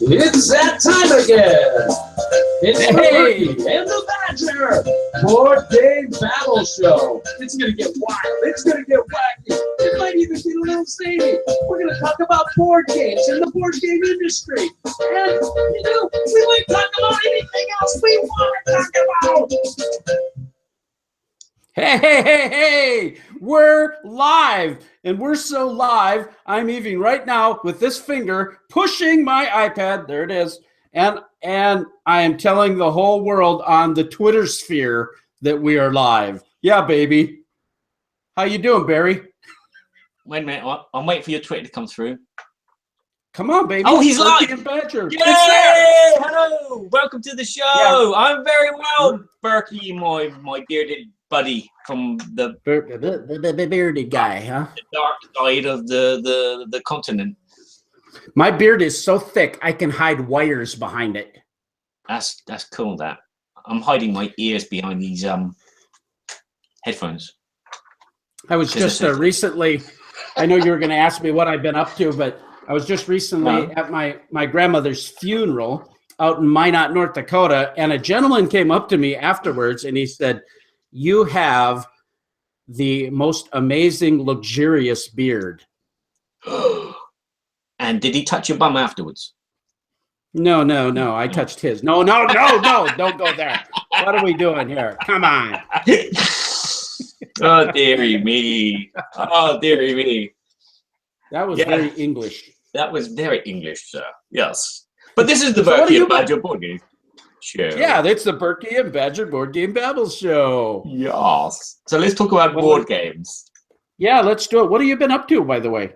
It's that time again. It's the Berkey and the Badger Board Game Babble Show. It's going to get wild. It's going to get wacky. It might even get a little zany. We're going to talk about board games and the board game industry. And, you know, we might talk about anything else we want to talk about. Hey, we're live, and we're so live, I'm even right now with this finger pushing my iPad, there it is, and I am telling the whole world on the Twitter sphere that we are live. Yeah, baby. How you doing, Barry? Wait a minute, I'm waiting for your Twitter to come through. Come on, baby. Oh, he's live! And Badger. Yay! Hello! Welcome to the show! Yeah. I'm very well, Berkey, my bearded buddy from the bearded guy, huh? The dark side of the continent. My beard is so thick I can hide wires behind it. That's cool. That I'm hiding my ears behind these headphones. I was just recently. I know you were going to ask me what I've been up to, but I was just recently at my grandmother's funeral out in Minot, North Dakota, and a gentleman came up to me afterwards and he said, "You have the most amazing, luxurious beard." And did he touch your bum afterwards? No. I touched his. No. Don't go there. What are we doing here? Come on. Oh, dearie me. Oh, dearie me. That was very English. That was very English, sir. Yes. But this is the Berkey and Badger Board Game Show. Yeah, that's the Berkey and Badger Board Game Babble Show. Yes. So let's talk about board games. Yeah, let's do it. What have you been up to, by the way?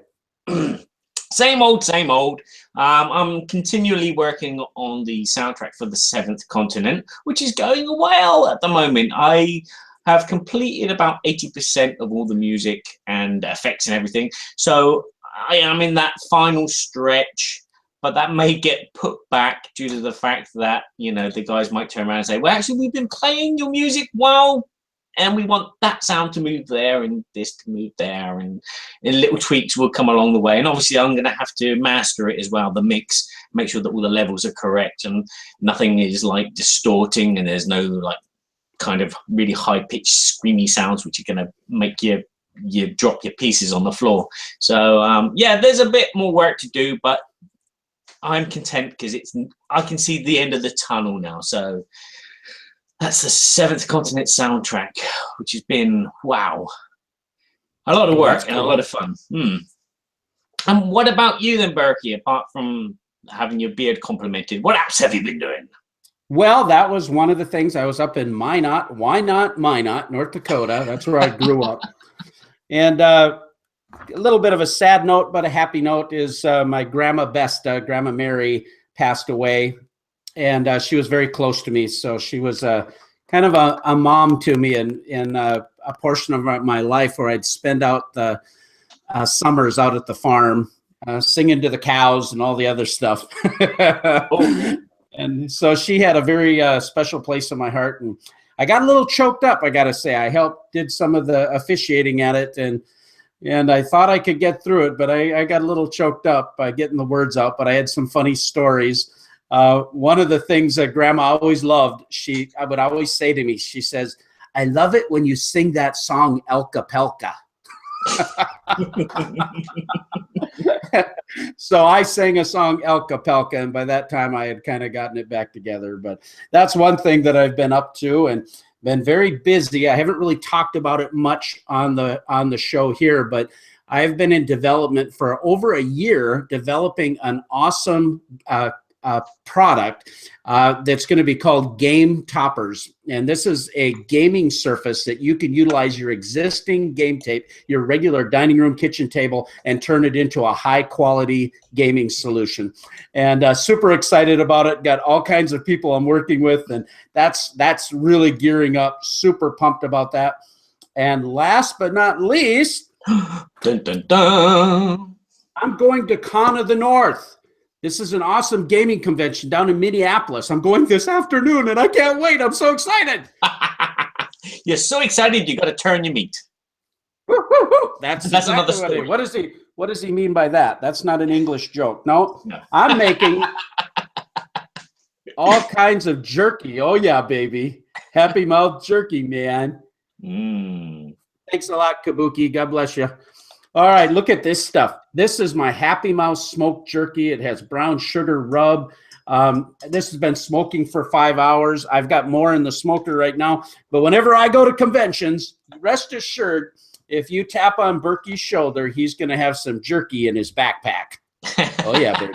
Same old, same old. I'm continually working on the soundtrack for the Seventh Continent, which is going well at the moment. I have completed about 80% of all the music and effects and everything. So I am in that final stretch, but that may get put back due to the fact that, you know, the guys might turn around and say, well, actually, we've been playing your music well, and we want that sound to move there and this to move there, and little tweaks will come along the way. And obviously, I'm going to have to master it as well, the mix, make sure that all the levels are correct and nothing is like distorting and there's no like kind of really high-pitched screamy sounds which are going to make you drop your pieces on the floor. So yeah, there's a bit more work to do, but I'm content because I can see the end of the tunnel now. So that's the Seventh Continent soundtrack, which has been, wow, a lot of work and a lot of fun. And what about you then, Berkey, apart from having your beard complimented? What apps have you been doing? Well, that was one of the things. I was up in Minot, North Dakota. That's where I grew up. And a little bit of a sad note, but a happy note is my Grandma Besta, Grandma Mary, passed away. And she was very close to me. So she was kind of a mom to me in a portion of my life where I'd spend out the summers out at the farm, singing to the cows and all the other stuff. And so she had a very special place in my heart. And I got a little choked up, I got to say. I did some of the officiating at it, and I thought I could get through it, but I got a little choked up by getting the words out, but I had some funny stories. One of the things that Grandma always loved, I would always say to me, she says, "I love it when you sing that song El Capelka." So I sang a song El Capelka, and by that time I had kind of gotten it back together. But that's one thing that I've been up to and been very busy. I haven't really talked about it much on the show here, but I've been in development for over a year, developing an awesome product that's going to be called Game Toppers. And this is a gaming surface that you can utilize your existing game tape, your regular dining room kitchen table, and turn it into a high quality gaming solution. And super excited about it. Got all kinds of people I'm working with, and that's really gearing up. Super pumped about that. And last but not least, dun, dun, dun. I'm going to Con of the North. This is an awesome gaming convention down in Minneapolis. I'm going this afternoon, and I can't wait. I'm so excited. You're so excited, you got to turn your meat. Woo, woo, woo. That's exactly another story. What does he mean by that? That's not an English joke. No. I'm making All kinds of jerky. Oh, yeah, baby. Happy Mouth jerky, man. Thanks a lot, Kabuki. God bless you. All right, look at this stuff. This is my Happy Mouth smoked jerky. It has brown sugar rub. This has been smoking for 5 hours. I've got more in the smoker right now. But whenever I go to conventions, rest assured, if you tap on Berkey's shoulder, he's going to have some jerky in his backpack. Oh, yeah, baby.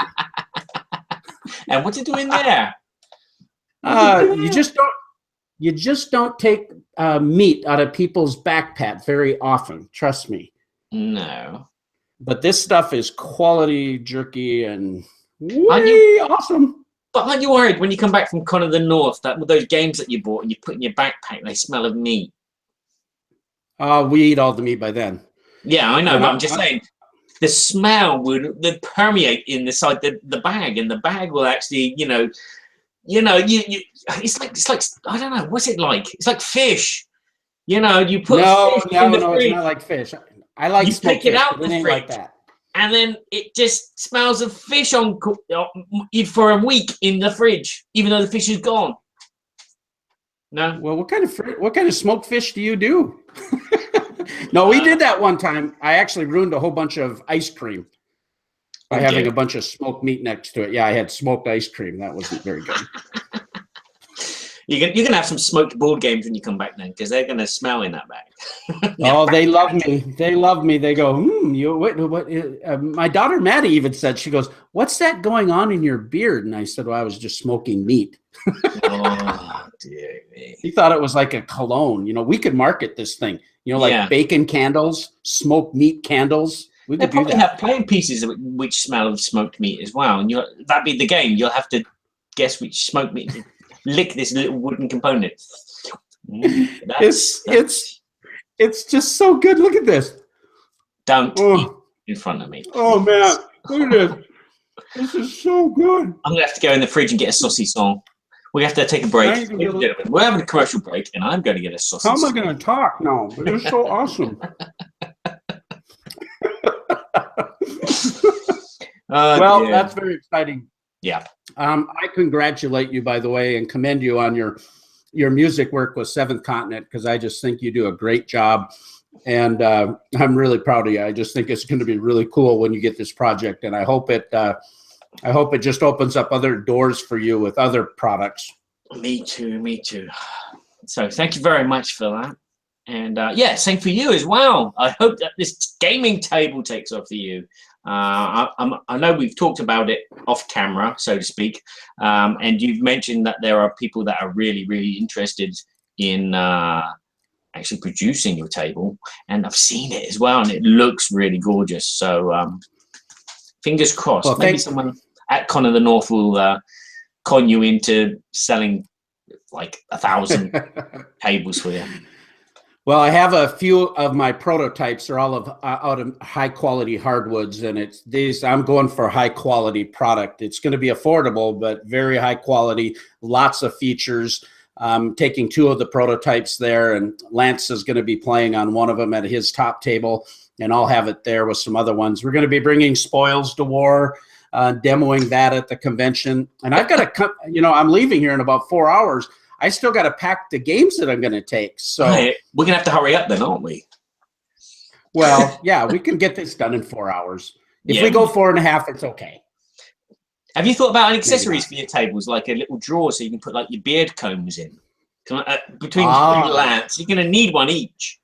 And what's it doing there? You just don't take meat out of people's backpack very often. Trust me. No. But this stuff is quality jerky and awesome. But aren't you worried when you come back from Con of the North that with those games that you bought and you put in your backpack, they smell of meat? We eat all the meat by then. Yeah, I know. But I'm just saying, the smell would permeate inside the bag, and the bag will actually, it's like I don't know, what's it like? It's like fish. You put fish in the fridge. It's not like fish. I like you smoked take it fish, out but the it ain't fridge, like that. and then it just smells of fish for a week in the fridge, even though the fish is gone. No. Well, what kind of smoked fish do you do? No, we did that one time. I actually ruined a whole bunch of ice cream by having a bunch of smoked meat next to it. Yeah, I had smoked ice cream. That wasn't very good. You're gonna have some smoked board games when you come back then, because they're gonna smell in that bag. Oh, they love me. They love me. They go, my daughter Maddie even said, she goes, "What's that going on in your beard?" And I said, "Well, I was just smoking meat." Oh, dear me. He thought it was like a cologne. We could market this thing. Like bacon candles, smoked meat candles. We could probably do that. have plain pieces which smell of smoked meat as well, and that'd be the game. You'll have to guess which smoked meat. Lick this little wooden component. It's just so good. Look at this. Don't eat in front of me. Oh man, look at this. This is so good. I'm gonna have to go in the fridge and get a saucisson. We have to take a break. Ladies and gentlemen, we're having a commercial break, and I'm going to get a saucisson. How am I going to talk now? It's so awesome. Well, that's very exciting. Yeah. I congratulate you, by the way, and commend you on your music work with Seventh Continent, because I just think you do a great job, and I'm really proud of you. I just think it's going to be really cool when you get this project, and I hope it just opens up other doors for you with other products. Me too. So thank you very much for that, and same for you as well. I hope that this gaming table takes off for you. I know we've talked about it off camera, so to speak, and you've mentioned that there are people that are really, really interested in actually producing your table, and I've seen it as well, and it looks really gorgeous. So fingers crossed. Well, maybe someone at Con of the North will con you into selling like 1,000 tables for you. Well, I have a few of my prototypes are all out of high quality hardwoods, and I'm going for a high quality product. It's going to be affordable, but very high quality, lots of features. Taking 2 of the prototypes there, and Lance is going to be playing on one of them at his top table, and I'll have it there with some other ones. We're going to be bringing Spoils to War, demoing that at the convention. And I've got to come, I'm leaving here in about 4 hours. I still got to pack the games that I'm going to take. So we're going to have to hurry up then, aren't we? Well, yeah, we can get this done in 4 hours. If we go 4.5, it's okay. Have you thought about any accessories for your tables, like a little drawer so you can put like your beard combs in? Between 3 lamps, you're going to need one each.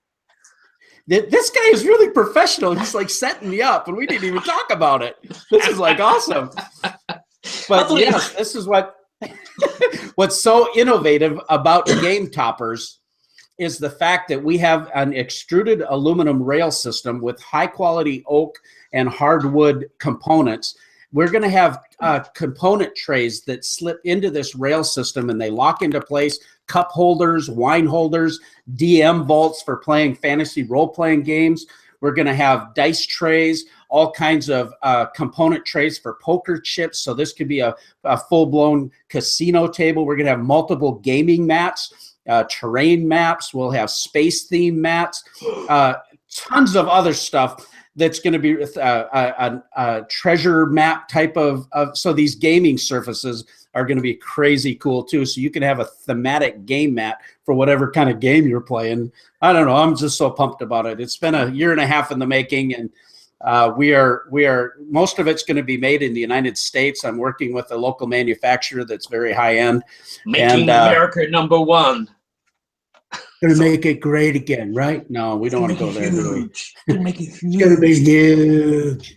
This guy is really professional. He's like setting me up, and we didn't even talk about it. This is like awesome. But yes, this is what's so innovative about game toppers is the fact that we have an extruded aluminum rail system with high quality oak and hardwood components. We're going to have component trays that slip into this rail system, and they lock into place. Cup holders, wine holders, DM vaults for playing fantasy role-playing games. We're going to have dice trays, all kinds of component trays for poker chips. So this could be a full-blown casino table. We're going to have multiple gaming mats, terrain maps. We'll have space-themed mats, tons of other stuff. That's going to be a treasure map type of so these gaming surfaces are going to be crazy cool too. So you can have a thematic game mat for whatever kind of game you're playing. I don't know. I'm just so pumped about it. It's been a year and a half in the making, and we are most of it's going to be made in the United States. I'm working with a local manufacturer that's very high end. Making America #1. Gonna make it great again, right? No, we don't want to go there. Gonna make it It's gonna be huge.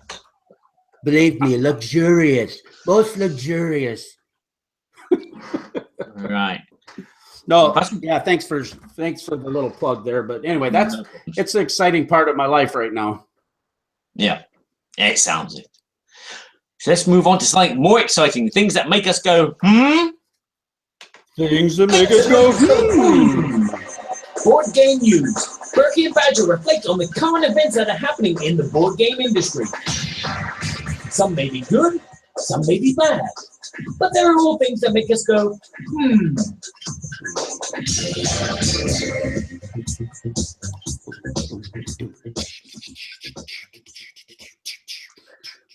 Believe me, luxurious, most luxurious. Right. No, yeah. Thanks for the little plug there. But anyway, it's an exciting part of my life right now. Yeah, it sounds it. So let's move on to something more exciting. Things that make us go, hmm? Things that make us go, hmm. Board game news. Berkey and Badger reflect on the current events that are happening in the board game industry. Some may be good, some may be bad, but there are all things that make us go, hmm.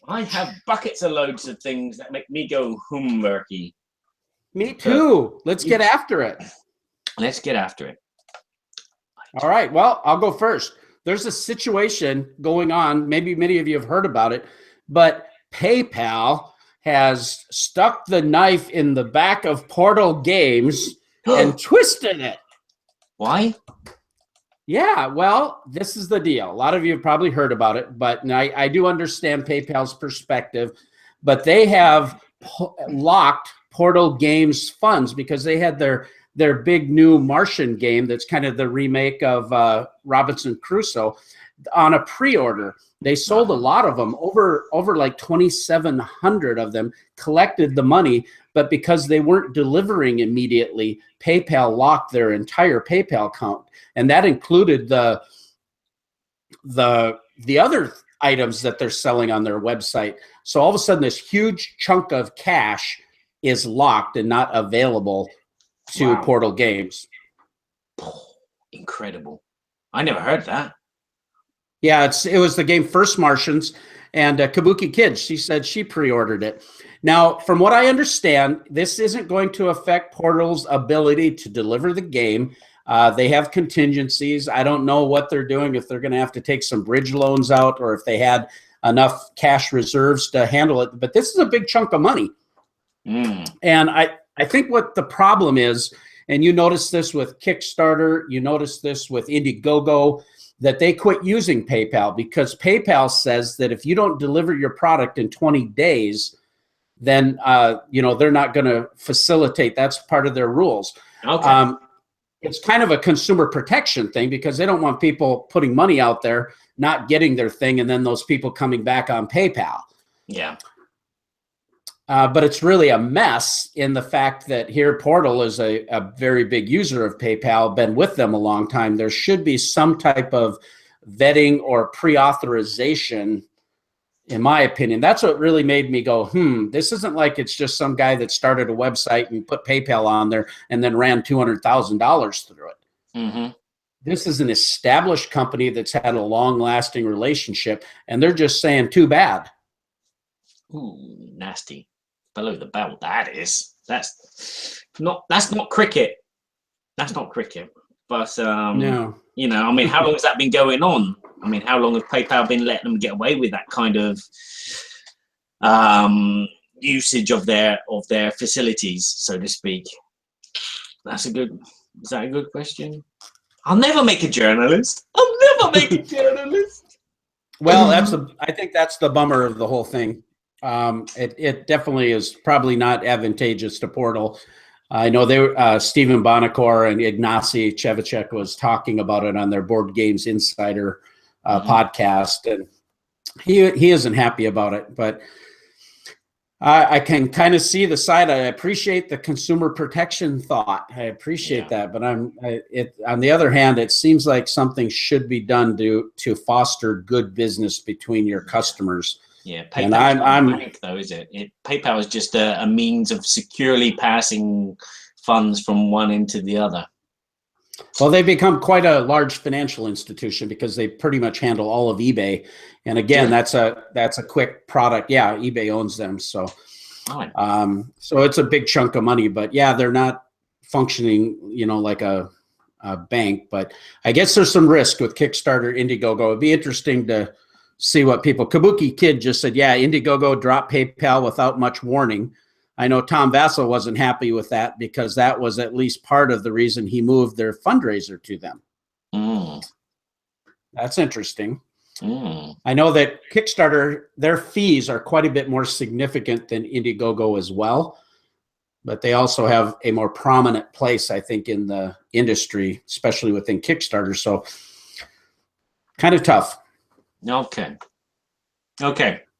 I have buckets of loads of things that make me go, Berkey. Me too. Let's get after it. Let's get after it. All right. Well, I'll go first. There's a situation going on. Maybe many of you have heard about it, but PayPal has stuck the knife in the back of Portal Games and twisted it. Why? Yeah, well, this is the deal. A lot of you have probably heard about it, but I do understand PayPal's perspective, but they have locked Portal Games funds because they had their big new Martian game that's kind of the remake of Robinson Crusoe on a pre-order. They sold a lot of them, over like 2,700 of them, collected the money, but because they weren't delivering immediately, PayPal locked their entire PayPal account. And that included the other items that they're selling on their website. So all of a sudden, this huge chunk of cash is locked and not available to Portal Games. Incredible. I never heard that. Yeah, it was the game First Martians, and Kabuki Kid, she said she pre-ordered it. Now, from what I understand, this isn't going to affect Portal's ability to deliver the game. They have contingencies. I don't know what they're doing, if they're going to have to take some bridge loans out or if they had enough cash reserves to handle it. But this is a big chunk of money. And I think what the problem is, and you notice this with Kickstarter, you notice this with Indiegogo, that they quit using PayPal because PayPal says that if you don't deliver your product in 20 days, then they're not going to facilitate. That's part of their rules. Okay. It's kind of a consumer protection thing because they don't want people putting money out there, not getting their thing, and then those people coming back on PayPal. Yeah. But it's really a mess in the fact that here Portal is a very big user of PayPal, been with them a long time. There should be some type of vetting or pre-authorization, in my opinion. That's what really made me go, this isn't like it's just some guy that started a website and put PayPal on there and then ran $200,000 through it. Mm-hmm. This is an established company that's had a long-lasting relationship, and they're just saying, too bad. Ooh, nasty. Below the belt, that is. That's not cricket. That's not cricket. But no. I mean, how long has that been going on? I mean, how long has PayPal been letting them get away with that kind of usage of their facilities, so to speak? Is that a good question? I'll never make a journalist. Well, I think that's the bummer of the whole thing. It definitely is probably not advantageous to Portal. I know Stephen Bonacore and Ignacy Chevicek was talking about it on their Board Games Insider podcast, and he isn't happy about it. But I can kind of see the side. I appreciate the consumer protection thought. I appreciate that, but on the other hand, it seems like something should be done to foster good business between your customers. Yeah, PayPal's not a bank, though, is it? PayPal is just a means of securely passing funds from one end to the other. Well, they've become quite a large financial institution because they pretty much handle all of eBay. And again, that's a quick product. Yeah, eBay owns them. So Fine. So it's a big chunk of money, but yeah, they're not functioning, like a bank. But I guess there's some risk with Kickstarter, Indiegogo. It'd be interesting to see what people. Kabuki Kid just said, yeah, Indiegogo dropped PayPal without much warning. I know Tom Vassell wasn't happy with that because that was at least part of the reason he moved their fundraiser to them. That's interesting. I know that Kickstarter, their fees are quite a bit more significant than Indiegogo as well, but they also have a more prominent place, I think, in the industry, especially within Kickstarter. So kind of tough. Okay.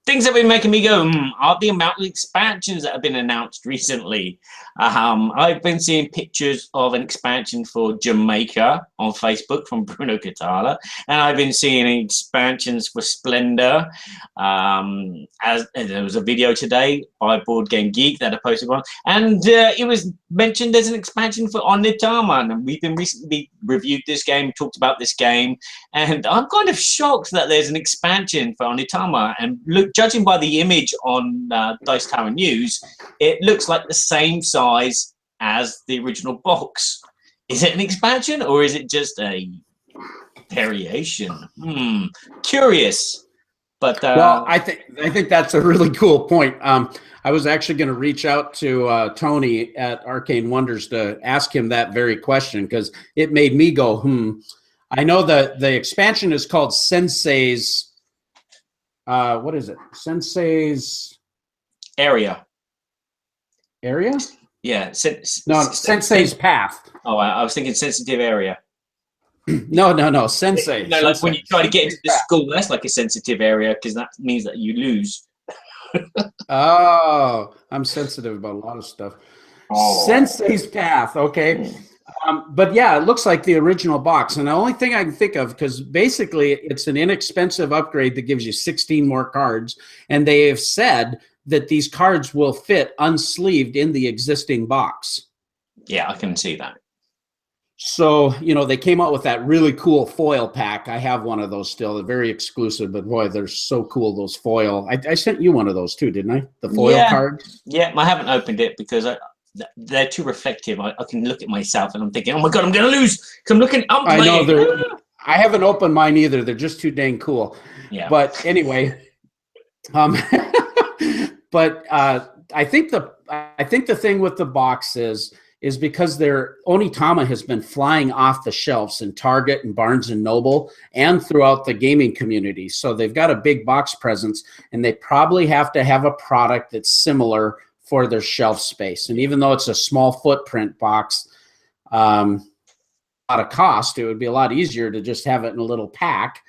Things that have been making me go, are the amount of expansions that have been announced recently. I've been seeing pictures of an expansion for Jamaica on Facebook from Bruno Catala, and I've been seeing expansions for Splendor. As there was a video today by Board Game Geek that I posted on, and it was mentioned there's an expansion for Onitama, and we've been recently reviewed this game, talked about this game, and I'm kind of shocked that there's an expansion for Onitama. And look, judging by the image on Dice Tower News, it looks like the same size as the original box. Is it an expansion or is it just a variation? Curious. But well, I think that's a really cool point. I was actually going to reach out to Tony at Arcane Wonders to ask him that very question because it made me go, I know that the expansion is called Sensei's. What is it? Sensei's Area. Yeah. Sensei's Path. Oh, I was thinking sensitive area. No. Sensei. No, like when you try to get into the school, that's like a sensitive area because that means that you lose. Oh, I'm sensitive about a lot of stuff. Sensei's Path. Okay. But yeah, it looks like the original box. And the only thing I can think of, because basically it's an inexpensive upgrade that gives you 16 more cards. And they have said that these cards will fit unsleeved in the existing box. Yeah, I can see that. So, they came out with that really cool foil pack. I have one of those still. They're very exclusive, but boy, they're so cool, those foil. I sent you one of those too, didn't I? The foil cards? Yeah, I haven't opened it because they're too reflective. I can look at myself and I'm thinking, oh my God, I'm going to lose because I'm looking up. I know. I haven't opened mine either. They're just too dang cool. Yeah. But anyway, but I think the thing with the box is because their Onitama has been flying off the shelves in Target and Barnes and Noble and throughout the gaming community. So they've got a big box presence, and they probably have to have a product that's similar for their shelf space. And even though it's a small footprint box, a lot of cost, it would be a lot easier to just have it in a little pack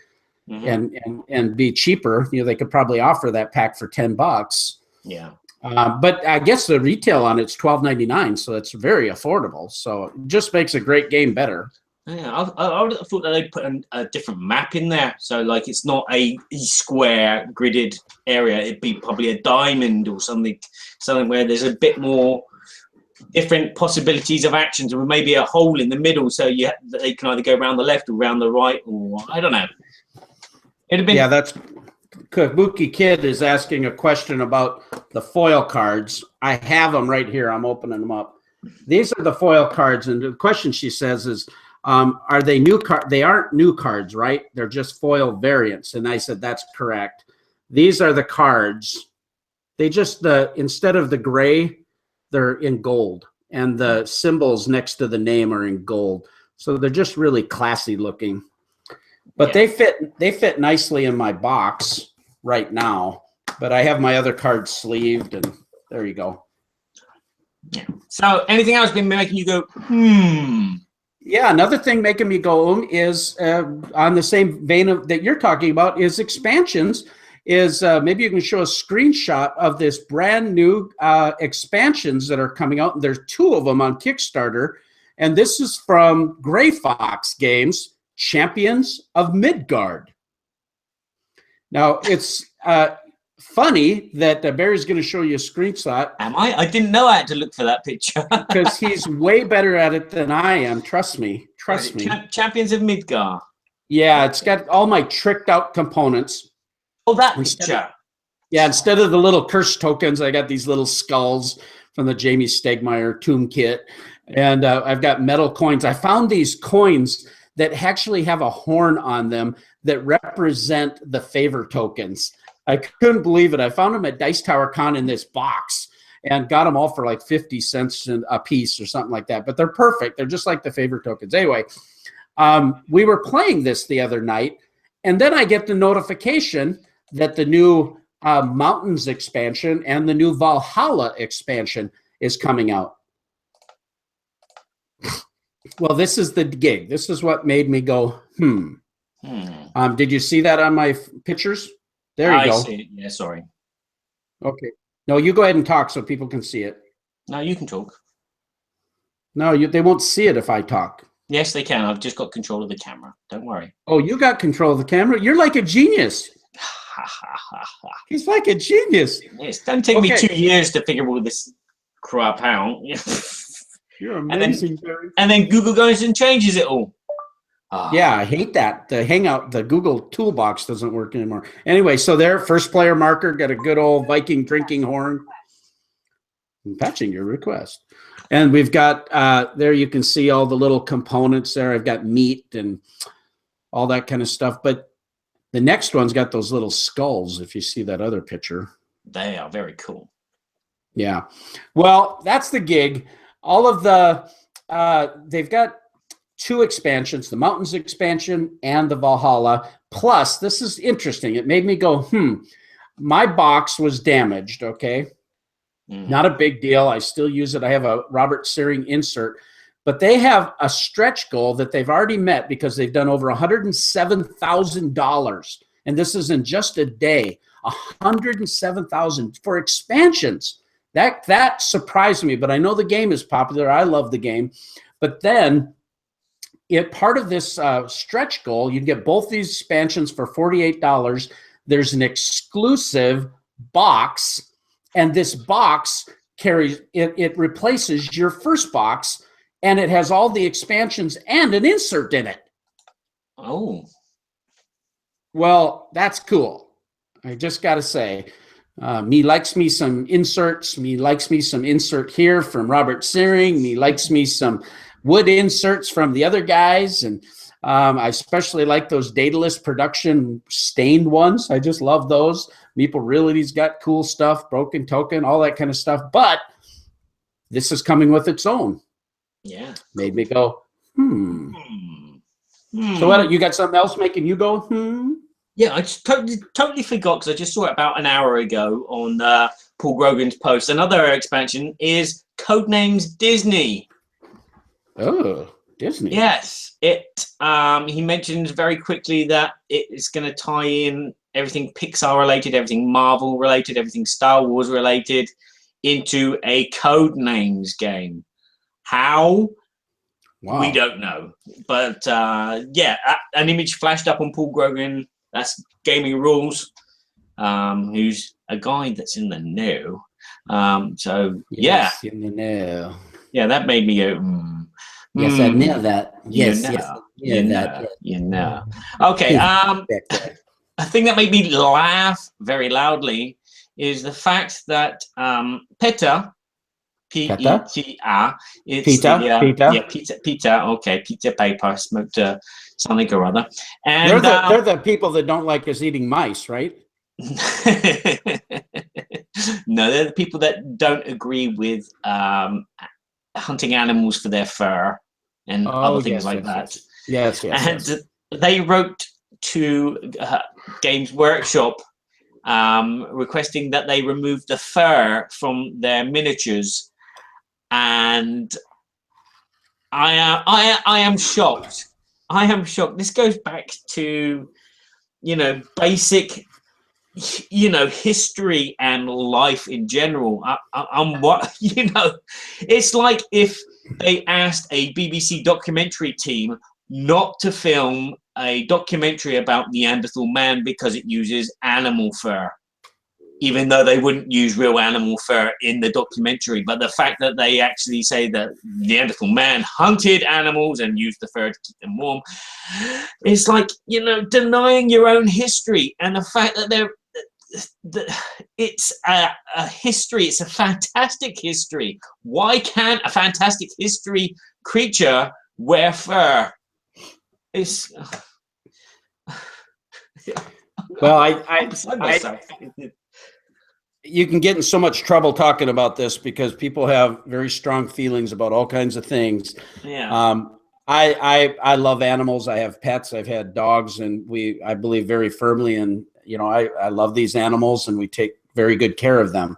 and be cheaper. They could probably offer that pack for $10. Yeah. But I guess the retail on it's $12.99, so it's very affordable. So it just makes a great game better. Yeah, I would have thought that they'd put a different map in there. So, like, it's not a square gridded area. It'd be probably a diamond or something where there's a bit more different possibilities of actions, or maybe a hole in the middle, so they can either go around the left or around the right, or I don't know. It'd have been. Yeah, that's. Kabuki Kid is asking a question about the foil cards. I have them right here. I'm opening them up. These are the foil cards, and the question she says is, are they new cards? They aren't new cards, right? They're just foil variants. And I said, that's correct. These are the cards. They just, instead of the gray, they're in gold. And the symbols next to the name are in gold. So they're just really classy looking. But they fit nicely in my box right now. But I have my other cards sleeved, and there you go. Yeah. So anything else been making you go, Yeah, another thing making me go is on the same vein of that you're talking about is expansions. Maybe you can show a screenshot of this brand new expansions that are coming out. There's 2 of them on Kickstarter, and this is from Gray Fox Games, Champions of Midgard. Now it's funny that Barry's going to show you a screenshot. Am I? I didn't know I had to look for that picture. Because he's way better at it than I am. Trust me. Trust me. Champions of Midgard. Yeah, it's got all my tricked out components. Oh, that picture. Yeah, instead of the little curse tokens, I got these little skulls from the Jamie Stegmaier tomb kit. And I've got metal coins. I found these coins that actually have a horn on them that represent the favor tokens. I couldn't believe it. I found them at Dice Tower Con in this box and got them all for like 50 cents a piece or something like that. But they're perfect. They're just like the favor tokens. Anyway, we were playing this the other night, and then I get the notification that the new Mountains expansion and the new Valhalla expansion is coming out. Well, this is the gig. This is what made me go, did you see that on my pictures? There you go. I see it. Yeah, sorry. Okay. No, you go ahead and talk so people can see it. No, you can talk. No, they won't see it if I talk. Yes, they can. I've just got control of the camera. Don't worry. Oh, you got control of the camera? You're like a genius. He's like a genius. Yes, don't take me 2 years to figure all this crap out. You're amazing, Barry. And then Google goes and changes it all. Yeah, I hate that. The Hangout, the Google toolbox doesn't work anymore. Anyway, so there, first player marker, got a good old Viking drinking horn. I'm patching your request. And we've got, there you can see all the little components there. I've got meat and all that kind of stuff. But the next one's got those little skulls, if you see that other picture. They are very cool. Yeah. Well, that's the gig. All of the, they've got 2 expansions, the Mountains expansion and the Valhalla. Plus, this is interesting. It made me go, my box was damaged, okay? Not a big deal. I still use it. I have a Robert Searing insert. But they have a stretch goal that they've already met because they've done over $107,000. And this is in just a day. $107,000 for expansions. That surprised me, but I know the game is popular. I love the game. But then, part of this stretch goal, you get both these expansions for $48. There's an exclusive box, and this box carries it replaces your first box, and it has all the expansions and an insert in it. Oh, well, that's cool. I just got to say. Me likes me some inserts. Me likes me some insert here from Robert Searing. Me likes me some wood inserts from the other guys. And I especially like those Daedalus production stained ones. I just love those. Meeple Reality's got cool stuff, Broken Token, all that kind of stuff. But this is coming with its own. Yeah. Made me go, So what, you got something else making you go, Yeah, I just totally forgot because I just saw it about an hour ago on Paul Grogan's post. Another expansion is Codenames Disney. Oh, Disney. Yes, he mentions very quickly that it is going to tie in everything Pixar related, everything Marvel related, everything Star Wars related into a Codenames game. How? Wow. We don't know. But yeah, an image flashed up on Paul Grogan. That's Gaming Rules, who's a guy that's in the know. So yes, yeah, in the know. Yeah, that made me go. Yes, I know that. Yes, you know. Okay. A thing that made me laugh very loudly is the fact that PETA. P-E-T-A. Pita. Okay, pizza paper, smoked something or other. And they're the people that don't like us eating mice, right? No, they're the people that don't agree with hunting animals for their fur and other things like that. Yes. And they wrote to Games Workshop requesting that they remove the fur from their miniatures. And I am shocked. I am shocked. This goes back to, basic, history and life in general. It's like if they asked a BBC documentary team not to film a documentary about Neanderthal man because it uses animal fur, even though they wouldn't use real animal fur in the documentary. But the fact that they actually say that Neanderthal man hunted animals and used the fur to keep them warm, it's like, denying your own history. And the fact that it's a history. It's a fantastic history. Why can't a fantastic history creature wear fur? It's well, you can get in so much trouble talking about this because people have very strong feelings about all kinds of things. Yeah. I love animals. I have pets. I've had dogs, and I believe very firmly in, I love these animals, and we take very good care of them.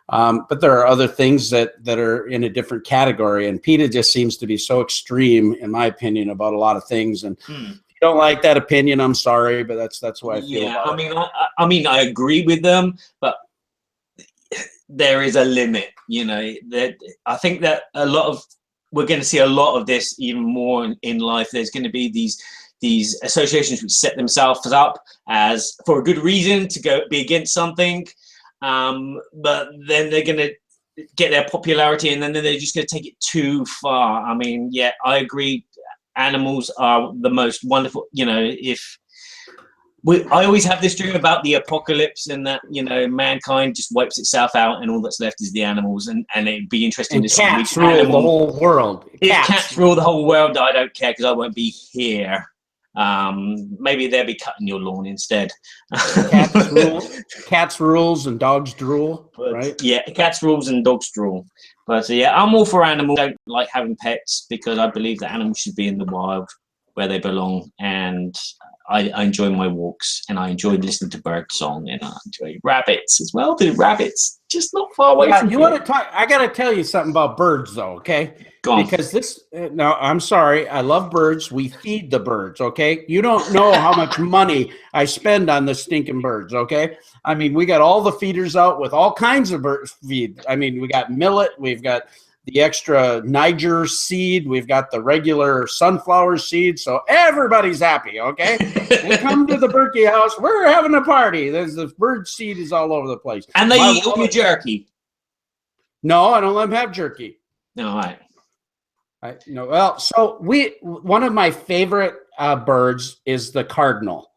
But there are other things that are in a different category, and PETA just seems to be so extreme, in my opinion, about a lot of things. And if you don't like that opinion, I'm sorry, but that's why I feel about it. I mean, I agree with them, but there is a limit, that I think that we're going to see a lot of this even more in life. There's going to be these associations which set themselves up as for a good reason to be against something, but then they're going to get their popularity, and then they're just going to take it too far. I mean, yeah, I agree. Animals are the most wonderful. I always have this dream about the apocalypse, and that mankind just wipes itself out, and all that's left is the animals. And it'd be interesting to see cats rule the whole world. If cats rule the whole world, I don't care because I won't be here. Maybe they'll be cutting your lawn instead. Cats rules and dogs drool, right? Yeah, cats rules and dogs drool. But yeah, I'm all for animals. I don't like having pets because I believe that animals should be in the wild where they belong, and I enjoy my walks, and I enjoy listening to bird song, and I enjoy rabbits as well. The rabbits just not far away from you. Want to talk? I got to tell you something about birds, though. Okay, go on. Because no, I'm sorry. I love birds. We feed the birds. Okay, you don't know how much money I spend on the stinking birds. Okay, I mean, we got all the feeders out with all kinds of bird feed. I mean, we got millet. We've got the extra Niger seed. We've got the regular sunflower seed. So everybody's happy, okay? They come to the Berkey house. We're having a party. There's the bird seed is all over the place. And they eat all your jerky. No, I don't let them have jerky. No, all right. No, well, so one of my favorite birds is the cardinal.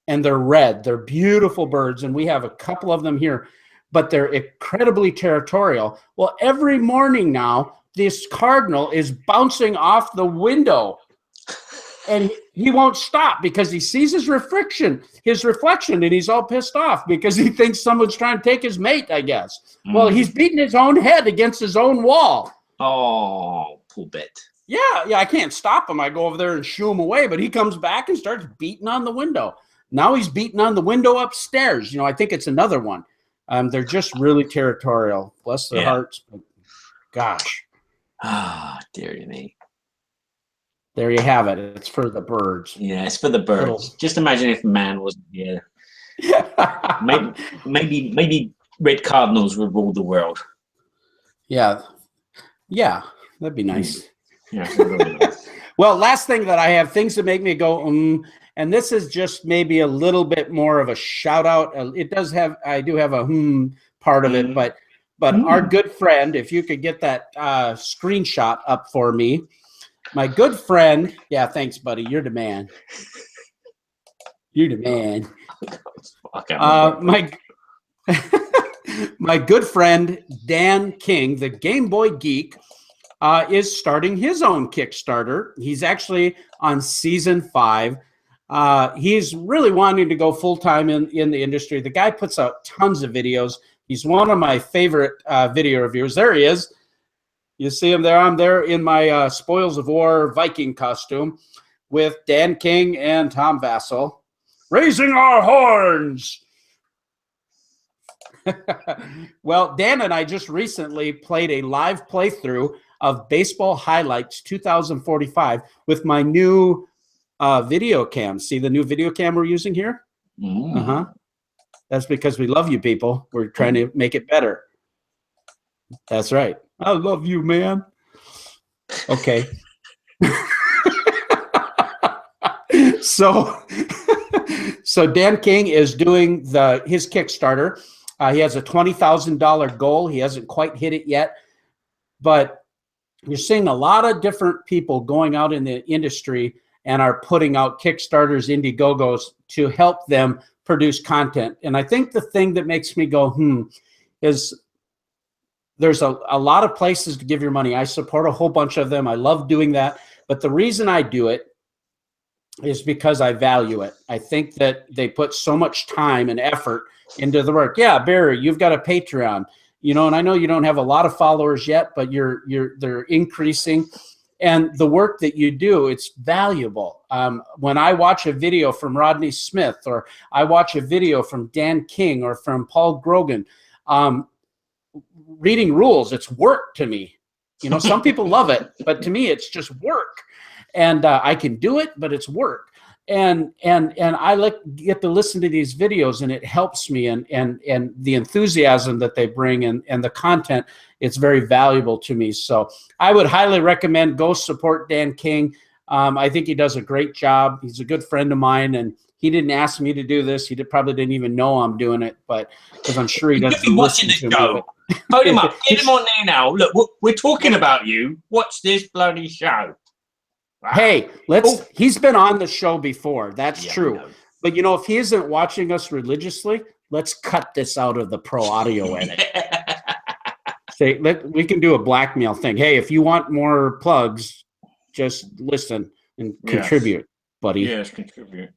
And they're red. They're beautiful birds. And we have a couple of them here. But they're incredibly territorial. Well, every morning now, this cardinal is bouncing off the window, and he won't stop because he sees his reflection, and he's all pissed off because he thinks someone's trying to take his mate, I guess. Well, he's beating his own head against his own wall. Oh, poor bit. Yeah, I can't stop him. I go over there and shoo him away, but he comes back and starts beating on the window. Now he's beating on the window upstairs. I think it's another one. They're just really territorial. Bless their hearts. But gosh. Dear me. There you have it. It's for the birds. Yeah, it's for the birds. Just imagine if man wasn't here. maybe red cardinals would rule the world. Yeah, that'd be nice. Yeah. Really nice. Well, last thing that I have, things that make me go, and this is just maybe a little bit more of a shout out. I do have a part of it, but our good friend, if you could get that screenshot up for me, my good friend. Yeah, thanks, buddy. You're the man. You're the man. My good friend Dan King, the Game Boy Geek, is starting his own Kickstarter. He's actually on season 5. He's really wanting to go full-time in the industry. The guy puts out tons of videos. He's one of my favorite video reviewers. There he is. You see him there? I'm there in my Spoils of War Viking costume with Dan King and Tom Vassell. Raising our horns! Well, Dan and I just recently played a live playthrough of Baseball Highlights 2045 with my new video cam. See the new video cam we're using here? That's because we love you people. We're trying to make it better. That's right. I love you, man. Okay. So Dan King is doing his Kickstarter. He has a $20,000 goal. He hasn't quite hit it yet, but you're seeing a lot of different people going out in the industry and are putting out Kickstarters, Indiegogos to help them produce content. And I think the thing that makes me go, is there's a lot of places to give your money. I support a whole bunch of them. I love doing that. But the reason I do it is because I value it. I think that they put so much time and effort into the work. Yeah, Barry, you've got a Patreon, you know, and I know you don't have a lot of followers yet, but they're increasing. And the work that you do, it's valuable. When I watch a video from Rodney Smith, or I watch a video from Dan King or from Paul Grogan, reading rules, it's work to me. You know, some people love it, but to me, it's just work. And I can do it, but it's work. And I get to listen to these videos, and it helps me. And the enthusiasm that they bring and the content, it's very valuable to me. So I would highly recommend go support Dan King. I think he does a great job. He's a good friend of mine, and he didn't ask me to do this. He probably didn't even know I'm doing it, but because I'm sure he doesn't listen to me. Hold him up. Get him on there now. Look, we're talking about you. Watch this bloody show. Wow. Hey, he's been on the show before. That's true. But, you know, if he isn't watching us religiously, let's cut this out of the pro audio edit. Say, we can do a blackmail thing. Hey, if you want more plugs, just listen and contribute, buddy. Yes, contribute,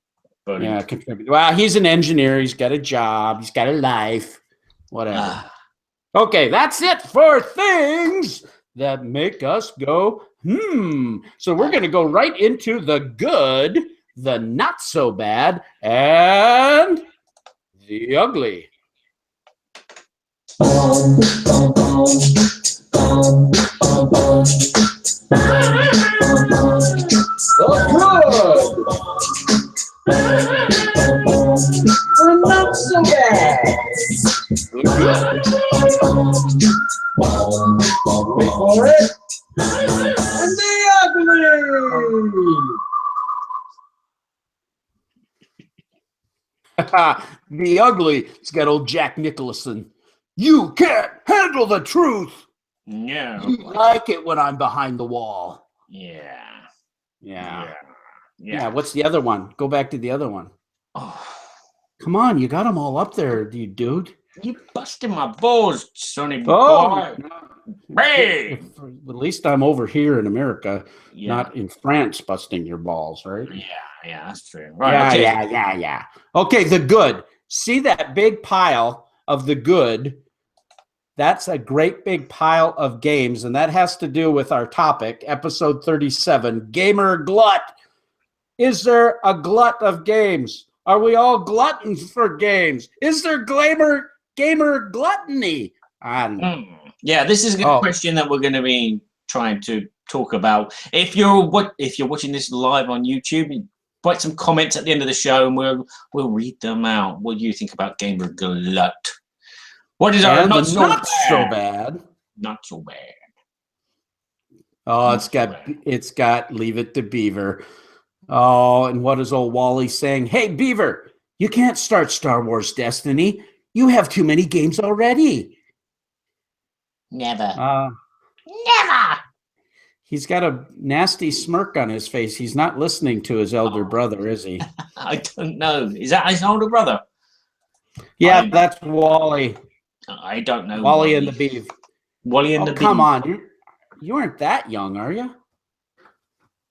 buddy. Yeah, contribute. Well, he's an engineer. He's got a job. He's got a life. Whatever. Okay, that's it for things that make us go, So we're going to go right into the good, the not so bad, and the ugly. The good. The not so bad. Wait for it. And the ugly. The ugly. It's got old Jack Nicholson. You can't handle the truth. No. You like it when I'm behind the wall. Yeah. What's the other one? Go back to the other one. Oh. Come on, you got them all up there, dude. You busted my balls, sonny boy. Oh, Hey! At least I'm over here in America, not in France busting your balls, right? Yeah, that's true. Right, yeah. Okay, the good. See that big pile of the good? That's a great big pile of games, and that has to do with our topic, episode 37, Gamer Glut. Is there a glut of games? Are we all gluttons for games? Is there gamer gluttony? Yeah, this is a question that we're going to be trying to talk about. If you're watching this live on YouTube, write some comments at the end of the show, and we'll read them out. What do you think about gamer glut? What is our not so bad? Not so bad. Oh, it's got Leave It to Beaver. Oh, and what is old Wally saying? Hey, Beaver, you can't start Star Wars Destiny. You have too many games already. Never. Never. He's got a nasty smirk on his face. He's not listening to his elder brother, is he? I don't know. Is that his older brother? Yeah, that's Wally. I don't know. Wally and the Beav. Wally and the Beav. Come on. You aren't that young, are you?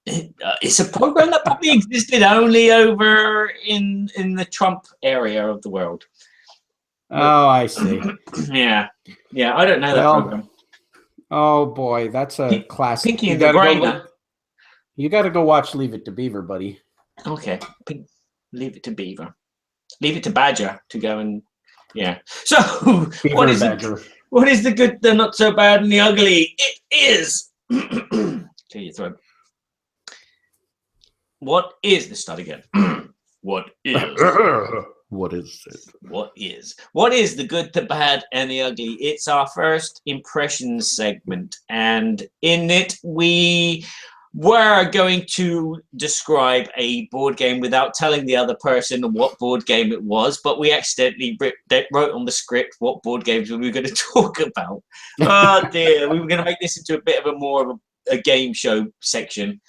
It's a program that probably existed only over in the Trump area of the world. Oh, I see. Yeah. I don't know that program. Oh boy, that's a classic. Pinky and the Brain. You got to go watch Leave It to Beaver, buddy. Okay, Leave It to Beaver. Leave it to Badger to go and So what is the good, the not so bad, and the ugly? It is. Clear your throat. What is? Let's start again. What is? What is it? What is the good, the bad, and the ugly? It's our first impressions segment, and in it we were going to describe a board game without telling the other person what board game it was, but we accidentally wrote on the script what board games we were going to talk about. Oh dear, we were going to make this into a bit of a more of a game show section.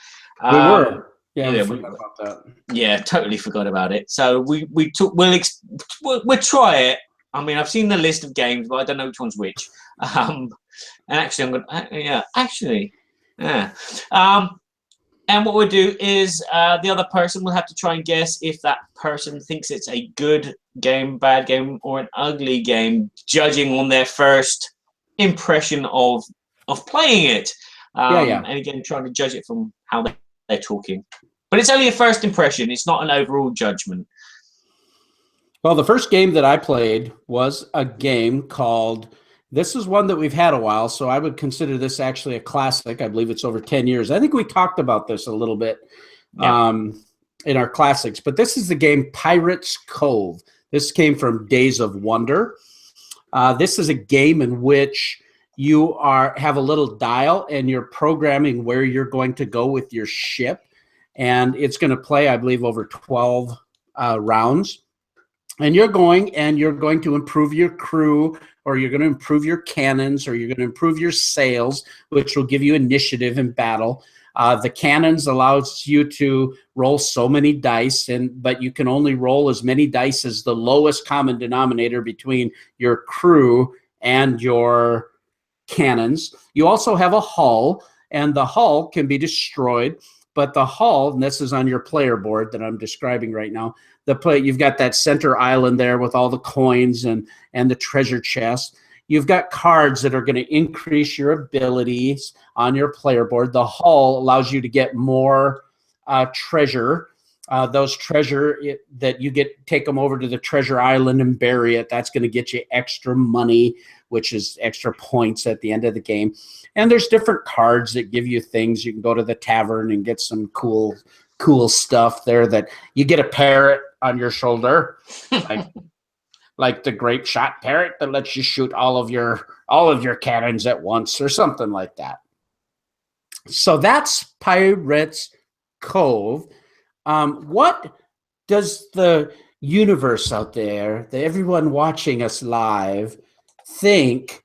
We were. Yeah, Yeah, I forgot about that. yeah, totally forgot about it. So we'll try it. I mean, I've seen the list of games, but I don't know which one's which. And actually, I'm gonna yeah. And what we'll do is the other person will have to try and guess if that person thinks it's a good game, bad game, or an ugly game, judging on their first impression of playing it. Yeah. And again, trying to judge it from how they're talking. But it's only a first impression. It's not an overall judgment. Well, the first game that I played was a game called, this is one that we've had a while, so I would consider this actually a classic. I believe it's over 10 years. I think we talked about this a little bit in our classics, but this is the game Pirates Cove. This came from Days of Wonder. This is a game in which you have a little dial and you're programming where you're going to go with your ship. And it's going to play, I believe, over 12 rounds. And you're going to improve your crew, or you're going to improve your cannons, or you're going to improve your sails, which will give you initiative in battle. The cannons allows you to roll so many dice, but you can only roll as many dice as the lowest common denominator between your crew and your cannons. You also have a hull, and the hull can be destroyed. But the hull, and this is on your player board that I'm describing right now, you've got that center island there with all the coins and the treasure chest. You've got cards that are going to increase your abilities on your player board. The hull allows you to get more treasure. Those treasure that you take them over to the treasure island and bury it. That's going to get you extra money, which is extra points at the end of the game. And there's different cards that give you things. You can go to the tavern and get some cool stuff there. That you get a parrot on your shoulder, like the great shot parrot that lets you shoot all of your cannons at once, or something like that. So that's Pirates Cove. What does the universe out there, everyone watching us live, think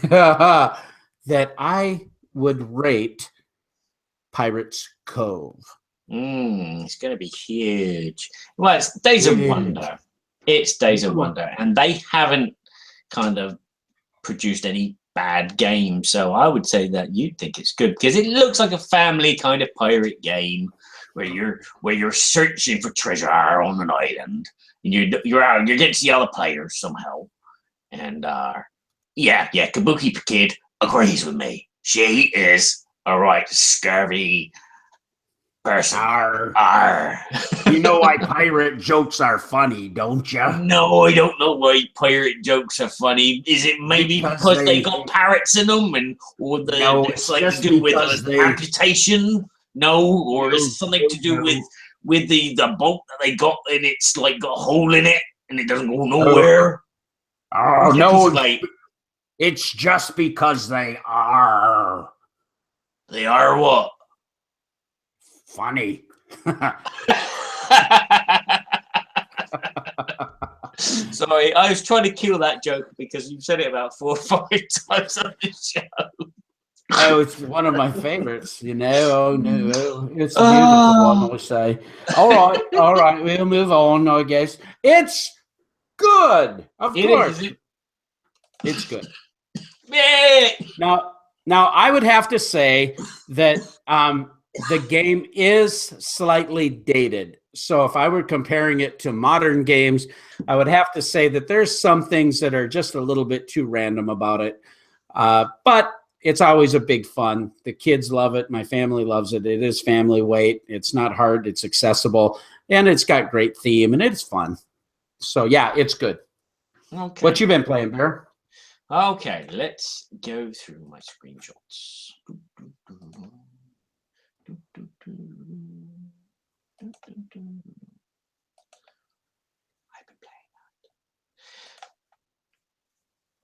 that I would rate Pirates Cove? It's going to be huge. Well, it's Days of Wonder. It's Days of Wonder, and they haven't kind of produced any bad games. So I would say that you'd think it's good because it looks like a family kind of pirate game where you're searching for treasure on an island, and you're against the other players somehow. And Kabuki Kid agrees with me. She is a right scurvy person. Arr. You know why pirate jokes are funny, don't you? No, I don't know why pirate jokes are funny. Is it maybe because they got parrots in them, it's like to do with amputation? No, or is it something to do with the boat that they got, and it's like got a hole in it and it doesn't go nowhere? Oh no, it's just because they are. They are what? Funny. Sorry, I was trying to kill that joke because you've said it about 4 or 5 times on this show. Oh, it's one of my favorites, you know. Oh no, it's a beautiful one, I say. All right, we'll move on, I guess. It's good, of course. It's good. Now, I would have to say that the game is slightly dated. So if I were comparing it to modern games, I would have to say that there's some things that are just a little bit too random about it. But it's always a big fun. The kids love it. My family loves it. It is family weight. It's not hard. It's accessible. And it's got great theme, and it's fun. So, yeah, it's good. Okay. What you been playing, Bear? Okay, let's go through my screenshots.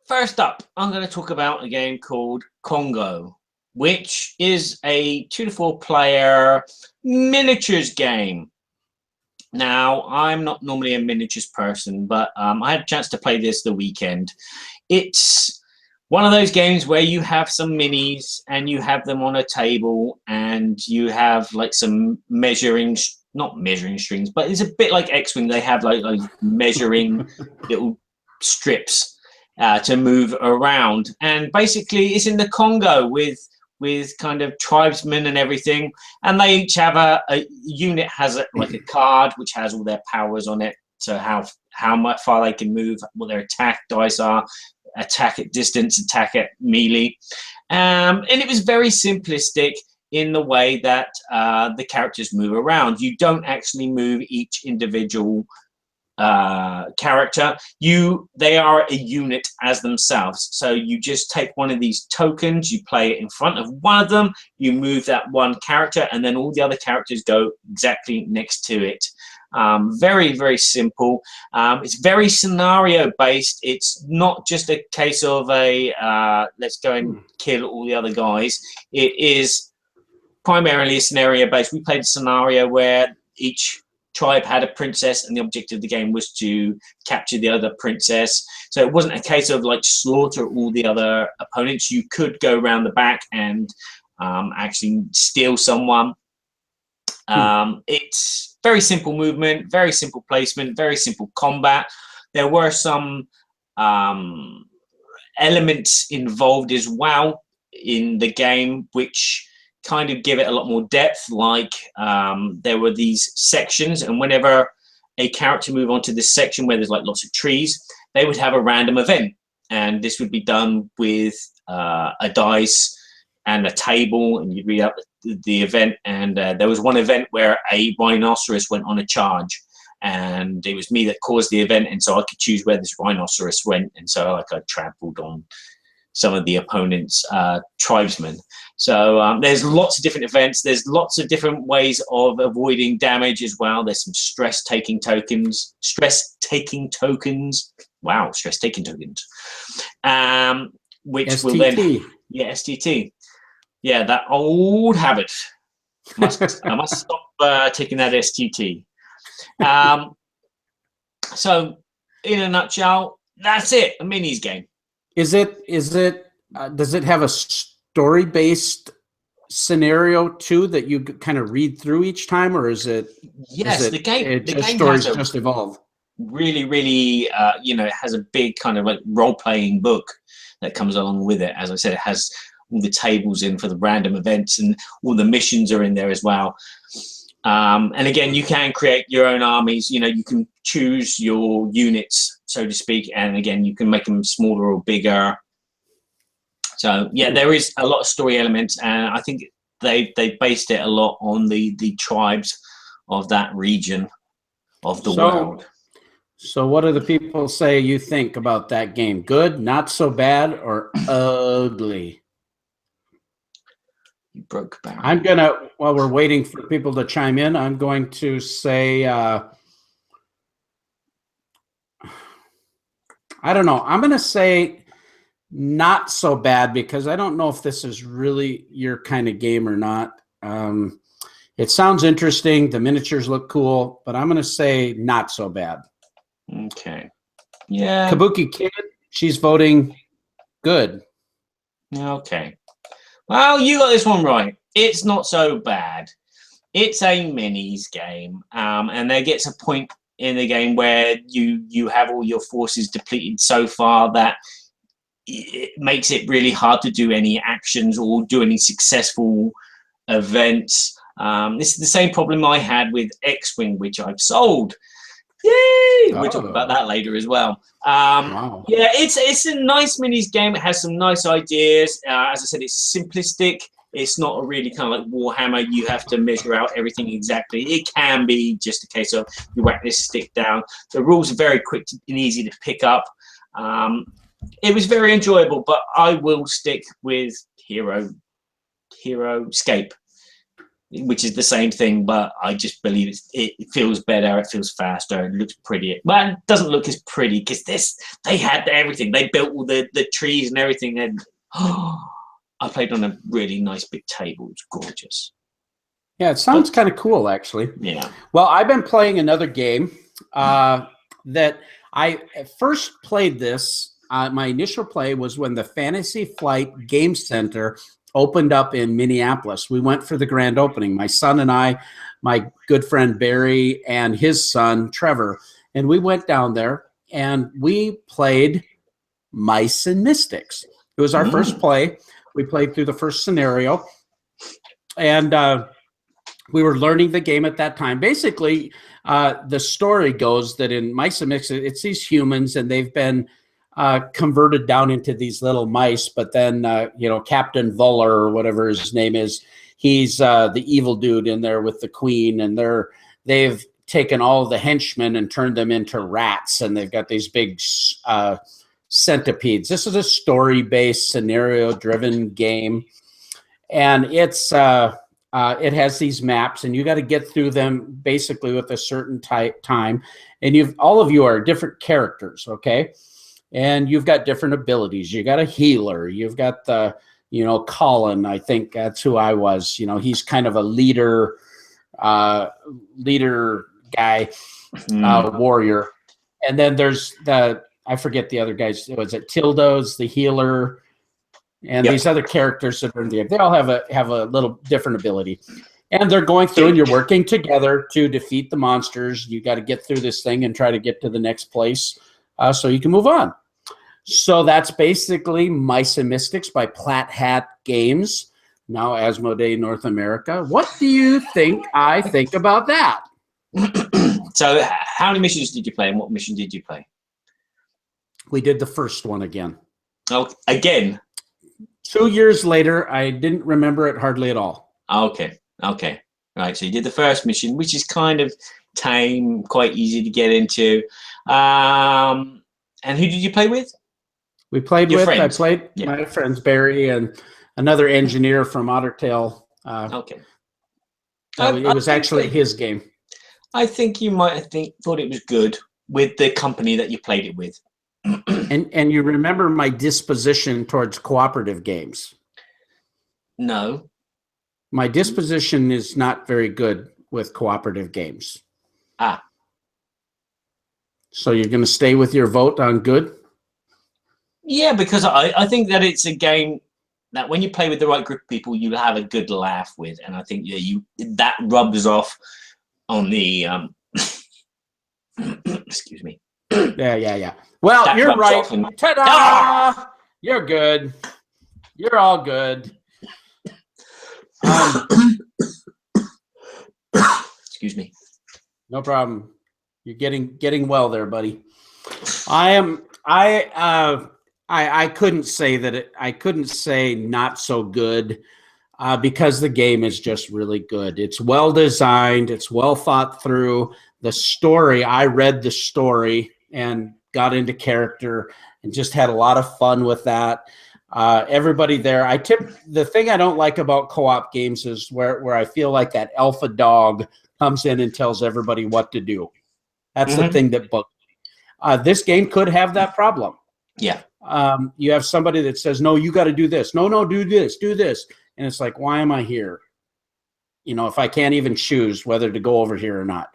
First up, I'm going to talk about a game called Congo, which is a 2 to 4 player miniatures game. Now, I'm not normally a miniatures person, but I had a chance to play this the weekend. It's one of those games where you have some minis and you have them on a table and you have like some not measuring strings, but it's a bit like X-Wing. They have like measuring little strips to move around. And basically it's in the Congo with kind of tribesmen and everything. And they each have a unit has like a card which has all their powers on it. So how much far they can move, what their attack dice are, attack at distance, attack at melee. And it was very simplistic in the way that the characters move around. You don't actually move each individual character. They are a unit as themselves. So you just take one of these tokens, you play it in front of one of them, you move that one character, and then all the other characters go exactly next to it. Very, very simple. It's very scenario based. It's not just a case of let's go and kill all the other guys. It is primarily a scenario based. We played a scenario where each tribe had a princess and the objective of the game was to capture the other princess. So it wasn't a case of like slaughter all the other opponents. You could go around the back and actually steal someone. It's very simple movement, very simple placement, very simple combat. There were some elements involved as well in the game which kind of give it a lot more depth, like there were these sections, and whenever a character moved onto this section where there's like lots of trees, they would have a random event, and this would be done with a dice and a table, and you'd read out the event. And there was one event where a rhinoceros went on a charge, and it was me that caused the event, and so I could choose where this rhinoceros went, and so like I trampled on some of the opponent's tribesmen. So there's lots of different events. There's lots of different ways of avoiding damage as well. There's some stress-taking tokens. Wow, stress-taking tokens. Which STT. Will then... Yeah, STT. Yeah, that old habit. I must stop taking that STT. So, in a nutshell, that's it. A minis game. Is it? Does it have a story-based scenario too that you kind of read through each time, or is it? Yes, the game stories just evolve. Really, really, it has a big kind of like role-playing book that comes along with it. As I said, it has all the tables in for the random events, and all the missions are in there as well. And again, you can create your own armies. You can choose your units, so to speak, and again, you can make them smaller or bigger. So yeah, there is a lot of story elements, and I think they based it a lot on the tribes of that region of the world. So what do the people say you think about that game? Good, not so bad, or ugly? You broke Barry. I'm gonna, while we're waiting for people to chime in, I'm going to say I don't know. I'm gonna say not so bad, because I don't know if this is really your kind of game or not. It sounds interesting. The miniatures look cool, but I'm going to say not so bad. Okay. Yeah. Kabuki Kid, she's voting good. Okay. Well, you got this one right. It's not so bad. It's a minis game, and there gets a point in the game where you have all your forces depleted so far that it makes it really hard to do any actions or do any successful events. This is the same problem I had with X-Wing, which I've sold. Yay! We'll talk about that later as well. Wow. Yeah, it's a nice minis game. It has some nice ideas. As I said, it's simplistic. It's not a really kind of like Warhammer. You have to measure out everything exactly. It can be just a case of you whack this stick down. The rules are very quick and easy to pick up. It was very enjoyable, but I will stick with Hero Escape, which is the same thing, but I just believe it feels better, it feels faster, it looks prettier. Well, it doesn't look as pretty because they had everything. They built all the trees and everything, and I played on a really nice big table. It's gorgeous. Yeah, it sounds kind of cool, actually. Yeah. Well, I've been playing another game that I first played this my initial play was when the Fantasy Flight Game Center opened up in Minneapolis. We went for the grand opening. My son and I, my good friend Barry and his son Trevor, and we went down there and we played Mice and Mystics. It was our first play. We played through the first scenario, and we were learning the game at that time. Basically, the story goes that in Mice and Mystics, it's these humans, and they've been converted down into these little mice. But then, Captain Vuller or whatever his name is, he's the evil dude in there with the queen, and they've taken all the henchmen and turned them into rats, and they've got these big centipedes. This is a story-based, scenario-driven game, and it's it has these maps, and you got to get through them basically with a certain time. And all of you are different characters, okay? And you've got different abilities. You got a healer. You've got the, Colin. I think that's who I was. He's kind of a leader guy, warrior. And then there's I forget the other guys. Was it Tildo's the healer? And these other characters that are in the game, they all have a little different ability. And they're going through, and you're working together to defeat the monsters. You got to get through this thing and try to get to the next place so you can move on. So that's basically Mice and Mystics by Plat Hat Games, now Asmodee North America. What do you think I think about that? So how many missions did you play, and what mission did you play? We did the first one again. Oh, again? 2 years later, I didn't remember it hardly at all. Okay. Right, so you did the first mission, which is kind of tame, quite easy to get into. And who did you play with? We played Your with, friends. I played my friends Barry and another engineer from Ottertail. Okay. It was actually his game. I think you might have thought it was good with the company that you played it with. And you remember my disposition towards cooperative games? No. My disposition is not very good with cooperative games. Ah. So you're going to stay with your vote on good? Yeah, because I think that it's a game that when you play with the right group of people, you'll have a good laugh with. And I think that rubs off on the excuse me. Yeah. Well, That you're rubs right. off and- Ta-da! Ah! You're good. You're all good. Excuse me. No problem. You're getting well there, buddy. I couldn't say that I couldn't say not so good because the game is just really good. It's well designed. It's well thought through. The story, I read the story and got into character and just had a lot of fun with that. Everybody there. The thing I don't like about co-op games is where I feel like that alpha dog comes in and tells everybody what to do. That's the thing that bugs me. This game could have that problem. Yeah. You have somebody that says, no, you got to do this. No, do this. And it's like, why am I here? If I can't even choose whether to go over here or not.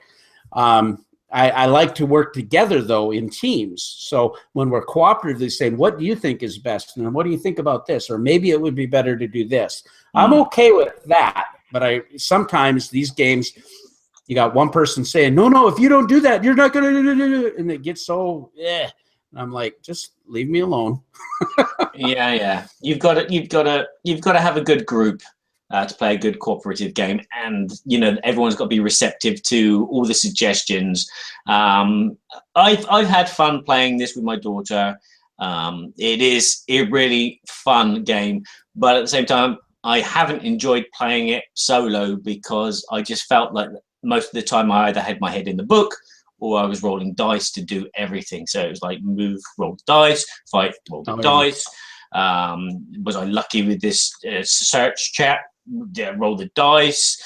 I like to work together, though, in teams. So when we're cooperatively saying, what do you think is best? And what do you think about this? Or maybe it would be better to do this. I'm okay with that. But sometimes these games, you got one person saying, no, if you don't do that, you're not going to do it. And it gets so, And I'm like, just leave me alone. Yeah. You've got to have a good group to play a good cooperative game, and everyone's got to be receptive to all the suggestions. I've had fun playing this with my daughter. It is a really fun game, but at the same time, I haven't enjoyed playing it solo because I just felt like most of the time I either had my head in the book or I was rolling dice to do everything. So it was like move, roll the dice, fight, roll the dice. Was I lucky with this search chat? Roll the dice.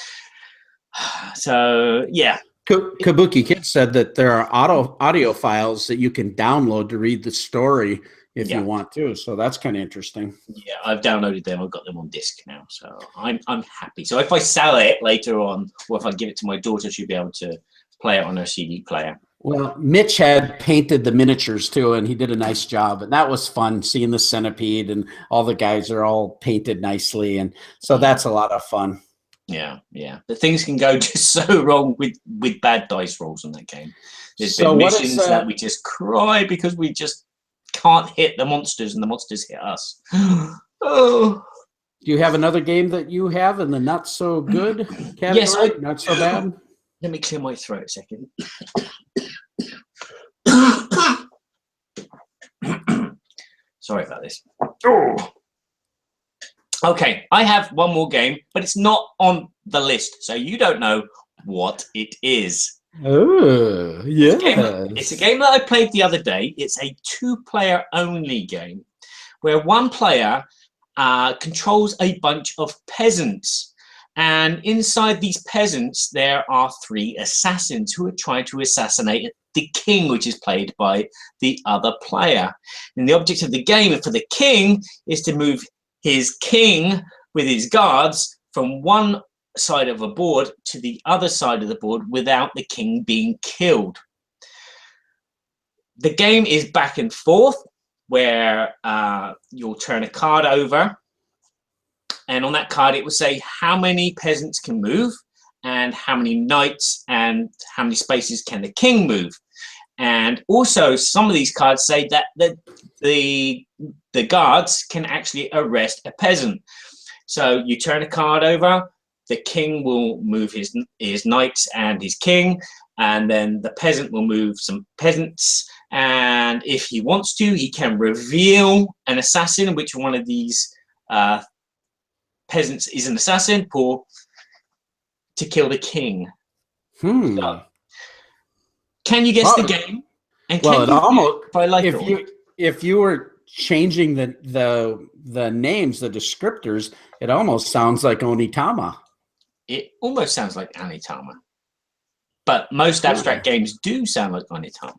So yeah. Kabuki Kid said that there are audio files that you can download to read the story if you want to. So that's kind of interesting. Yeah, I've downloaded them. I've got them on disc now, so I'm happy. So if I sell it later on, or if I give it to my daughter, she'll be able to play it on her CD player. Well, Mitch had painted the miniatures too, and he did a nice job. And that was fun seeing the centipede, and all the guys are all painted nicely. And so that's a lot of fun. Yeah, yeah. But things can go just so wrong with bad dice rolls in that game. There's So been what missions is, that we just cry because we just can't hit the monsters, and the monsters hit us. Oh. Do you have another game that you have in the not so good category? Yes, not so bad. Let me clear my throat a second. Sorry about this. Oh. Okay, I have one more game, but it's not on the list, so you don't know what it is. Oh, yeah. It's a game that I played the other day. It's a 2-player only game where one player controls a bunch of peasants. And inside these peasants, there are 3 assassins who are trying to assassinate the king, which is played by the other player. And the object of the game for the king is to move his king with his guards from one side of a board to the other side of the board without the king being killed. The game is back and forth, where you'll turn a card over, and on that card it will say how many peasants can move and how many knights and how many spaces can the king move. And also some of these cards say that the guards can actually arrest a peasant. So you turn a card over, the king will move his knights and his king, and then the peasant will move some peasants, and if he wants to, he can reveal an assassin, which one of these peasants is an assassin to kill the king. So, can you guess the game? And well, it almost, if I like it. If you were changing the names, the descriptors, it almost sounds like Onitama. It almost sounds like Onitama, but most abstract games do sound like Onitama.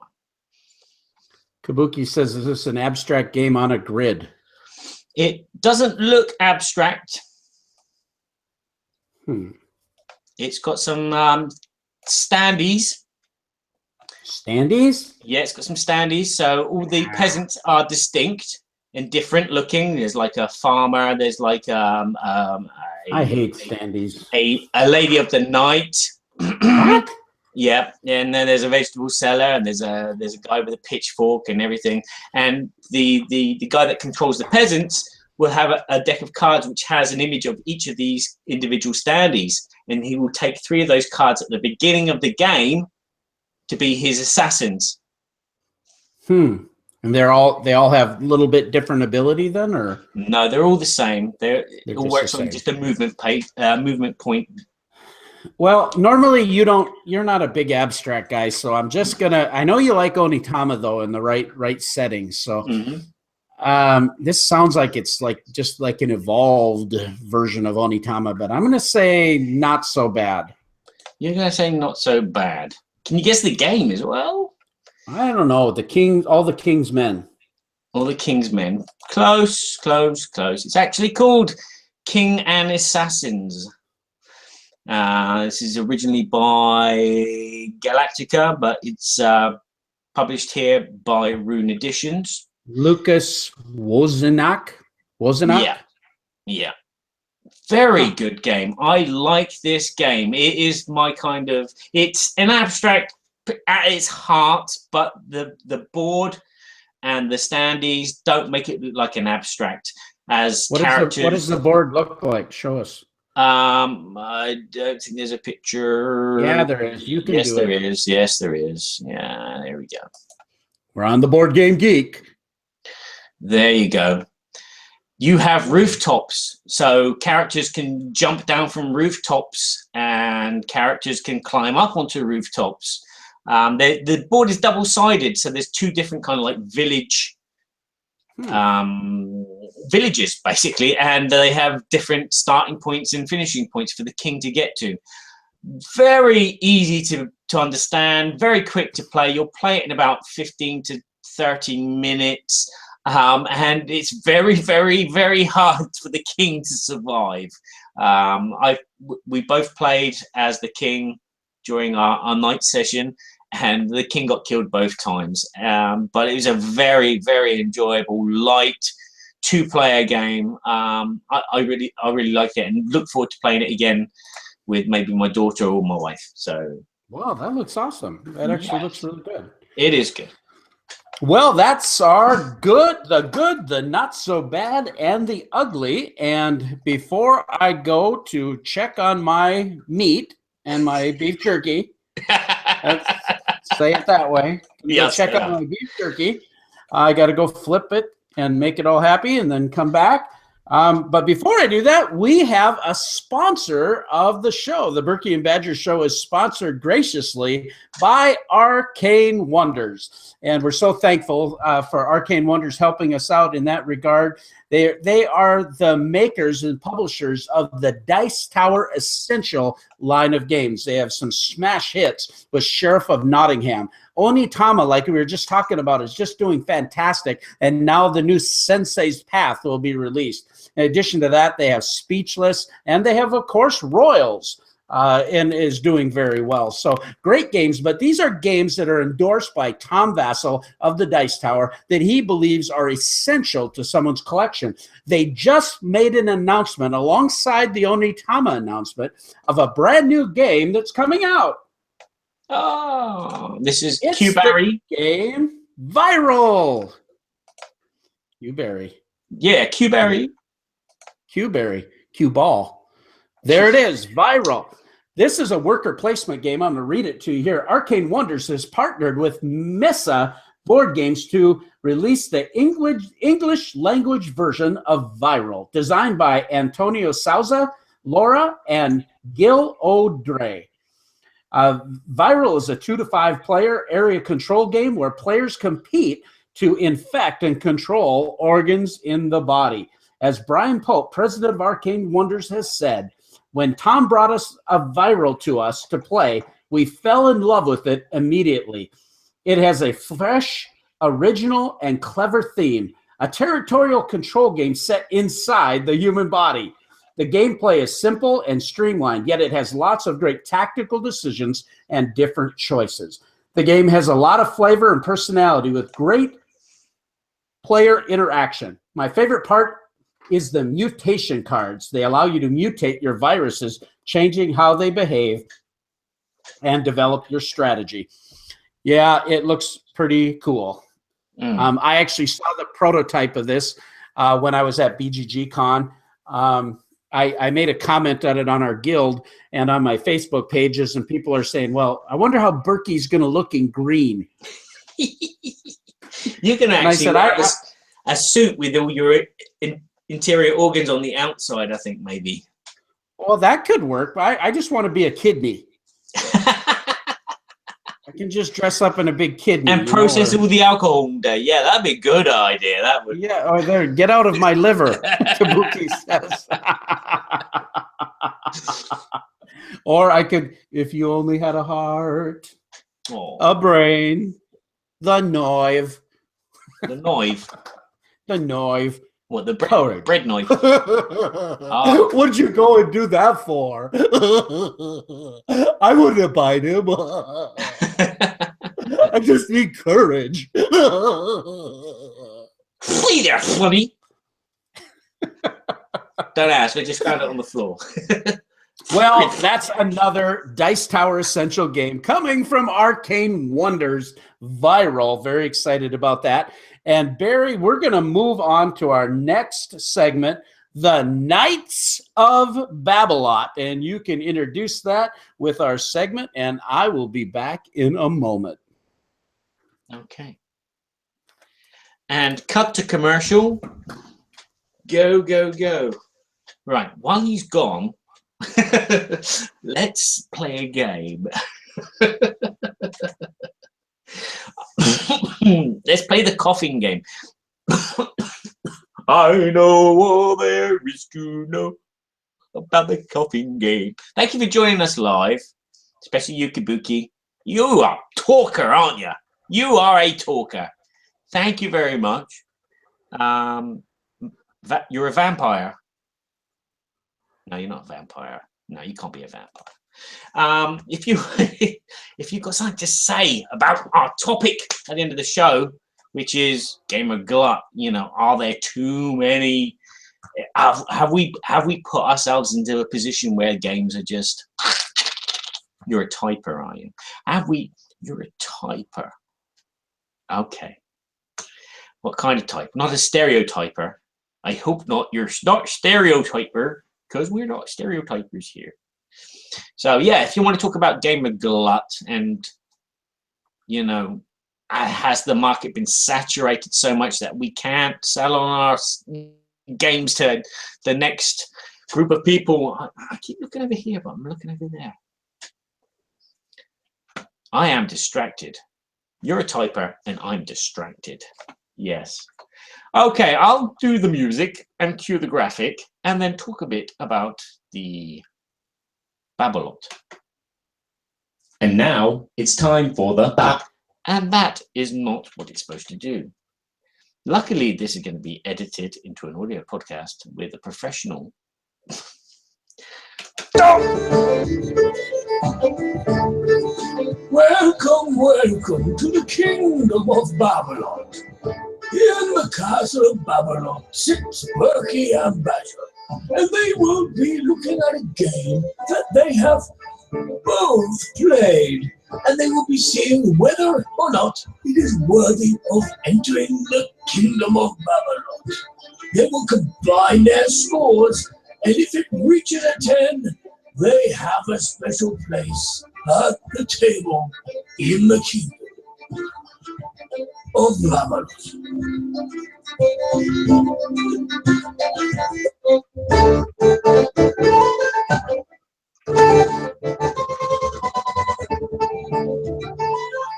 Kabuki says, "Is this an abstract game on a grid?" It doesn't look abstract. It's got some standees. Standees? Yeah, it's got some standees. So all the peasants are distinct and different looking. There's like a farmer. There's like I hate standees. A lady of the night. What? Yeah, and then there's a vegetable seller, and there's a guy with a pitchfork and everything. And the guy that controls the peasants will have a deck of cards which has an image of each of these individual standees, and he will take 3 of those cards at the beginning of the game to be his assassins. And they all have a little bit different ability then, or no? They're all the same. It all works on same. just a movement point. Well, normally you're not a big abstract guy, so I'm just gonna. I know you like Onitama though in the right settings. So this sounds like it's just like an evolved version of Onitama, but I'm gonna say not so bad. You're gonna say not so bad. Can you guess the game as well? I don't know. All the King's Men. All the King's Men. Close. It's actually called King and Assassins. This is originally by Galactica, but it's published here by Rune Editions. Lucas Wozenak. Yeah. Very good game. I like this game. It is my kind of. It's an abstract at its heart, but the board and the standees don't make it look like an abstract. What does the board look like? Show us. I don't think there's a picture. Yeah, there is. You can yes, do there it. is. Yes, there is. Yeah, there we go. We're on the Board Game Geek. There you go. You have rooftops, so characters can jump down from rooftops, and characters can climb up onto rooftops. The board is double-sided, so there's 2 different kind of like villages basically, and they have different starting points and finishing points for the king to get to. Very easy to understand, very quick to play. You'll play it in about 15 to 30 minutes. And it's very, very, very hard for the king to survive. We both played as the king during our night session, and the king got killed both times. But it was a very, very enjoyable, light 2-player game. I really liked it and look forward to playing it again with maybe my daughter or my wife. So wow, that looks awesome. That actually looks really good. It is good. Well, that's our good, the not so bad, and the ugly. And before I go to check on my meat and my beef jerky, let's say it that way. Yes, check on my beef jerky. I got to go flip it and make it all happy and then come back. But before I do that, we have a sponsor of the show. The Berkey and Badger Show is sponsored graciously by Arcane Wonders. And we're so thankful for Arcane Wonders helping us out in that regard. They are the makers and publishers of the Dice Tower Essential line of games. They have some smash hits with Sheriff of Nottingham. Onitama, like we were just talking about, is just doing fantastic. And now the new Sensei's Path will be released. In addition to that, they have Speechless, and they have, of course, Royals, and is doing very well. So great games, but these are games that are endorsed by Tom Vassell of the Dice Tower that he believes are essential to someone's collection. They just made an announcement alongside the Onitama announcement of a brand new game that's coming out. Oh, this is It's Q-Berry game Viral. Q-Berry. Yeah, Q-Berry. Q-Berry. Q-Ball. There it is, Viral. This is a worker placement game. I'm going to read it to you here. Arcane Wonders has partnered with Mesa Board Games to release the English language version of Viral, designed by Antonio Souza, Laura, and Gil O'Dre. Viral is a 2 to 5 player area control game where players compete to infect and control organs in the body. As Brian Pope, president of Arcane Wonders, has said, when Tom brought us a Viral to us to play, we fell in love with it immediately. It has a fresh, original, and clever theme, a territorial control game set inside the human body. The gameplay is simple and streamlined, yet it has lots of great tactical decisions and different choices. The game has a lot of flavor and personality with great player interaction. My favorite part is the mutation cards. They allow you to mutate your viruses, changing how they behave and develop your strategy. Yeah, it looks pretty cool. I actually saw the prototype of this when I was at BGG Con. I made a comment on it on our guild and on my Facebook pages, and people are saying, well, I wonder how Berkey's going to look in green. You can actually wear a suit with all your interior organs on the outside, I think, maybe. Well, that could work. I just want to be a kidney. I can just dress up in a big kidney. And process all the alcohol all day. Yeah, that'd be a good idea. That would. Yeah, or there, get out of my liver, Kabuki says. Or I could, if you only had a heart, a brain, the knife. The knife? The knife. What, the bread knife? Oh. What'd you go and do that for? I wouldn't bite him. I just need courage. Flee there, Flummy. Don't ask. I just found it on the floor. Well, that's another Dice Tower Essential game coming from Arcane Wonders Viral. Very excited about that. And Barry, we're going to move on to our next segment, the Knights of Babblelot. And you can introduce that with our segment, and I will be back in a moment. Okay. And cut to commercial. Go, go, go. Right, while he's gone, let's play a game. Let's play the coughing game. I know all there is to know about the coughing game. Thank you for joining us live, especially you, Kabuki. You are a talker, aren't you? You are a talker. Thank you very much. You're a vampire. No, you're not a vampire. No, you can't be a vampire. If you if you've got something to say about our topic at the end of the show, which is Game of Glut, you know, are there too many? Have we put ourselves into a position where games are just, you're a typer, are you? You're a typer. Okay. What kind of type? Not a stereotyper. I hope not. You're not stereotyper, because we're not stereotypers here. So yeah, if you want to talk about Game of Glut, and you know, has the market been saturated so much that we can't sell on our games to the next group of people? I keep looking over here, but I'm looking over there. I am distracted. You're a typer, and I'm distracted. Yes. Okay, I'll do the music and cue the graphic, and then talk a bit about the Babblelot. And now it's time for the Bab. And that is not what it's supposed to do. Luckily, this is going to be edited into an audio podcast with a professional. Welcome, welcome to the kingdom of Babblelot. In the castle of Babblelot sits Berkey and Badger, and they will be looking at a game that they have both played, and they will be seeing whether or not it is worthy of entering the kingdom of Babblelot. They will combine their scores, and if it reaches a 10, they have a special place at the table in the kingdom of Babblelot.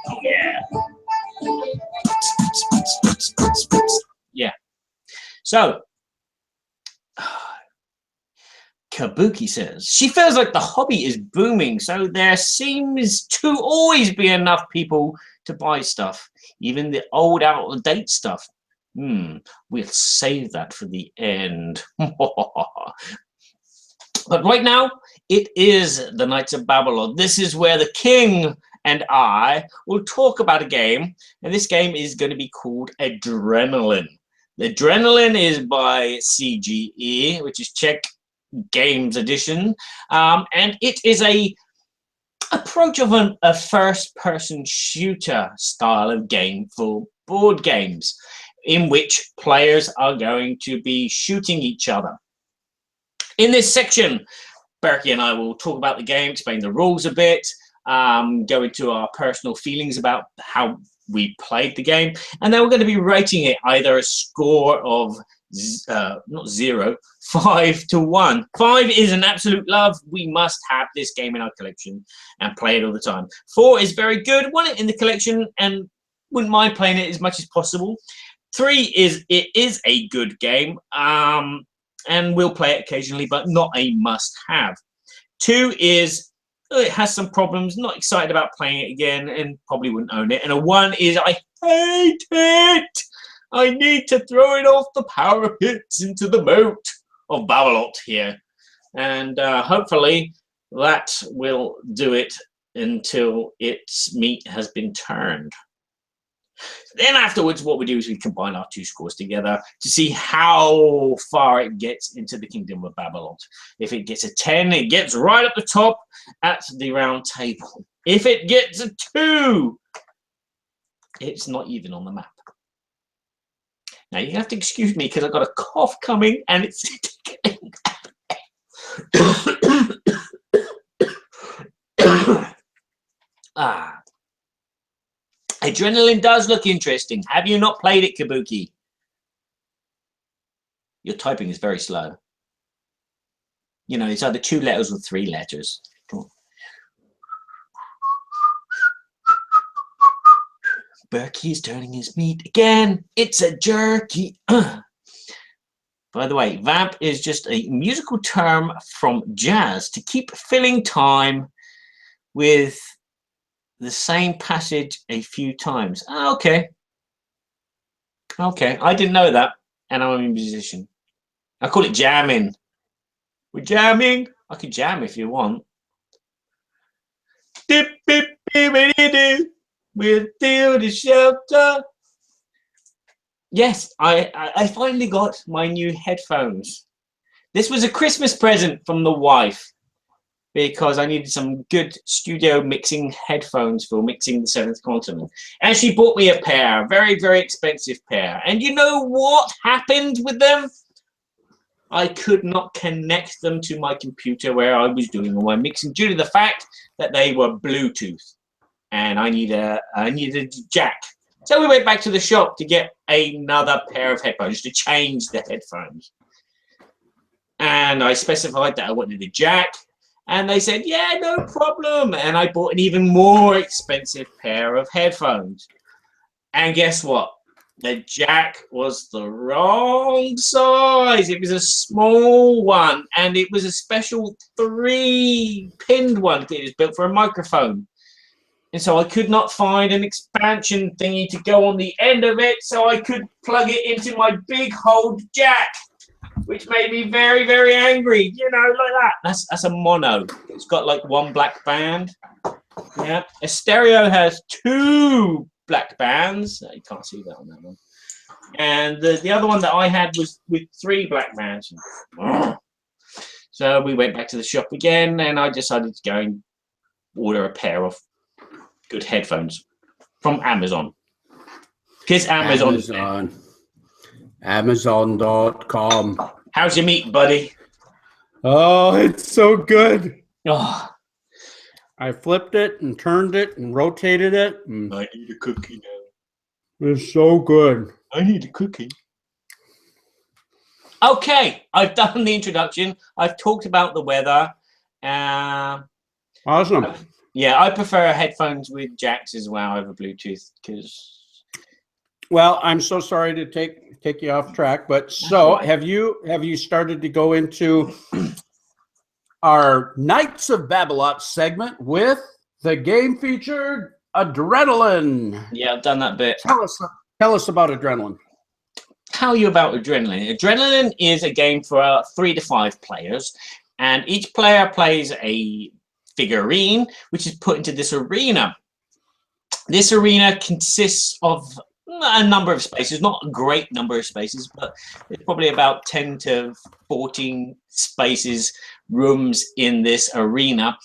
Oh yeah. Yeah. So Kabuki says she feels like the hobby is booming, so there seems to always be enough people to buy stuff, even the old out-of-date stuff. We'll save that for the end. But right now, it is the Knights of Babylon. This is where the king and I will talk about a game, and this game is going to be called Adrenaline. The Adrenaline is by CGE, which is Czech Games Edition, and it is a approach of a first-person shooter style of game for board games, in which players are going to be shooting each other. In this section, Berkey and I will talk about the game, explain the rules a bit, go into our personal feelings about how we played the game, and then we're going to be rating it either a score of not 0, 5 to 1. 5 is an absolute love. We must have this game in our collection and play it all the time. 4 is very good. Want it in the collection and wouldn't mind playing it as much as possible. 3 is it is a good game, and we'll play it occasionally, but not a must-have. 2 is it has some problems, not excited about playing it again, and probably wouldn't own it. And a 1 is I hate it. I need to throw it off the parapets into the moat of Babblelot here. And hopefully that will do it until its meat has been turned. Then afterwards, what we do is we combine our 2 scores together to see how far it gets into the kingdom of Babblelot. If it gets a 10, it gets right up the top at the round table. If it gets a 2, it's not even on the map. Now you have to excuse me because I've got a cough coming and it's Adrenaline does look interesting. Have you not played it, Kabuki? Your typing is very slow. You know, it's either 2 letters or 3 letters. Berkey's turning his meat again. It's a jerky. By the way, vamp is just a musical term from jazz to keep filling time with the same passage a few times. Okay. Okay, I didn't know that, and I'm a musician. I call it jamming. We're jamming. I could jam if you want. Dip, dip, dippity-doo. We'll build a shelter. Yes, I finally got my new headphones. This was a Christmas present from the wife because I needed some good studio mixing headphones for mixing the Seventh Continent. And she bought me a pair, very, very expensive pair. And you know what happened with them? I could not connect them to my computer where I was doing all my mixing due to the fact that they were Bluetooth. And I needed a jack. So we went back to the shop to get another pair of headphones to change the headphones. And I specified that I wanted a jack. And they said, yeah, no problem. And I bought an even more expensive pair of headphones. And guess what? The jack was the wrong size. It was a small one. And it was a special 3-pinned one. It was built for a microphone. And so I could not find an expansion thingy to go on the end of it. So I could plug it into my big hold jack, which made me very, very angry. You know, like that. That's a mono. It's got like one black band. Yeah. A stereo has 2 black bands. You can't see that on that one. And the other one that I had was with 3 black bands. So we went back to the shop again, and I decided to go and order a pair of good headphones from Amazon. Because Amazon. Amazon.com. How's your meat, buddy? Oh, it's so good. Oh, I flipped it and turned it and rotated it. I need a cookie now. It's so good. I need a cookie. Okay, I've done the introduction. I've talked about the weather. Awesome. Yeah, I prefer headphones with jacks as well over Bluetooth because. Well, I'm so sorry to take you off track, but so have you started to go into our Knights of Babblelot segment with the game featured Adrenaline? Yeah, I've done that bit. Tell us about Adrenaline. Tell you about Adrenaline. Adrenaline is a game for 3 to 5 players, and each player plays a figurine which is put into this arena. This arena consists of a number of spaces, not a great number of spaces, but it's probably about 10 to 14 spaces, rooms in this arena,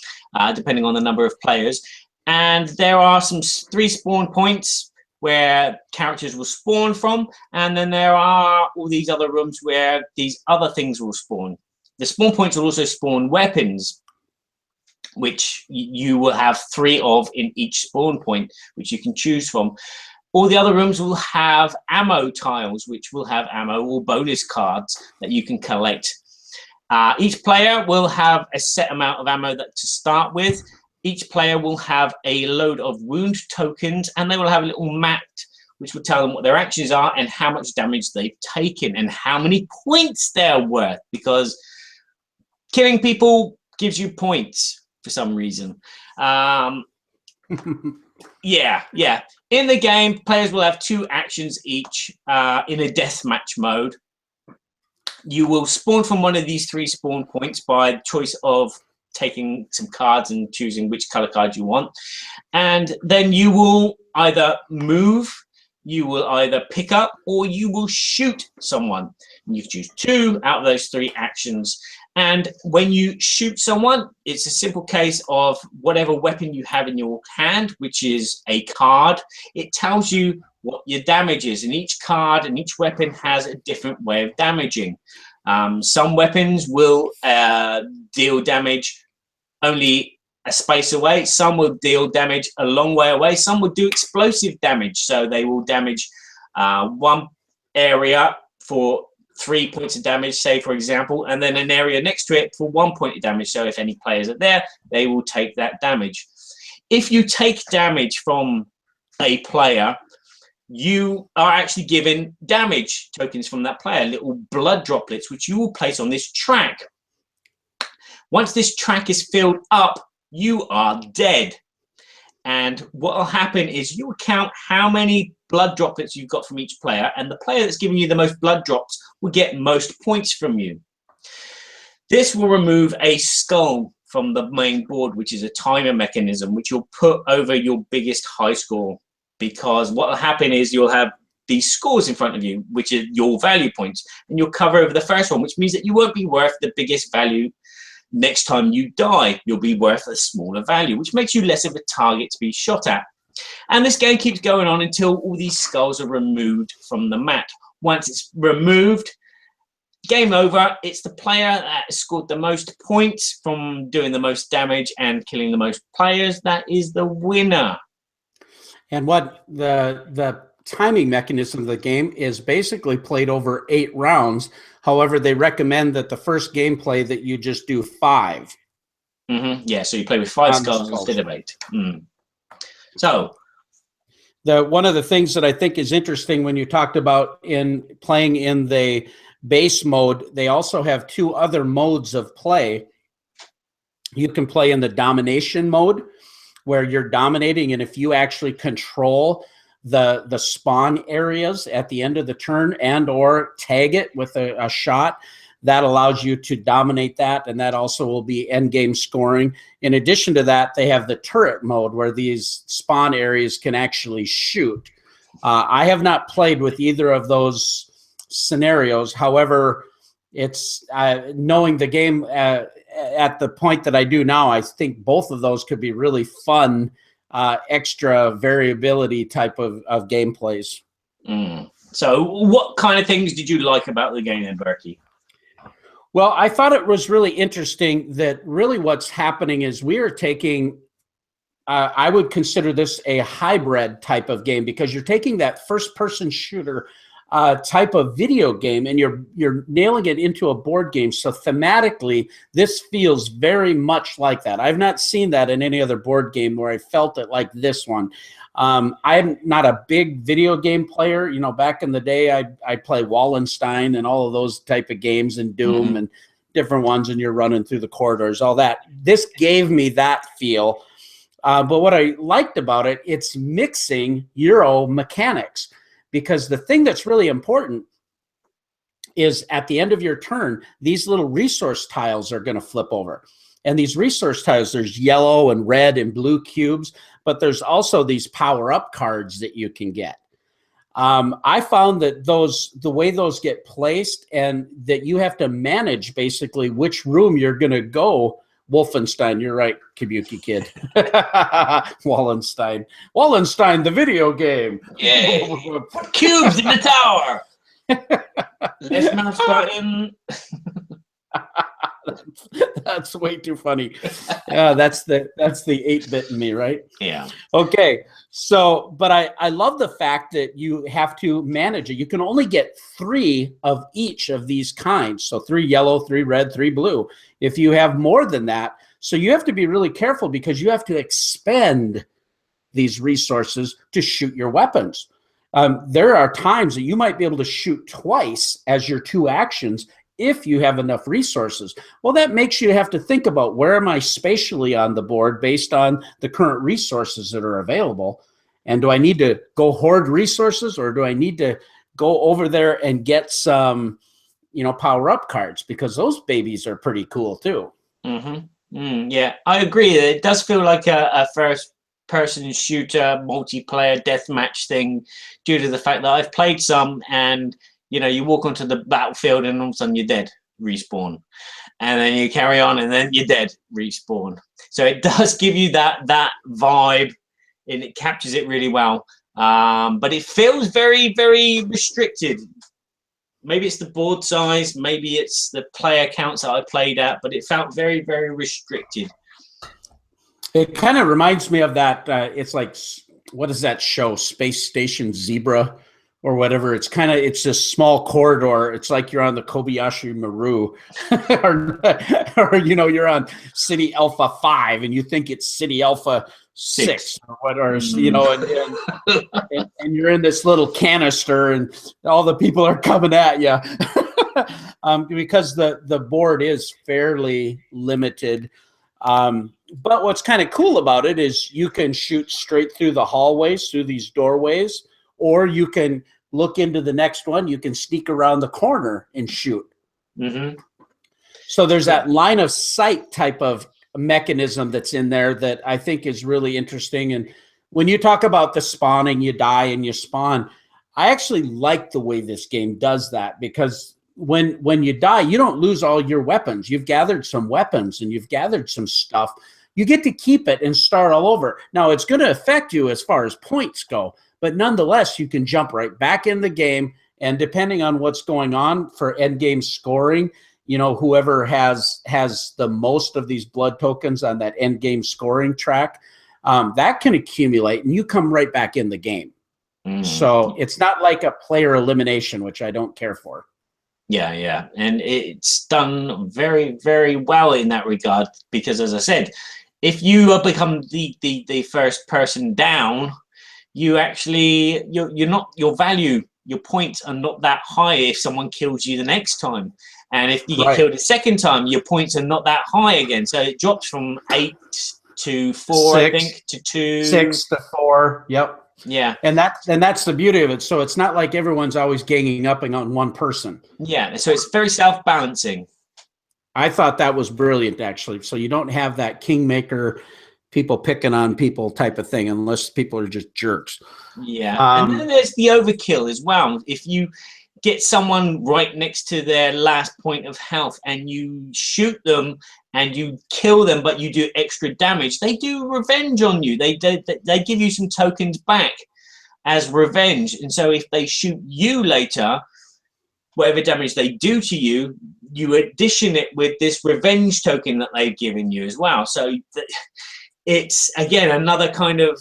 depending on the number of players. And there are some 3 spawn points where characters will spawn from, and then there are all these other rooms where these other things will spawn. The spawn points will also spawn weapons, which you will have 3 of in each spawn point, which you can choose from. All the other rooms will have ammo tiles, which will have ammo or bonus cards that you can collect. Each player will have a set amount of ammo to start with. Each player will have a load of wound tokens, and they will have a little map which will tell them what their actions are and how much damage they've taken and how many points they're worth, because killing people gives you points for some reason. Yeah. In the game, players will have 2 actions each in a deathmatch mode. You will spawn from one of these 3 spawn points by choice of taking some cards and choosing which color card you want. And then you will either move, you will either pick up, or you will shoot someone. And you choose 2 out of those 3 actions. And when you shoot someone, it's a simple case of whatever weapon you have in your hand, which is a card. It tells you what your damage is, and each card and each weapon has a different way of damaging. Some weapons will deal damage only a space away. Some will deal damage a long way away. Some will do explosive damage, so they will damage one area for 3 points of damage, say for example, and then an area next to it for 1 point of damage. So if any players are there, they will take that damage. If you take damage from a player, you are actually given damage tokens from that player, little blood droplets, which you will place on this track. Once this track is filled up, you are dead. And what will happen is you will count how many blood droplets you've got from each player, and the player that's giving you the most blood drops will get most points from you. This will remove a skull from the main board, which is a timer mechanism, which you'll put over your biggest high score. Because what will happen is you'll have these scores in front of you, which are your value points, and you'll cover over the first one, which means that you won't be worth the biggest value next time you die. You'll be worth a smaller value, which makes you less of a target to be shot at. And this game keeps going on until all these skulls are removed from the mat. Once it's removed, game over. It's the player that scored the most points from doing the most damage and killing the most players that is the winner. And what the timing mechanism of the game is basically played over 8 rounds. However, they recommend that the first gameplay that you just do 5. Yeah, so you play with 5 skulls instead of 8. So one of the things that I think is interesting when you talked about in playing in the base mode, they also have 2 other modes of play. You can play in the domination mode, where you're dominating, and if you actually control the spawn areas at the end of the turn and or tag it with a shot, that allows you to dominate that, and that also will be end game scoring. In addition to that, they have the turret mode where these spawn areas can actually shoot. I have not played with either of those scenarios. However, it's knowing the game at the point that I do now, I think both of those could be really fun, extra variability type of gameplays. So what kind of things did you like about the game then, Berkey? Well, I thought it was really interesting that really what's happening is we are taking, I would consider this a hybrid type of game, because you're taking that first-person shooter type of video game and you're nailing it into a board game. So thematically, this feels very much like that. I've not seen that in any other board game where I felt it like this one. I'm not a big video game player. You know, back in the day, I'd play Wallenstein and all of those type of games, and Doom and different ones, and you're running through the corridors, all that. This gave me that feel. But what I liked about it, it's mixing Euro mechanics. Because the thing that's really important is at the end of your turn, these little resource tiles are going to flip over. And these resource tiles, there's yellow and red and blue cubes, but there's also these power-up cards that you can get. I found that the way those get placed, and that you have to manage basically which room you're going to go. Wolfenstein, you're right, Kabuki Kid. Wallenstein. Wallenstein, the video game. Yay! Cubes in the tower. Left mouse button. That's way too funny. Yeah, that's the 8-bit in me, right? Yeah. Okay. So, but I love the fact that you have to manage it. You can only get 3 of each of these kinds. So 3 yellow, 3 red, 3 blue. If you have more than that, so you have to be really careful, because you have to expend these resources to shoot your weapons. There are times that you might be able to shoot twice as your 2 actions if you have enough resources. Well, that makes you have to think about, where am I spatially on the board based on the current resources that are available? And do I need to go hoard resources, or do I need to go over there and get some, power-up cards? Because those babies are pretty cool too. Yeah, I agree. It does feel like a first-person shooter, multiplayer deathmatch thing, due to the fact that I've played some, and you walk onto the battlefield and all of a sudden you're dead, respawn. And then you carry on and then you're dead, respawn. So it does give you that vibe, and it captures it really well. But it feels very, very restricted. Maybe it's the board size, maybe it's the player counts that I played at, but it felt very, very restricted. It kind of reminds me of that, it's like, what is that show, Space Station Zebra? Or whatever. It's this small corridor. It's like you're on the Kobayashi Maru, or you're on City Alpha 5 and you think it's City Alpha 6 or whatever, and you're in this little canister and all the people are coming at you. Because the board is fairly limited. But what's kind of cool about it is you can shoot straight through the hallways, through these doorways, or you can look into the next one. You can sneak around the corner and shoot. So there's that line of sight type of mechanism that's in there that I think is really interesting. And when you talk about the spawning, you die and you spawn, I actually like the way this game does that, because when you die, you don't lose all your weapons. You've gathered some weapons and you've gathered some stuff. You get to keep it and start all over. Now, it's going to affect you as far as points go, but nonetheless, you can jump right back in the game. And depending on what's going on for end game scoring, you know, whoever has the most of these blood tokens on that end game scoring track, that can accumulate and you come right back in the game. So it's not like a player elimination, which I don't care for. Yeah. And it's done very, very well in that regard, because as I said, if you become the first person down, you actually, you're not, your value, your points are not that high if someone kills you the next time. And if you get killed a second time, your points are not that high again. So it drops from 8 to 4, 6, I think, to 2. 6 to 4, yep. Yeah. And that's the beauty of it. So it's not like everyone's always ganging up on one person. Yeah, so it's very self-balancing. I thought that was brilliant, actually. So you don't have that kingmaker, people picking on people type of thing, unless people are just jerks. Yeah, and then there's the overkill as well. If you get someone right next to their last point of health and you shoot them and you kill them, but you do extra damage, they do revenge on you. They give you some tokens back as revenge. And so if they shoot you later, whatever damage they do to you, you addition it with this revenge token that they've given you as well. So it's, again, another kind of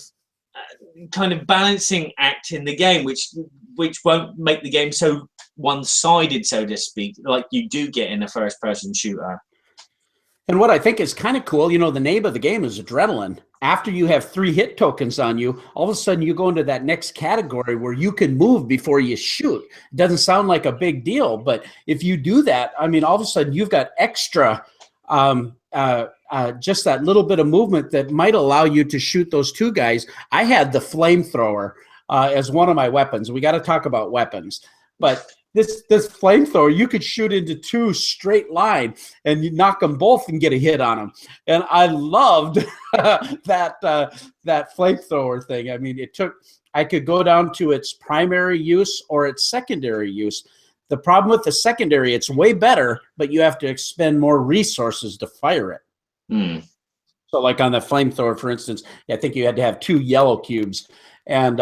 balancing act in the game, which won't make the game so one-sided, so to speak, like you do get in a first-person shooter. And what I think is kind of cool, you know, the name of the game is Adrenaline. After you have 3 hit tokens on you, all of a sudden you go into that next category where you can move before you shoot. It doesn't sound like a big deal, but if you do that, I mean, all of a sudden you've got extra, just that little bit of movement that might allow you to shoot those 2 guys. I had the flamethrower as one of my weapons. We got to talk about weapons, but this flamethrower, you could shoot into 2 straight line and you knock them both and get a hit on them. And I loved that flamethrower thing. I mean, I could go down to its primary use or its secondary use. The problem with the secondary, it's way better, but you have to expend more resources to fire it. So like on the flamethrower, for instance, I think you had to have 2 yellow cubes. And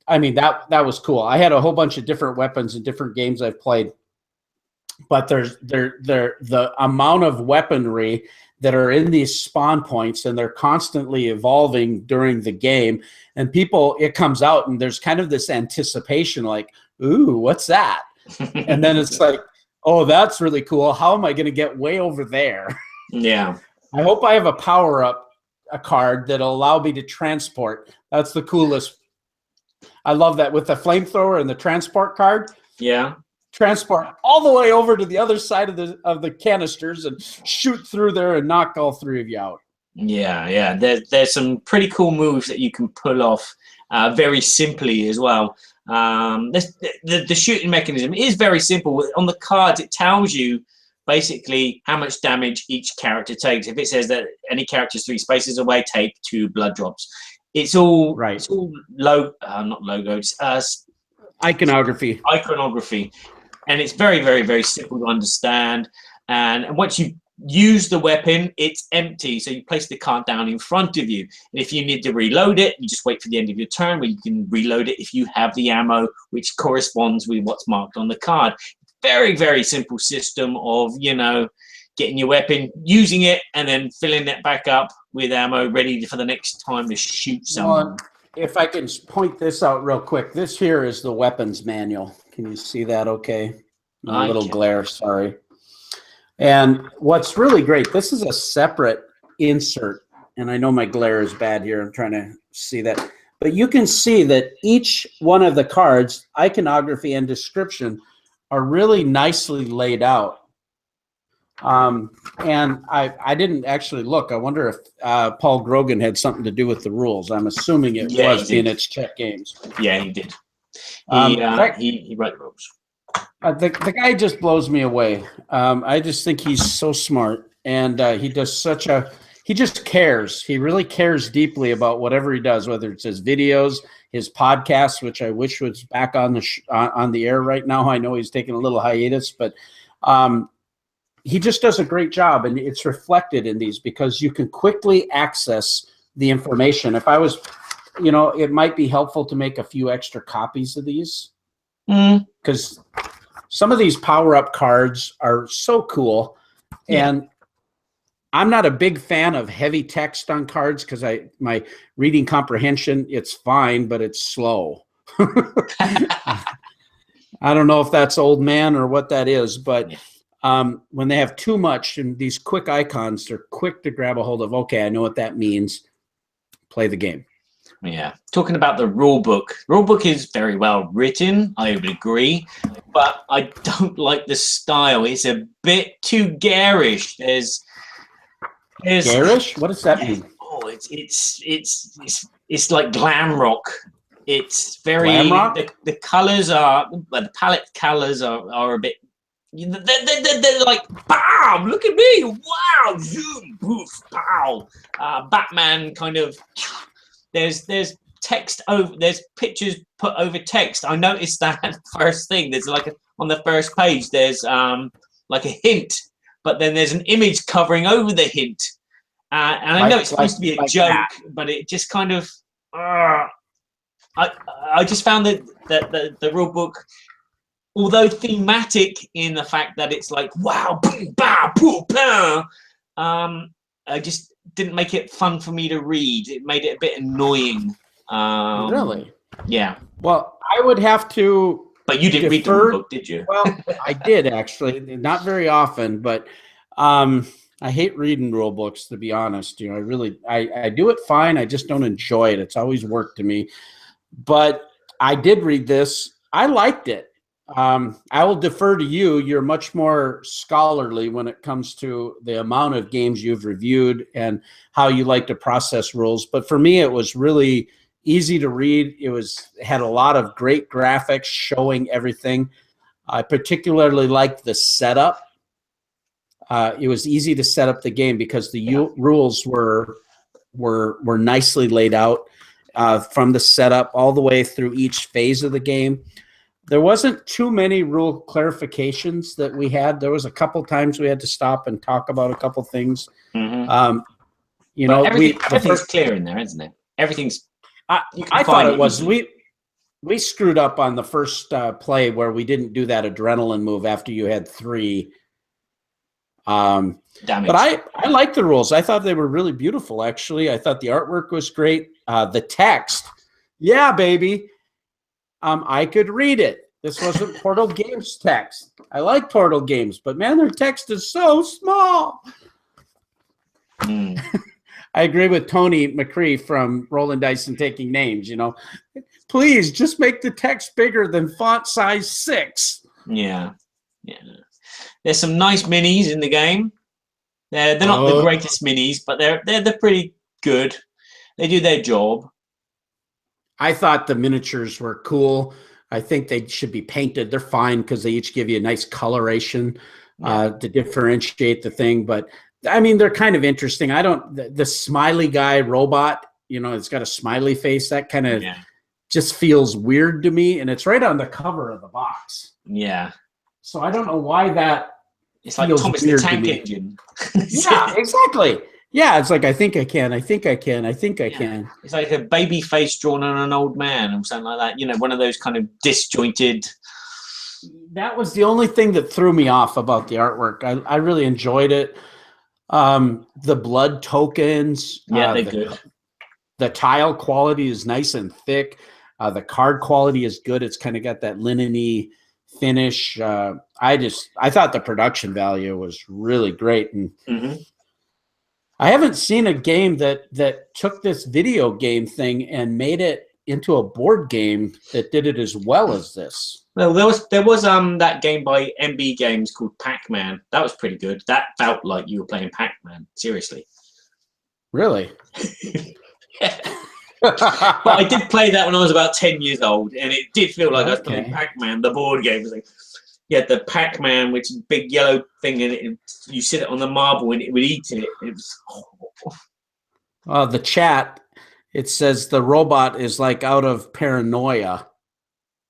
I mean, that was cool. I had a whole bunch of different weapons in different games I've played, but the amount of weaponry that are in these spawn points, and they're constantly evolving during the game. And it comes out and there's kind of this anticipation like, ooh, what's that? And then it's like, oh, that's really cool. How am I going to get way over there? Yeah. I hope I have a power-up card that'll allow me to transport. That's the coolest. I love that with the flamethrower and the transport card. Yeah. Transport all the way over to the other side of the canisters and shoot through there and knock all 3 of you out. Yeah. There's some pretty cool moves that you can pull off very simply as well. The shooting mechanism is very simple. On the cards, it tells you basically how much damage each character takes. If it says that any character is 3 spaces away, take 2 blood drops. It's all right. It's all not logos. Iconography. And it's very, very, very simple to understand. And once you use the weapon, it's empty. So you place the card down in front of you. And if you need to reload it, you just wait for the end of your turn where you can reload it if you have the ammo, which corresponds with what's marked on the card. Very, very simple system of, you know, getting your weapon, using it, and then filling it back up with ammo ready for the next time to shoot someone. Well, if I can point this out real quick, this here is the weapons manual. Can you see that okay? A little glare, sorry. And what's really great, this is a separate insert, and I know my glare is bad here. I'm trying to see that. But you can see that each one of the cards, iconography and description, are really nicely laid out. And I didn't actually look. I wonder if Paul Grogan had something to do with the rules. I'm assuming it was being it's Czech Games. Yeah, he did. He wrote the rules. The guy just blows me away. I just think he's so smart, and he he just cares. He really cares deeply about whatever he does, whether it's his videos, his podcast, which I wish was back on the air right now. I know he's taking a little hiatus, but he just does a great job, and it's reflected in these because you can quickly access the information. If I was, it might be helpful to make a few extra copies of these because some of these power-up cards are so cool, and I'm not a big fan of heavy text on cards because my reading comprehension, it's fine, but it's slow. I don't know if that's old man or what that is, but when they have too much and these quick icons, they're quick to grab a hold of. Okay, I know what that means. Play the game. Yeah. Talking about the rule book. Rule book is very well written, I would agree, but I don't like the style. It's a bit too garish. There's garish? What does that mean? Oh, it's like glam rock. It's very glam rock? The colors are, well, the palette colors are a bit. They're like, bam! Look at me! Wow! Zoom! Poof! Pow! Batman kind of. There's text over. There's pictures put over text. I noticed that first thing. There's like on the first page. There's like a hint, but then there's an image covering over the hint. And I know it's supposed to be a joke, but it just kind of. I just found that the rule book, although thematic in the fact that it's like wow, boom, bah, poo, bah, I just didn't make it fun for me to read. It made it a bit annoying. Really? Yeah. Well, I would have to. But you didn't read the rule book, did you? Well, I did actually, not very often, but I hate reading rule books, to be honest. I do it fine. I just don't enjoy it. It's always worked to me. But I did read this. I liked it. I will defer to you. You're much more scholarly when it comes to the amount of games you've reviewed and how you like to process rules. But for me, it was really easy to read. It had a lot of great graphics showing everything. I particularly liked the setup. It was easy to set up the game because the rules were nicely laid out from the setup all the way through each phase of the game. There wasn't too many rule clarifications that we had. There was a couple times we had to stop and talk about a couple things. Everything's clear in there, isn't it? Everything's. I thought it was. We screwed up on the first play where we didn't do that adrenaline move after you had 3. Damage. But I liked the rules. I thought they were really beautiful, actually. I thought the artwork was great. The text, yeah, baby. I could read it. This wasn't Portal Games text. I like Portal Games, but man, their text is so small. I agree with Tony McCree from Rolling Dice and Taking Names. Please just make the text bigger than font size 6. Yeah. There's some nice minis in the game. They're not the greatest minis, but they're pretty good. They do their job. I thought the miniatures were cool. I think they should be painted. They're fine because they each give you a nice coloration to differentiate the thing. But I mean, they're kind of interesting. The smiley guy robot, it's got a smiley face. That kind of just feels weird to me. And it's right on the cover of the box. Yeah. So I don't know why that. It's like Thomas the Tank Engine. Yeah, exactly. Yeah, it's like, I think I can. It's like a baby face drawn on an old man or something like that. One of those kind of disjointed. That was the only thing that threw me off about the artwork. I really enjoyed it. The blood tokens. Yeah, they're good. The tile quality is nice and thick. The card quality is good. It's kind of got that linen-y finish. I thought the production value was really great. And I haven't seen a game that took this video game thing and made it into a board game that did it as well as this. Well, there was that game by MB Games called Pac-Man. That was pretty good. That felt like you were playing Pac-Man. Seriously. Really? But I did play that when I was about 10 years old, and it did feel like I was playing Pac-Man. The board game was like, Yeah, the Pac-Man, which is a big yellow thing, and you sit it on the marble and it would eat it. It was The chat, it says the robot is like out of Paranoia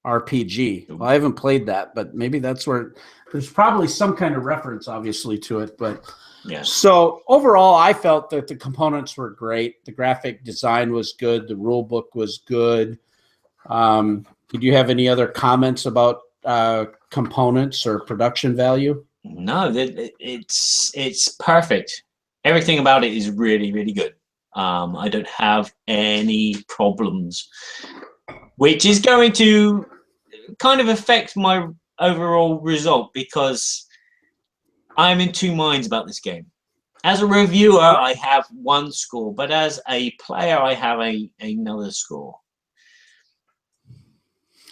RPG. Well, I haven't played that, but maybe that's where there's probably some kind of reference, obviously, to it. But yeah. So overall, I felt that the components were great. The graphic design was good. The rule book was good. Did you have any other comments about components or production value? No, it's perfect. Everything about it is really, really good. I don't have any problems, which is going to kind of affect my overall result because I'm in two minds about this game. As a reviewer, I have one score, but as a player, I have another score.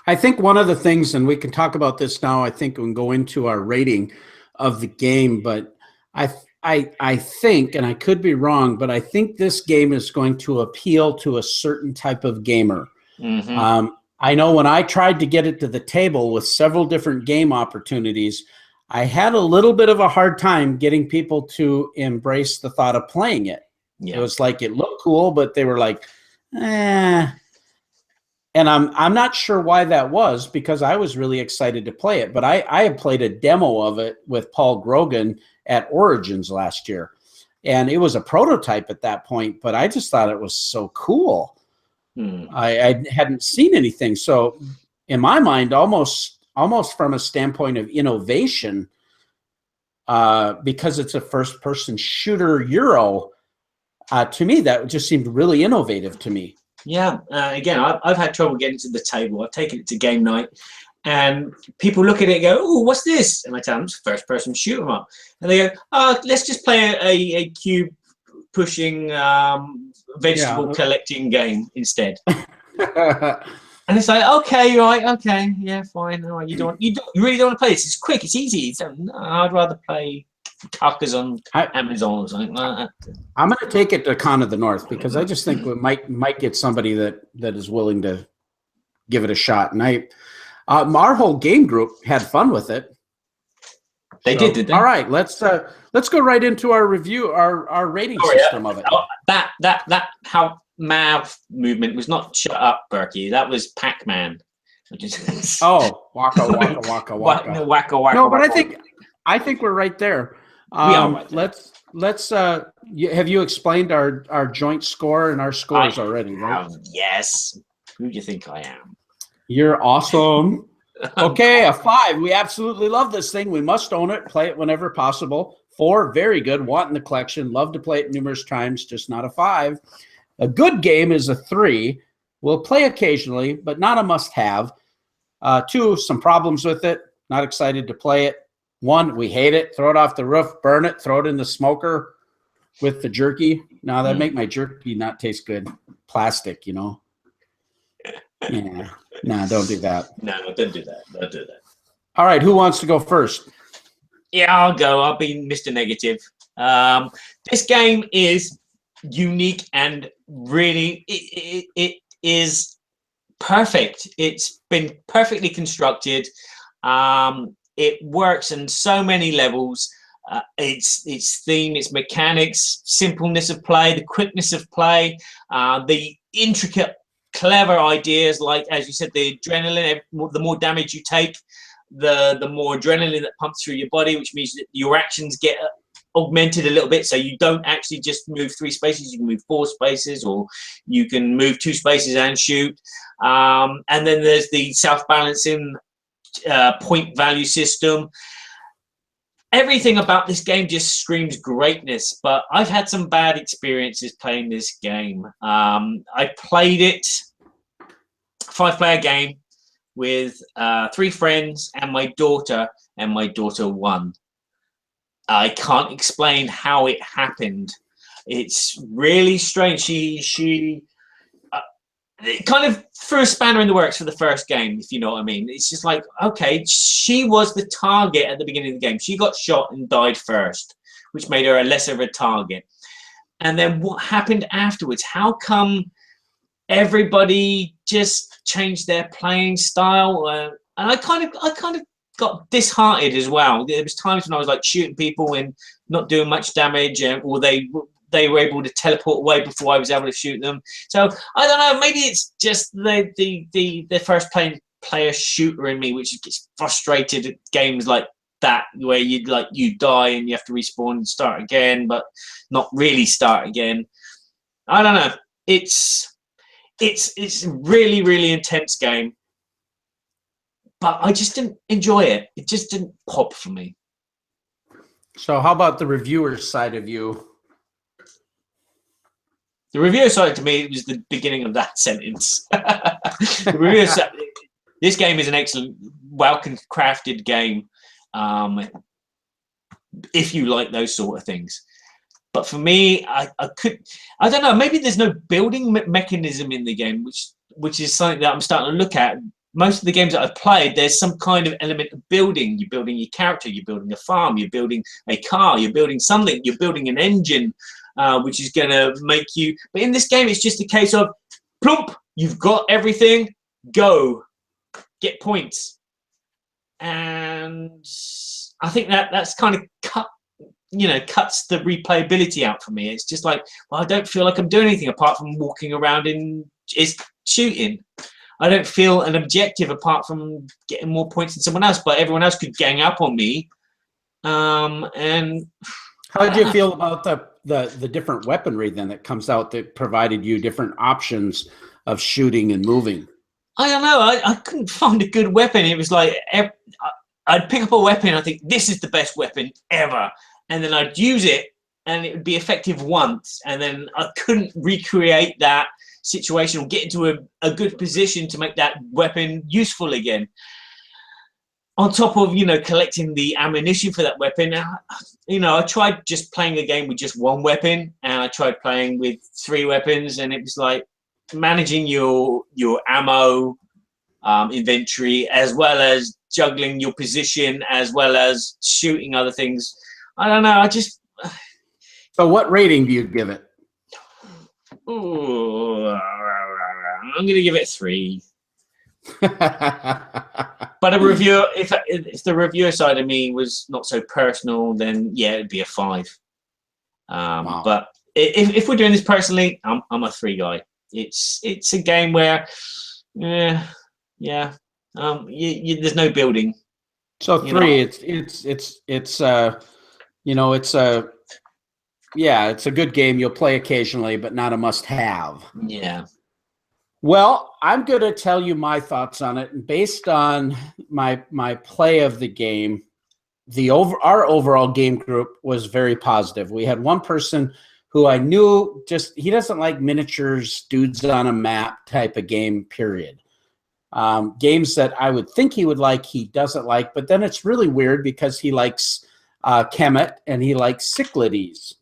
I think one of the things, and we can talk about this now, I think we can go into our rating of the game, but I think, and I could be wrong, but I think this game is going to appeal to a certain type of gamer. Mm-hmm. I know when I tried to get it to the table with several different game opportunities, I had a little bit of a hard time getting people to embrace the thought of playing it. Yeah. It was like it looked cool, but they were like, eh. And I'm not sure why that was, because I was really excited to play it. But I had played a demo of it with Paul Grogan at Origins last year. And it was a prototype at that point, but I just thought it was so cool. I hadn't seen anything. So in my mind, almost from a standpoint of innovation, because it's a first-person shooter Euro, to me, that just seemed really innovative to me. Yeah, again, I've had trouble getting to the table. I've taken it to game night, and people look at it and go, "Oh, what's this?" And I tell them it's first-person shoot 'em up, and they go, "Oh, let's just play a cube pushing vegetable collecting game instead." And it's like, okay, right, okay, yeah, fine, all right. You really don't want to play this? It's quick, it's easy. No, I'd rather play Tuckers on Amazon or something like that. I'm going to take it to Con of the North because I just think we might get somebody that is willing to give it a shot. And our whole game group had fun with it. They did. All right, let's go right into our review, our rating system of it. That how mouth movement was not "shut up, Berkey." That was Pac-Man. Oh, waka waka waka waka. Waka waka. No, but I think we're right there. We are right there. Let's have you explained our joint score and our scores already, right? Yes. Who do you think I am? You're awesome. Okay, a 5. We absolutely love this thing. We must own it. Play it whenever possible. 4, very good. Want in the collection. Love to play it numerous times, just not a 5. A good game is a 3. We'll play occasionally, but not a must-have. 2, some problems with it. Not excited to play it. 1, we hate it. Throw it off the roof, burn it, throw it in the smoker with the jerky. No, that'd make my jerky not taste good. Plastic, you know. Yeah. No, don't do that. No, don't do that. Don't do that. All right, who wants to go first? Yeah, I'll go. I'll be Mr. Negative. This game is unique and really it is perfect. It's been perfectly constructed. It works on so many levels. Its theme, its mechanics, simpleness of play, the quickness of play, the intricate, clever ideas, like, as you said, the adrenaline. The more damage you take, the more adrenaline that pumps through your body, which means that your actions get augmented a little bit. So you don't actually just move 3 spaces, you can move 4 spaces, or you can move 2 spaces and shoot. And then there's the self-balancing point value system. Everything about this game just screams greatness, but I've had some bad experiences playing this game. I played it, 5-player game, with 3 friends and my daughter won. I can't explain how it happened. It's really strange. She it kind of threw a spanner in the works for the first game, if you know what I mean. It's just like, okay, she was the target at the beginning of the game. She got shot and died first, which made her a lesser of a target. And then what happened afterwards? How come everybody just changed their playing style? And I kind of got disheartened as well. There was times when I was like shooting people and not doing much damage, or they were able to teleport away before I was able to shoot them. So I don't know. Maybe it's just the first player shooter in me, which gets frustrated at games like that, where you die and you have to respawn and start again, but not really start again. I don't know. It's a really, really intense game, but I just didn't enjoy it. It just didn't pop for me. So how about the reviewer side of you? The reviewer side to me was the beginning of that sentence. The reviewer side, this game is an excellent, well-crafted game, if you like those sort of things. But for me, I don't know, maybe there's no building mechanism in the game, which is something that I'm starting to look at. Most of the games that I've played, there's some kind of element of building. You're building your character, you're building a farm, you're building a car, you're building something, you're building an engine, which is going to make you... But in this game, it's just a case of, plump, you've got everything, go, get points. And I think that's kind of cuts the replayability out for me. It's just like, well, I don't feel like I'm doing anything apart from walking around and shooting. I don't feel an objective apart from getting more points than someone else, but everyone else could gang up on me. And how did you feel about the different weaponry then that comes out that provided you different options of shooting and moving? I don't know. I couldn't find a good weapon. It was like I'd pick up a weapon. I think this is the best weapon ever. And then I'd use it and it would be effective once. And then I couldn't recreate that situation or get into a good position to make that weapon useful again. On top of, collecting the ammunition for that weapon, I tried just playing a game with just one weapon, and I tried playing with 3 weapons, and it was like managing your ammo inventory, as well as juggling your position, as well as shooting other things. I don't know. So what rating do you give it? Ooh, I'm going to give it 3. But a review, if the reviewer side of me was not so personal, then yeah, it'd be a 5. Wow. But if we're doing this personally, I'm a 3 guy. It's a game where, there's no building. So 3, it's a good game you'll play occasionally, but not a must-have. Yeah. Well, I'm going to tell you my thoughts on it, and based on my play of the game, our overall game group was very positive. We had one person who I knew he doesn't like miniatures, dudes on a map type of game, period. Games that I would think he would like, he doesn't like, but then it's really weird because he likes Kemet and he likes Cyclades.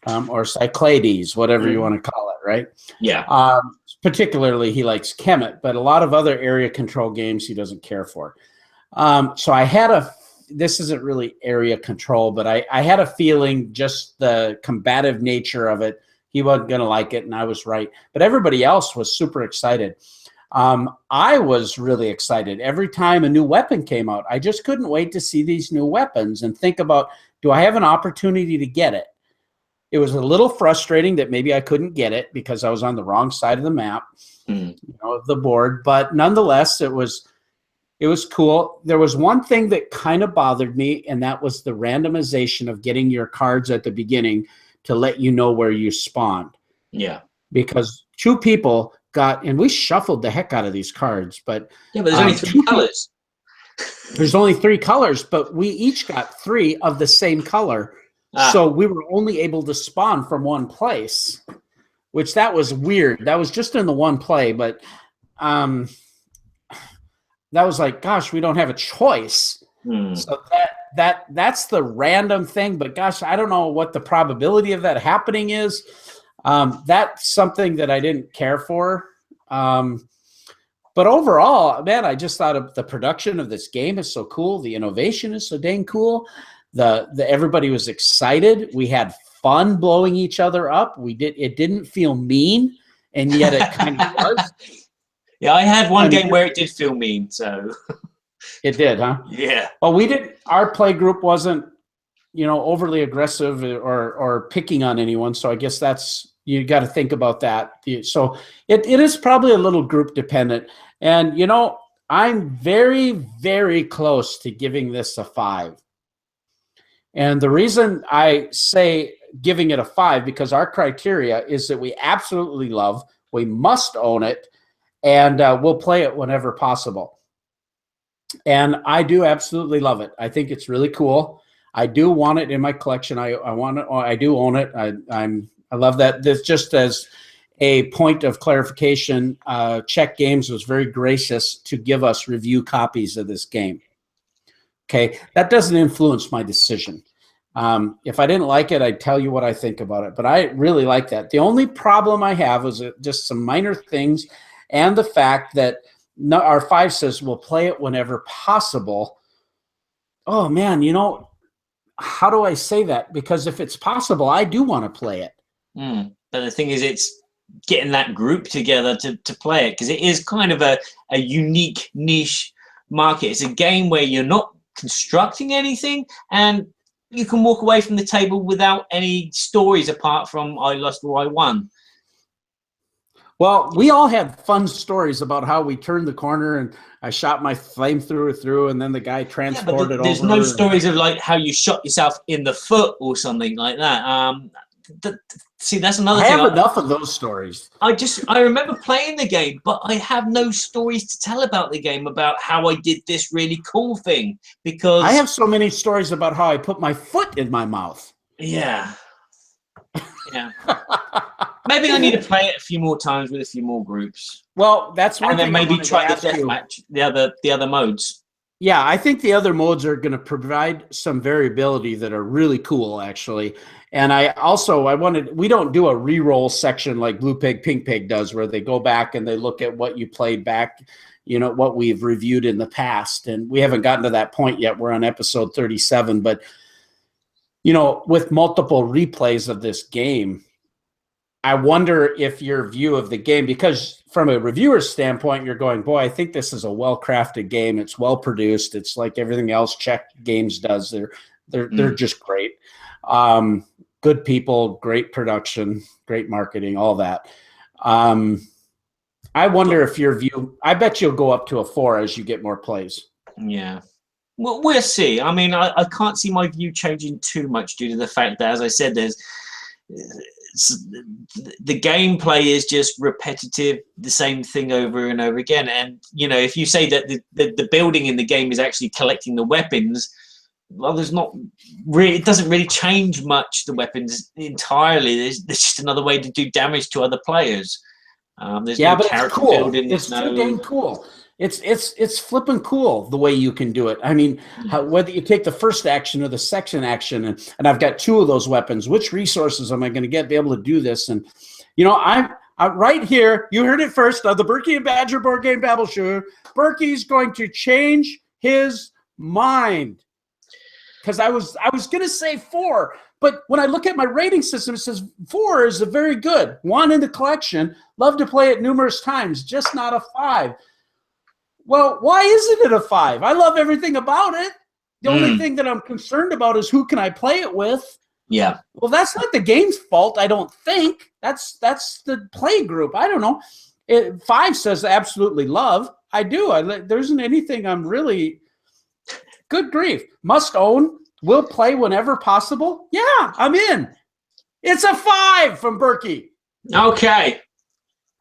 Or Cyclades, whatever you want to call it, right? Yeah. Particularly, he likes Kemet, but a lot of other area control games he doesn't care for. So I had this isn't really area control, but I had a feeling just the combative nature of it, he wasn't going to like it, and I was right. But everybody else was super excited. I was really excited. Every time a new weapon came out, I just couldn't wait to see these new weapons and think about, do I have an opportunity to get it? It was a little frustrating that maybe I couldn't get it because I was on the wrong side of the map, of the board. But nonetheless, it was cool. There was one thing that kind of bothered me, and that was the randomization of getting your cards at the beginning to let you know where you spawned. Yeah. Because 2 people got, and we shuffled the heck out of these cards, but there's only 3 colors. There's only 3 colors, but we each got 3 of the same color. So we were only able to spawn from one place, which that was weird. That was just in the one play, but that was like, gosh, we don't have a choice. So that's the random thing. But gosh, I don't know what the probability of that happening is. That's something that I didn't care for. But overall, man, I just thought of the production of this game is so cool. The innovation is so dang cool. Everybody was excited. We had fun blowing each other up. It didn't feel mean, and yet it kind of was. Yeah, I had one game where it did feel mean. So It did, huh? Yeah. Well, we didn't. Our play group wasn't, overly aggressive or picking on anyone. So I guess you got to think about that. So it is probably a little group dependent. And I'm very, very close to giving this a 5. And the reason I say giving it a 5, because our criteria is that we absolutely love, we must own it, and we'll play it whenever possible. And I do absolutely love it. I think it's really cool. I do want it in my collection. I want it. I do own it. I love that. This, just as a point of clarification, Czech Games was very gracious to give us review copies of this game. Okay, that doesn't influence my decision. If I didn't like it, I'd tell you what I think about it. But I really like that. The only problem I have is just some minor things, and the fact that our 5 says we'll play it whenever possible. Oh man, how do I say that? Because if it's possible, I do want to play it. But the thing is, it's getting that group together to play it, because it is kind of a unique niche market. It's a game where you're not constructing anything, and you can walk away from the table without any stories apart from I lost or I won. Well, we all had fun stories about how we turned the corner and I shot my flamethrower through, and then the guy transported over. There's no stories of like how you shot yourself in the foot or something like that. See, that's another thing. I have enough of those stories. I remember playing the game, but I have no stories to tell about the game, about how I did this really cool thing, because I have so many stories about how I put my foot in my mouth. Yeah. Yeah. Maybe I need to play it a few more times with a few more groups. Well, that's one and thing. then maybe try the deathmatch, the other modes. Yeah, I think the other modes are going to provide some variability that are really cool, actually. And we don't do a re-roll section like Blue Pig, Pink Pig does, where they go back and they look at what you played back, what we've reviewed in the past. And we haven't gotten to that point yet. We're on episode 37. But, with multiple replays of this game, I wonder if your view of the game, because from a reviewer's standpoint, you're going, boy, I think this is a well-crafted game. It's well-produced. It's like everything else Czech Games does. They're just great. Good people, great production, great marketing, all that. I wonder if your view, I bet you'll go up to a 4 as you get more plays. Yeah. Well, we'll see. I mean, I can't see my view changing too much due to the fact that, as I said, the gameplay is just repetitive, the same thing over and over again. And, if you say that the building in the game is actually collecting the weapons, well, it doesn't really change much, the weapons entirely. There's just another way to do damage to other players. There's no but character it's cool. building. It's too dang cool. It's flipping cool the way you can do it. I mean, whether you take the first action or the second action, and I've got 2 of those weapons. Which resources am I going to be able to do this? And I'm right here. You heard it first on the Berkey and Badger Board Game Babble Show. Berkey's going to change his mind, because I was going to say 4, but when I look at my rating system, it says 4 is a very good 1 in the collection. Love to play it numerous times, just not a 5. Well, why isn't it a 5? I love everything about it. The only thing that I'm concerned about is who can I play it with? Yeah. Well, that's not the game's fault, I don't think. That's the play group. I don't know. 5 says absolutely love. I do. There isn't anything I'm really... Good grief. Must own. Will play whenever possible. Yeah, I'm in. It's a 5 from Berkey. Okay.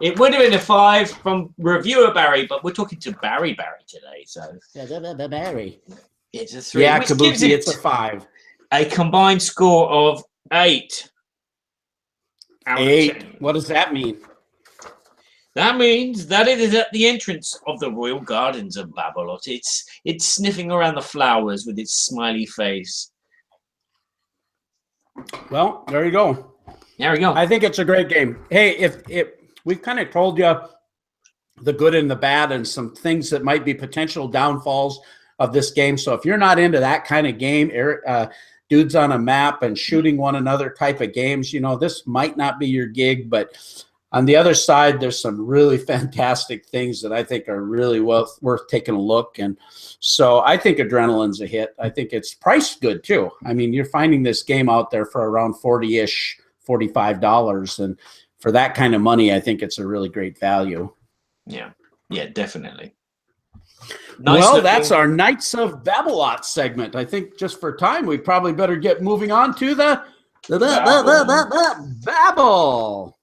It would have been a 5 from reviewer Barry, but we're talking to Barry today, so Barry. It's a 3. Yeah, Kabuki, it's a 5. A combined score of 8. 8. What does that mean? That means that it is at the entrance of the royal gardens of Babblelot. It's sniffing around the flowers with its smiley face. Well, there you go. There we go. I think it's a great game. Hey, if we've kind of told you the good and the bad and some things that might be potential downfalls of this game. So if you're not into that kind of game, dudes on a map and shooting one another type of games, this might not be your gig, but On the other side, there's some really fantastic things that I think are really worth taking a look. And so I think Adrenaline's a hit. I think it's priced good too. I mean, you're finding this game out there for around $40-ish, $45. And for that kind of money, I think it's a really great value. Yeah, definitely. Well, that's our Knights of Babblelot segment. I think just for time, we probably better get moving on to the Babble. The Babble.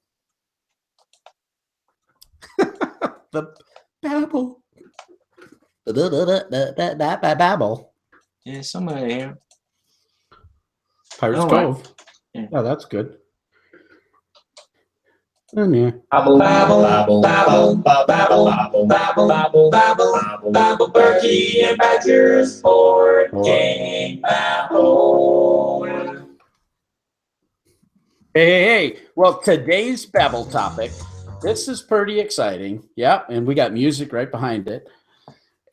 Babble. Yeah, somewhere here. Pirates Cove. Yeah. Oh, that's good. Oh, yeah. Babble, babble, babble, babble, babble, babble, babble, babble, babble, babble, Berkey and Badger's board game babble. Hey. Well, today's Babble topic, this is pretty exciting. Yeah, and we got music right behind it.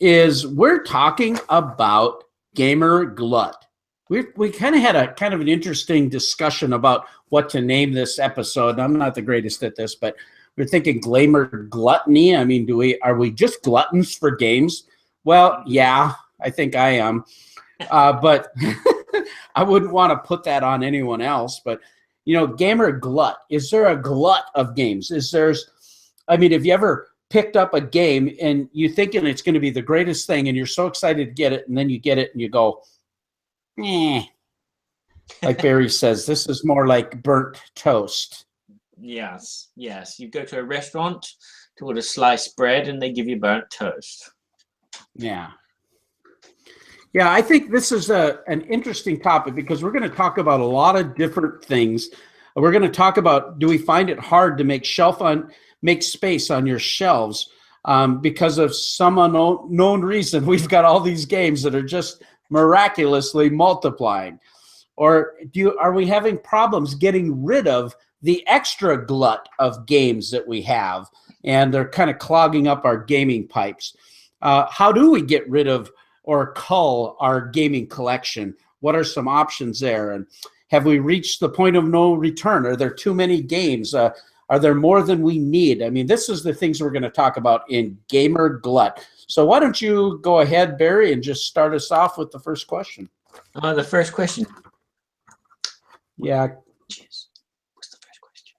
We're talking about gamer glut. We kind of had an interesting discussion about what to name this episode. I'm not the greatest at this, but we're thinking gamer gluttony. I mean, are we just gluttons for games? Well, yeah, I think I am. But I wouldn't want to put that on anyone else. But, gamer glut. Is there a glut of games? Have you ever picked up a game and you're thinking it's going to be the greatest thing and you're so excited to get it, and then you get it and you go, like Barry says, this is more like burnt toast. Yes. You go to a restaurant to order sliced bread and they give you burnt toast. Yeah, I think this is an interesting topic because we're going to talk about a lot of different things. We're going to talk about, do we find it hard to make space on your shelves because of some unknown reason? We've got all these games that are just miraculously multiplying. Or are we having problems getting rid of the extra glut of games that we have, and they're kind of clogging up our gaming pipes? How do we get rid of or cull our gaming collection? What are some options there? And have we reached the point of no return? Are there too many games? Are there more than we need? I mean, this is the things we're going to talk about in Gamer Glut. So why don't you go ahead, Barry, and just start us off with the first question? The first question. Yeah. Jeez. What's the first question?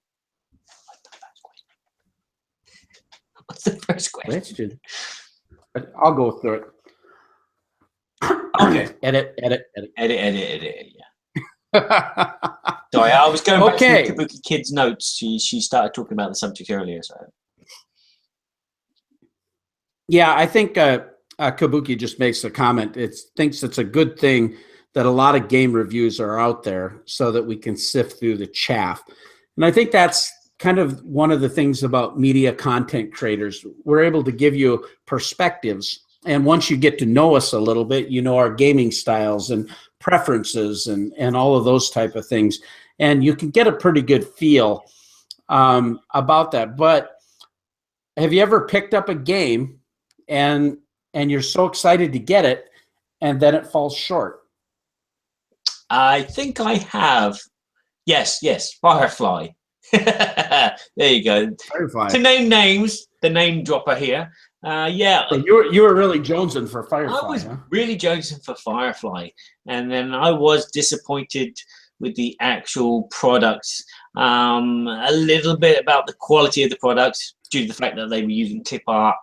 What's the first question? I'll go through it. Okay. Edit. Yeah. Sorry, I was going back to Kabuki Kid's notes. She started talking about the subject earlier. So. Yeah, I think Kabuki just makes a comment. Thinks it's a good thing that a lot of game reviews are out there so that we can sift through the chaff. And I think that's kind of one of the things about media content creators. We're able to give you perspectives. And once you get to know us a little bit, you know our gaming styles and preferences and all of those type of things. And you can get a pretty good feel about that. But have you ever picked up a game and you're so excited to get it and then it falls short? I think I have. Yes, Firefly. There you go. Firefly. To name names, the name dropper here. Yeah. So you were really jonesing for Firefly. I was really jonesing for Firefly, and then I was disappointed with the actual products. A little bit about the quality of the products due to the fact that they were using tip art,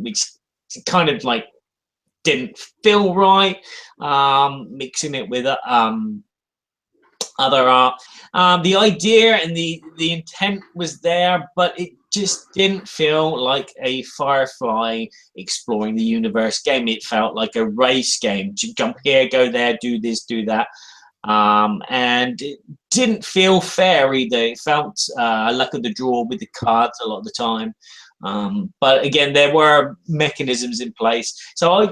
which kind of like didn't feel right. Mixing it with other art. The idea and the intent was there, but it just didn't feel like a Firefly exploring the universe game. It felt like a race game. Jump here, go there, do this, do that. And it didn't feel fair either. It felt luck of the draw with the cards a lot of the time. But again, there were mechanisms in place. So I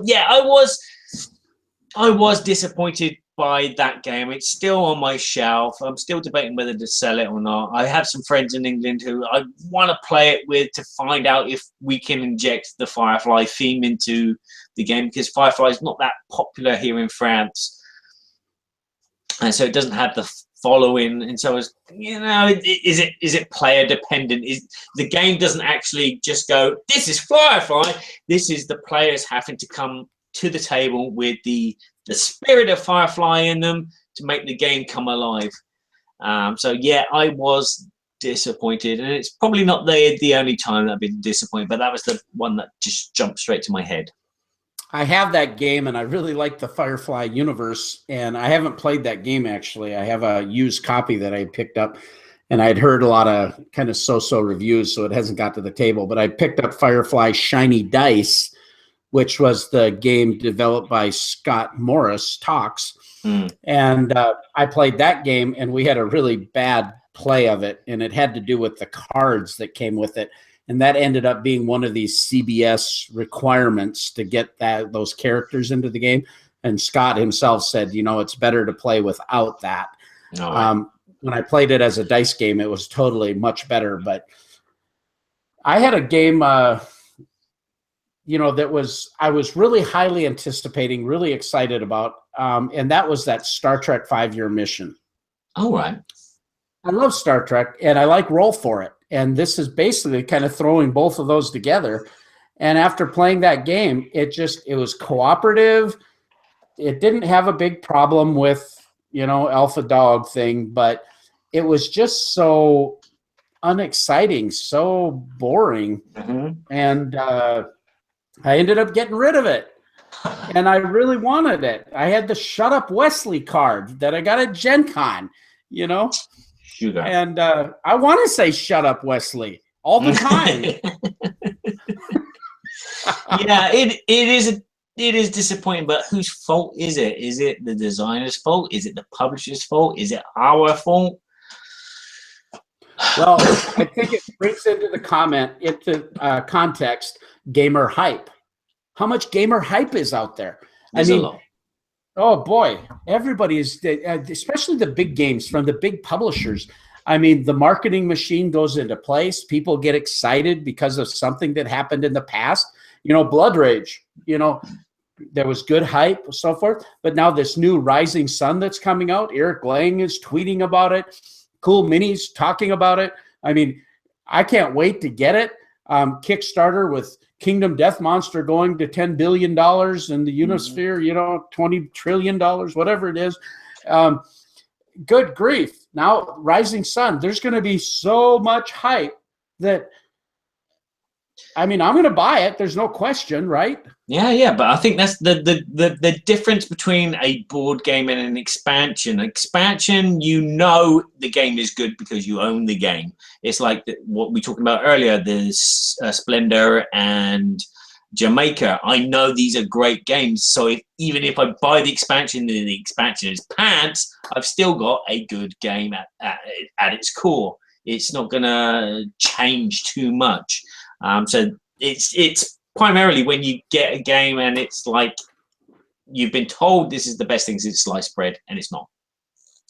was disappointed by that game. It's still on my shelf. I'm still debating whether to sell it or not. I have some friends in England who I want to play it with to find out if we can inject the Firefly theme into the game, because Firefly is not that popular here in France. And so it doesn't have the following, and so is it player dependent? Is the game doesn't actually just go, this is Firefly. This is the players having to come to the table with the spirit of Firefly in them to make the game come alive. So yeah, I was disappointed, and it's probably not the only time that I've been disappointed, but that was the one that just jumped straight to my head. I have that game, and I really like the Firefly universe, and I haven't played that game, actually. I have a used copy that I picked up, and I'd heard a lot of kind of so-so reviews, so it hasn't got to the table. But I picked up Firefly Shiny Dice, which was the game developed by Scott Morris, Talks. And I played that game, and we had a really bad play of it, and it had to do with the cards that came with it. And that ended up being one of these CBS requirements to get those characters into the game. And Scott himself said, you know, it's better to play without that. When I played it as a dice game, it was totally much better. But I had a game, you know, I was really highly anticipating, really excited about. And that was that Star Trek 5-year mission. All right. I love Star Trek, and I like Roll For It. And this is basically kind of throwing both of those together. And after playing that game, it was cooperative. It didn't have a big problem with, you know, alpha dog thing, but it was just so unexciting, so boring. And I ended up getting rid of it. And I really wanted it. I had the Shut Up Wesley card that I got at Gen Con, you know? Sugar. And I want to say "Shut up, Wesley" all the time. Yeah, it is disappointing, but whose fault is it? Is it the designer's fault? Is it the publisher's fault? Is it our fault? Well, I think it brings into context gamer hype. How much gamer hype is out there? There's a lot. Oh boy, everybody is, especially the big games from the big publishers. I mean, the marketing machine goes into place. People get excited because of something that happened in the past. You know, Blood Rage, you know, there was good hype and so forth. But now this new Rising Sun that's coming out, Eric Lang is tweeting about it. Cool Minis talking about it. I mean, I can't wait to get it. Kickstarter with Kingdom Death Monster going to $10 billion in the Unisphere, you know, $20 trillion, whatever it is. Good grief. Now, Rising Sun, there's going to be so much hype that, I mean, I'm going to buy it. There's no question, right? Yeah, but I think that's the difference between a board game and an expansion. Expansion, you know the game is good because you own the game. It's like what we talked about earlier, there's Splendor and Jamaica. I know these are great games, so even if I buy the expansion and the expansion is pants, I've still got a good game at its core. It's not going to change too much. So it's primarily when you get a game and it's like you've been told this is the best thing since sliced bread, and it's not.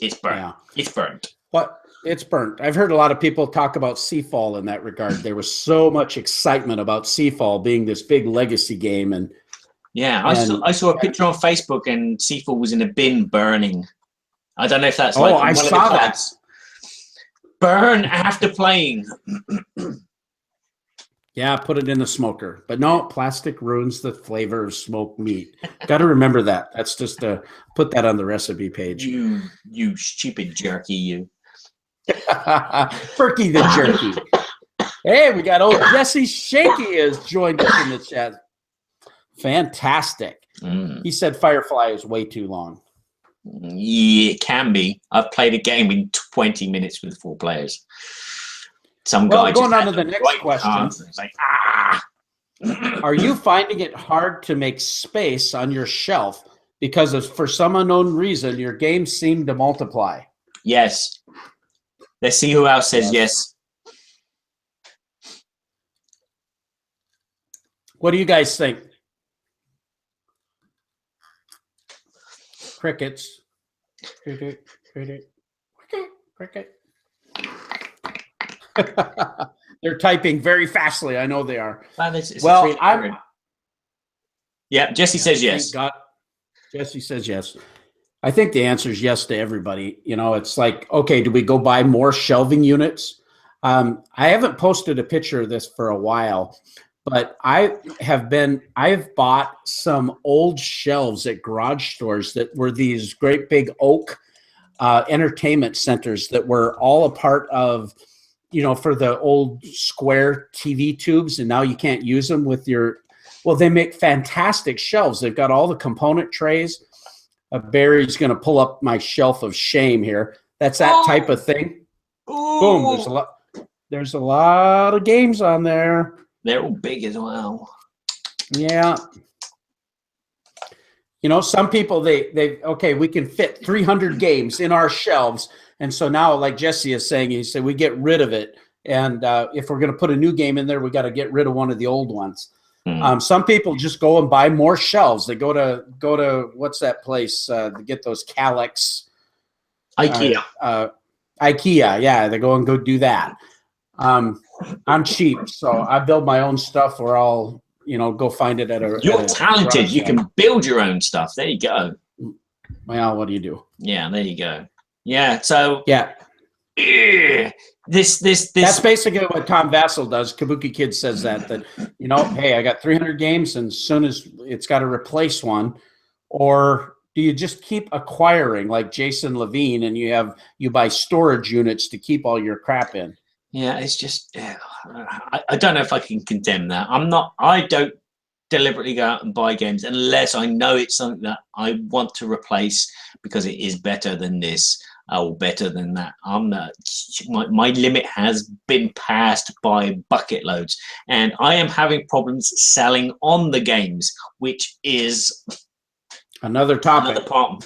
It's burnt. Yeah. It's burnt. But it's burnt. I've heard a lot of people talk about Seafall in that regard. There was so much excitement about Seafall being this big legacy game, and I saw a picture on Facebook, and Seafall was in a bin burning. I don't know if that's like I saw that. Burn after playing. Yeah, put it in the smoker. But no, plastic ruins the flavor of smoked meat. Got to remember that. That's just put that on the recipe page. You stupid jerky, you. Perky the jerky. Hey, we got old Jesse Shaky has joined us in the chat. Fantastic. He said Firefly is way too long. Yeah, it can be. I've played a game in 20 minutes with 4 players. Some guy going on to the next question. It's like, Are you finding it hard to make space on your shelf because for some unknown reason your games seem to multiply? Yes. Let's see who else says yes. What do you guys think? Crickets. Cricket. They're typing very fastly. I know they are. Yeah, Jesse says yes. God. Jesse says yes. I think the answer is yes to everybody. You know, it's like, okay, do we go buy more shelving units? I haven't posted a picture of this for a while, but I've bought some old shelves at garage stores that were these great big oak entertainment centers that were all a part of, you know, for the old square TV tubes, and now you can't use them with your, well, they make fantastic shelves. They've got all the component trays. Barry's going to pull up my shelf of shame here. That's that type of thing. Boom. There's a lot of games on there. They're all big as well. Yeah. You know, some people, okay, we can fit 300 games in our shelves. And so now, like Jesse is saying, he said, we get rid of it. And if we're going to put a new game in there, we got to get rid of one of the old ones. Some people just go and buy more shelves. They go to what's that place to get those Calyx? IKEA. IKEA, yeah. They go do that. I'm cheap, so I build my own stuff, or I'll, you know, go find it at a. You're talented. You can build your own stuff. There you go. Well, what do you do? Yeah, there you go. Yeah. So yeah. This. That's basically what Tom Vassell does. Kabuki Kid says that, you know, hey, I got 300 games, and as soon as it's got to replace one, or do you just keep acquiring like Jason Levine, and you buy storage units to keep all your crap in? Yeah, it's just, I don't know if I can condemn that. I don't deliberately go out and buy games unless I know it's something that I want to replace because it is better than this or better than that. My limit has been passed by bucket loads, and I am having problems selling on the games, which is another topic. Another problem.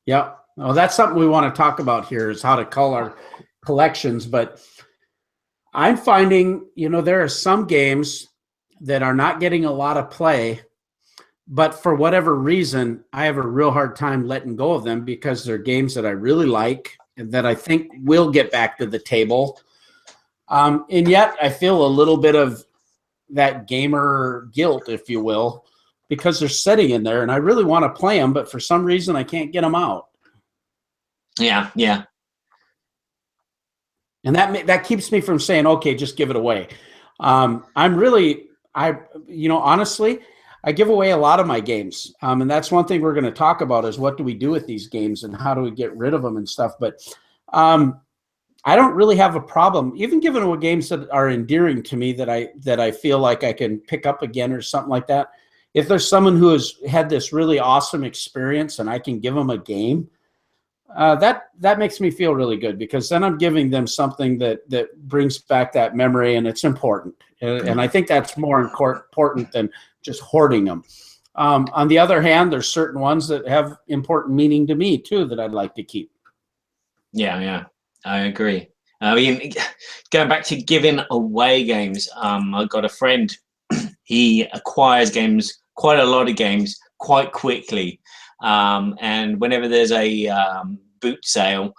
Yeah. Well, that's something we want to talk about here, is how to cull our collections. But I'm finding, you know, there are some games that are not getting a lot of play, but for whatever reason, I have a real hard time letting go of them because they're games that I really like and that I think will get back to the table. And yet I feel a little bit of that gamer guilt, if you will, because they're sitting in there and I really want to play them, but for some reason I can't get them out. Yeah, yeah. And that keeps me from saying, okay, just give it away. Honestly, I give away a lot of my games. And that's one thing we're going to talk about is what do we do with these games and how do we get rid of them and stuff. But I don't really have a problem, even giving away games that are endearing to me that I feel like I can pick up again or something like that. If there's someone who has had this really awesome experience and I can give them a game, that makes me feel really good, because then I'm giving them something that brings back that memory, and it's important. And I think that's more important than just hoarding them. On the other hand, there's certain ones that have important meaning to me too that I'd like to keep. Yeah, I agree. I mean, going back to giving away games, I got a friend. He acquires games, quite a lot of games, quite quickly. And whenever there's a boot sale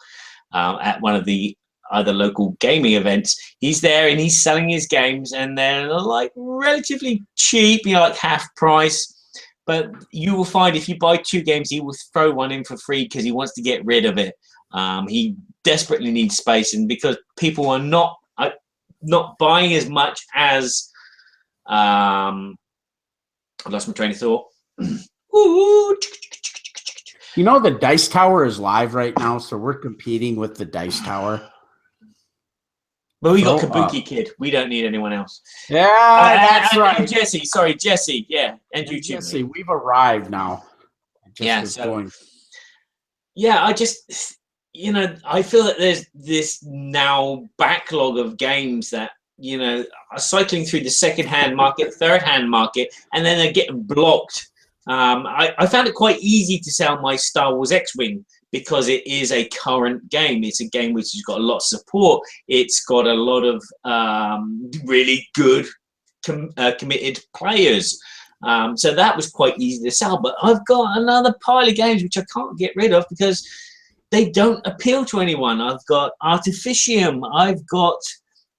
at one of the other local gaming events, he's there and he's selling his games, and they're like relatively cheap, you know, like half price. But you will find if you buy 2 games, he will throw one in for free because he wants to get rid of it. He desperately needs space, and because people are not buying as much as I lost my train of thought. You know, the Dice Tower is live right now, so we're competing with the Dice Tower. But we got Kabuki Kid. We don't need anyone else. Yeah, that's right. And Jesse. Yeah, and you, Jesse. We've arrived now. I just, you know, I feel that there's this now backlog of games that, you know, are cycling through the second-hand market, third-hand market, and then they're getting blocked. I found it quite easy to sell my Star Wars X-Wing because it is a current game. It's a game which has got a lot of support. It's got a lot of really good committed players. So that was quite easy to sell. But I've got another pile of games which I can't get rid of because they don't appeal to anyone. I've got Artificium. I've got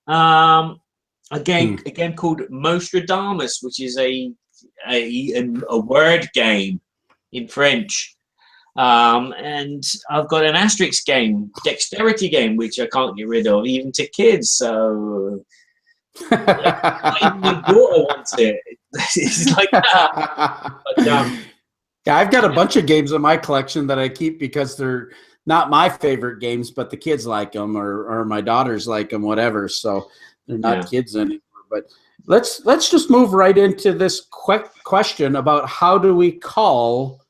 a game called Mostradamus, which is a word game in French. And I've got an Asterix game, dexterity game, which I can't get rid of, even to kids. So not even my daughter wants it. It's like that. But, yeah, I've got a bunch of games in my collection that I keep because they're not my favorite games, but the kids like them, or my daughters like them, whatever. So they're not kids anymore. But let's just move right into this question about how do we cull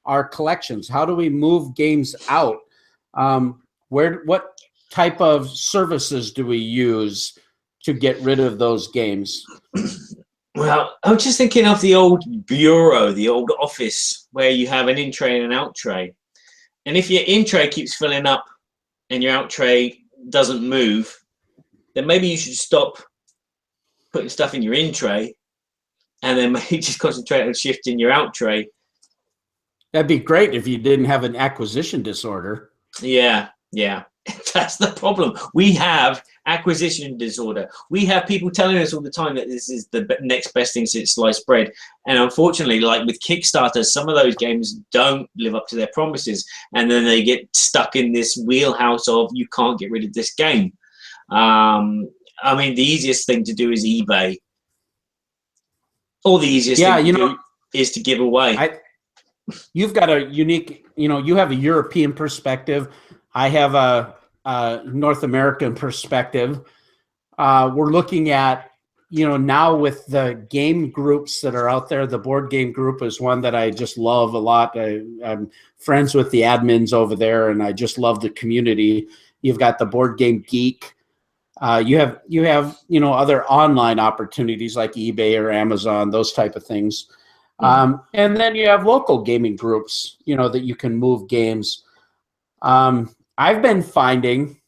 our collections? How do we move games out? What type of services do we use to get rid of those games? Well, I was just thinking of the old bureau, the old office, where you have an in tray and an out tray. And if your in tray keeps filling up and your out tray doesn't move, then maybe you should stop putting stuff in your in tray and then maybe just concentrate on shifting your out tray. That'd be great if you didn't have an acquisition disorder. Yeah. That's the problem. We have acquisition disorder. We have people telling us all the time that this is the next best thing since sliced bread. And unfortunately, like with Kickstarter, some of those games don't live up to their promises. And then they get stuck in this wheelhouse of you can't get rid of this game. I mean, the easiest thing to do is eBay. Or the easiest thing to do is to give away. You've got a unique, you have a European perspective. I have a North American perspective. We're looking at, now with the game groups that are out there, the board game group is one that I just love a lot. I'm friends with the admins over there, and I just love the community. You've got the Board Game Geek. You have other online opportunities like eBay or Amazon, those type of things. And then you have local gaming groups, that you can move games. I've been finding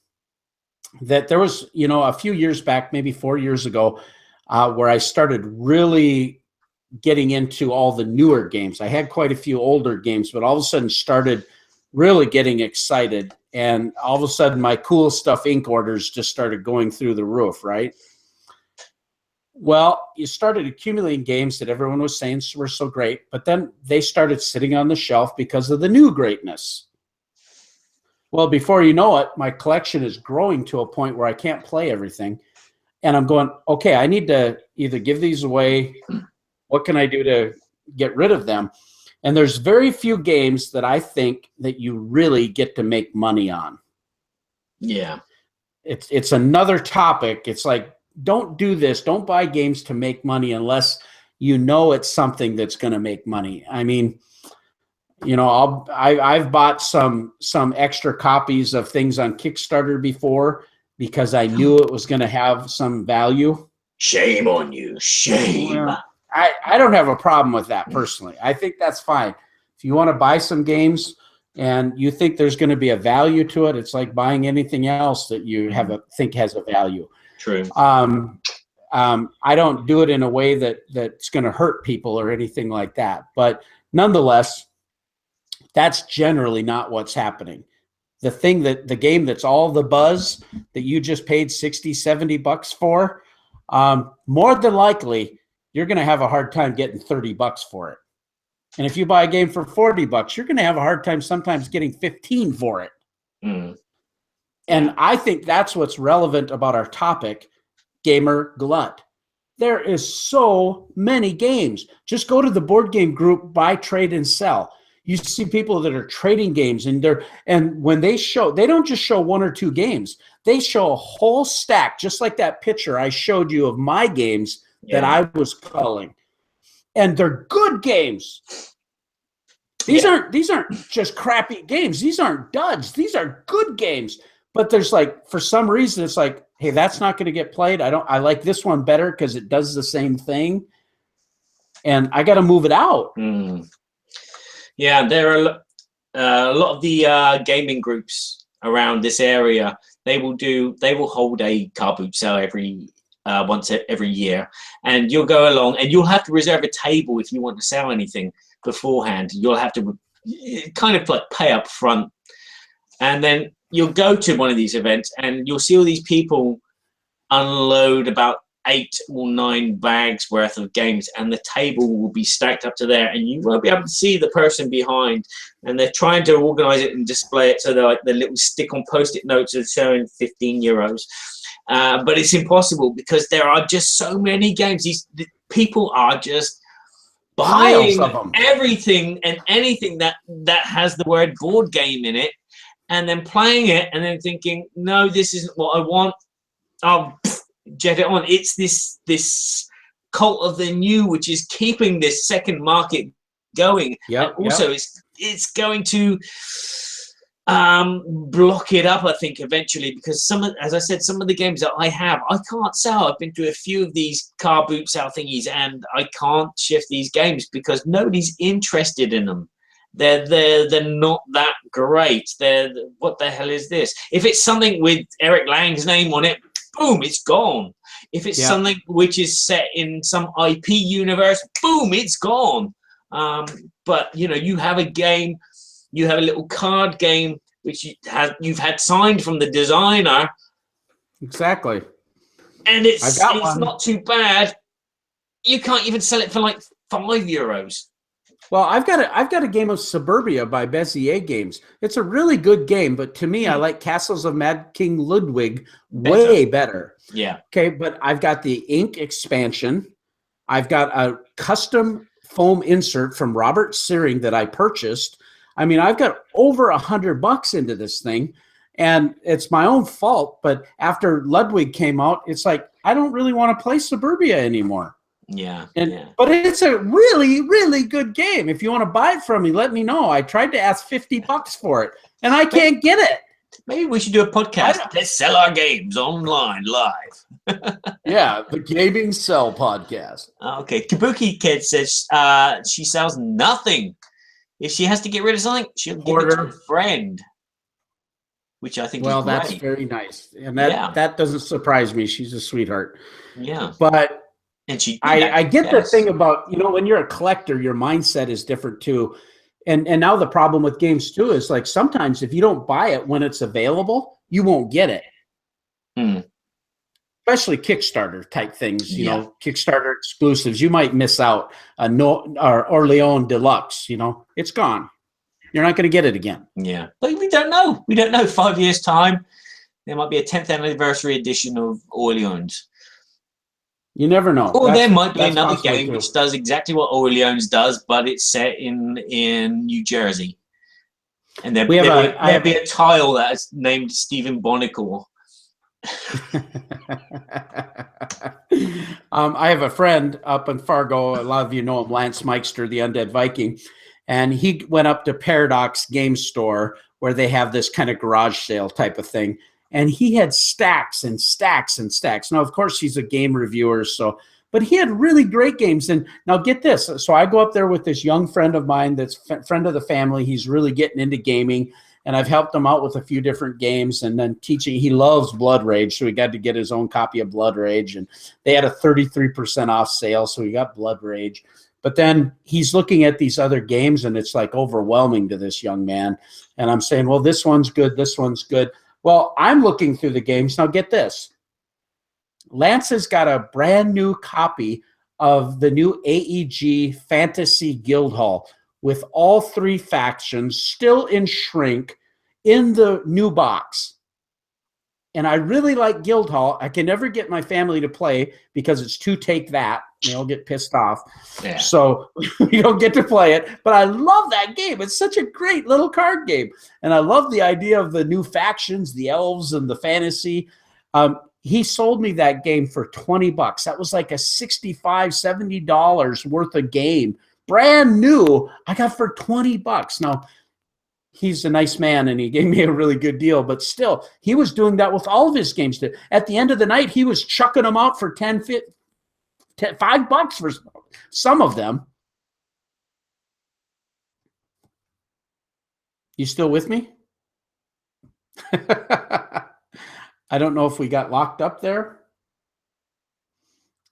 that there was, a few years back, maybe 4 years ago, where I started really getting into all the newer games. I had quite a few older games, but all of a sudden started really getting excited. And all of a sudden my Cool Stuff Inc. orders just started going through the roof, right? Well, you started accumulating games that everyone was saying were so great, but then they started sitting on the shelf because of the new greatness. Well, before you know it, my collection is growing to a point where I can't play everything. And I'm going, okay, I need to either give these away. What can I do to get rid of them? And there's very few games that I think that you really get to make money on. Yeah. It's another topic. It's like, don't do this. Don't buy games to make money unless you know it's something that's going to make money. I mean, I've bought some extra copies of things on Kickstarter before because I knew it was going to have some value. Shame on you. Shame. Well, I don't have a problem with that personally. I think that's fine. If you want to buy some games and you think there's going to be a value to it, it's like buying anything else that you think has a value. True. I don't do it in a way that's going to hurt people or anything like that. But nonetheless, that's generally not what's happening. The game that's all the buzz that you just paid $60-$70 for, more than likely, you're going to have a hard time getting $30 for it. And if you buy a game for $40, you're going to have a hard time sometimes getting $15 for it. Mm. And I think that's what's relevant about our topic, Gamer Glut. There is so many games. Just go to the board game group, buy, trade, and sell. You see people that are trading games, and when they don't just show one or two games. They show a whole stack, just like that picture I showed you of my games that I was culling. And they're good games. These aren't just crappy games. These aren't duds. These are good games. But there's like, for some reason, it's like, hey, that's not going to get played. I like this one better because it does the same thing. And I got to move it out. Mm. Yeah, there are a lot of the gaming groups around this area. They will hold a car boot sale once every year, and you'll go along and you'll have to reserve a table if you want to sell anything beforehand. You'll have to kind of like pay up front, and then you'll go to one of these events and you'll see all these people unload about 8 or 9 bags worth of games, and the table will be stacked up to there, and you won't be able to see the person behind. And they're trying to organize it and display it so they're like the little stick on post-it notes are showing €15. But it's impossible because there are just so many games. The people are just buying everything and anything that has the word board game in it, and then playing it and then thinking, no, this isn't what I want. I'll jet it on. It's this cult of the new, which is keeping this second market going. Yeah. Also, it's going to block it up, I think, eventually, because as I said, some of the games that I have, I can't sell. I've been to a few of these car boot sale thingies, and I can't shift these games because nobody's interested in them. They're not that great. What the hell is this? If it's something with Eric Lang's name on it, boom, it's gone. If it's something which is set in some IP universe, boom, it's gone. But you have a game, you have a little card game which you've had signed from the designer. Exactly. And it's not too bad. You can't even sell it for like €5. Well, I've got a game of Suburbia by Bezier Games. It's a really good game, but to me, I like Castles of Mad King Ludwig way better. Yeah. Okay, but I've got the ink expansion. I've got a custom foam insert from Robert Searing that I purchased. I mean, I've got over $100 into this thing, and it's my own fault. But after Ludwig came out, it's like I don't really want to play Suburbia anymore. Yeah, but it's a really, really good game. If you want to buy it from me, let me know. I tried to ask $50 for it, and I can't get it. Maybe we should do a podcast. Let's sell our games online live. Yeah, the Gaming Sell podcast. Okay, Kabuki Kid says she sells nothing. If she has to get rid of something, she'll give it to a friend, which I think is great. That's very nice, and that doesn't surprise me. She's a sweetheart. Yeah, but. And I get the thing about, when you're a collector, your mindset is different too. And now the problem with games too is like sometimes if you don't buy it when it's available, you won't get it. Especially Kickstarter type things, Kickstarter exclusives. You might miss out or Orleans Deluxe, it's gone. You're not going to get it again. Yeah. But we don't know. We don't know. 5 years time, there might be a 10th anniversary edition of Orleans. You never know. Or there might be another game which does exactly what Orleans does, but it's set in New Jersey. And there'll be a tile that's named Stephen Bonicle. I have a friend up in Fargo. A lot of you know him, Lance Meister, the Undead Viking. And he went up to Paradox Game Store where they have this kind of garage sale type of thing. And he had stacks and stacks and stacks. Now, of course, he's a game reviewer, but he had really great games. And now get this. So I go up there with this young friend of mine that's friend of the family. He's really getting into gaming. And I've helped him out with a few different games and then teaching. He loves Blood Rage, so he got to get his own copy of Blood Rage. And they had a 33% off sale, so he got Blood Rage. But then he's looking at these other games, and it's like overwhelming to this young man. And I'm saying, well, this one's good. This one's good. Well, I'm looking through the games. Now, get this. Lance has got a brand new copy of the new AEG Fantasy Guildhall with all 3 factions still in shrink in the new box. And I really like Guildhall. I can never get my family to play because it's too take that. They'll get pissed off. Yeah. So we don't get to play it. But I love that game. It's such a great little card game. And I love the idea of the new factions, the elves and the fantasy. He sold me that game for $20. That was like a $65, $70 worth of game. Brand new. I got for $20. Now, he's a nice man, and he gave me a really good deal. But still, he was doing that with all of his games. At the end of the night, he was chucking them out for $5 for some of them. You still with me? I don't know if we got locked up there.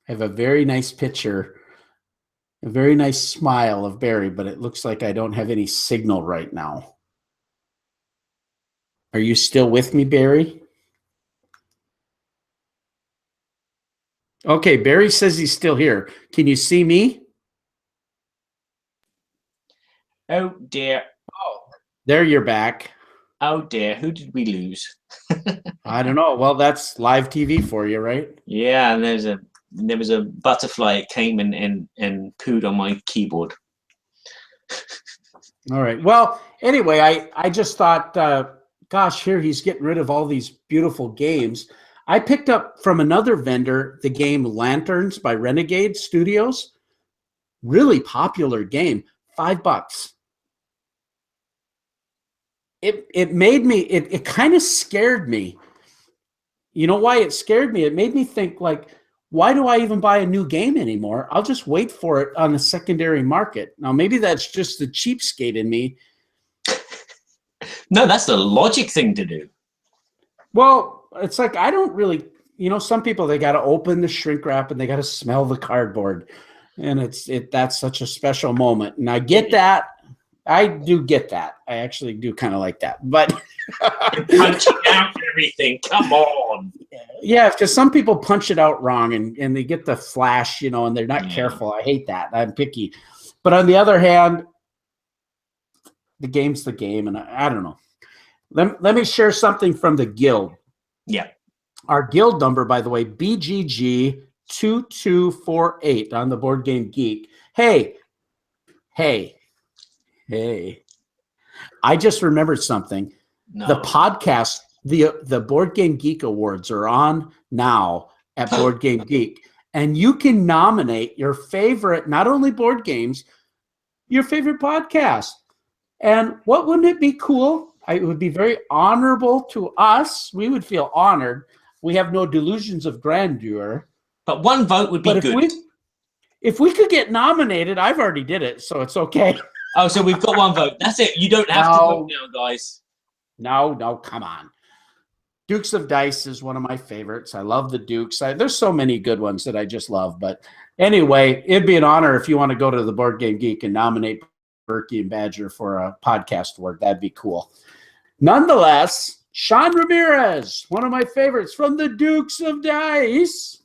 I have a very nice picture, a very nice smile of Barry, but it looks like I don't have any signal right now. Are you still with me, Barry? Okay, Barry says he's still here. Can you see me? Oh dear. Oh, there you're back. Oh dear. Who did we lose? I don't know. Well, that's live TV for you, right? Yeah, and there was a butterfly. It came and pooed on my keyboard. All right. Well, anyway, I just thought, gosh, here he's getting rid of all these beautiful games. I picked up from another vendor the game Lanterns by Renegade Studios. Really popular game, $5. It made me, it kind of scared me. You know why it scared me? It made me think, like, why do I even buy a new game anymore? I'll just wait for it on the secondary market. Now, maybe that's just the cheapskate in me. No, that's the logic thing to do. Well, it's like, I don't really, some people, they got to open the shrink wrap and they got to smell the cardboard. And that's such a special moment. And I get that. I do get that. I actually do kind of like that. But punching out everything. Come on. Yeah, because some people punch it out wrong and they get the flash, and they're not careful. I hate that. I'm picky. But on the other hand, the game's the game, and I don't know. Let me share something from the guild. Yeah. Our guild number, by the way, BGG2248 on the Board Game Geek. Hey. I just remembered something. No. The podcast, the Board Game Geek Awards are on now at Board Game Geek. And you can nominate your favorite, not only board games, your favorite podcast. And what wouldn't it be cool? It would be very honorable to us. We would feel honored. We have no delusions of grandeur. But one vote would be good. If we could get nominated, I've already did it, so it's okay. Oh, so we've got one vote. That's it. You don't have to vote now, guys. No, come on. Dukes of Dice is one of my favorites. I love the Dukes. There's so many good ones that I just love. But anyway, it'd be an honor if you want to go to the Board Game Geek and nominate Berkey and Badger for a podcast award. That'd be cool. Nonetheless, Sean Ramirez, one of my favorites from the Dukes of Dice,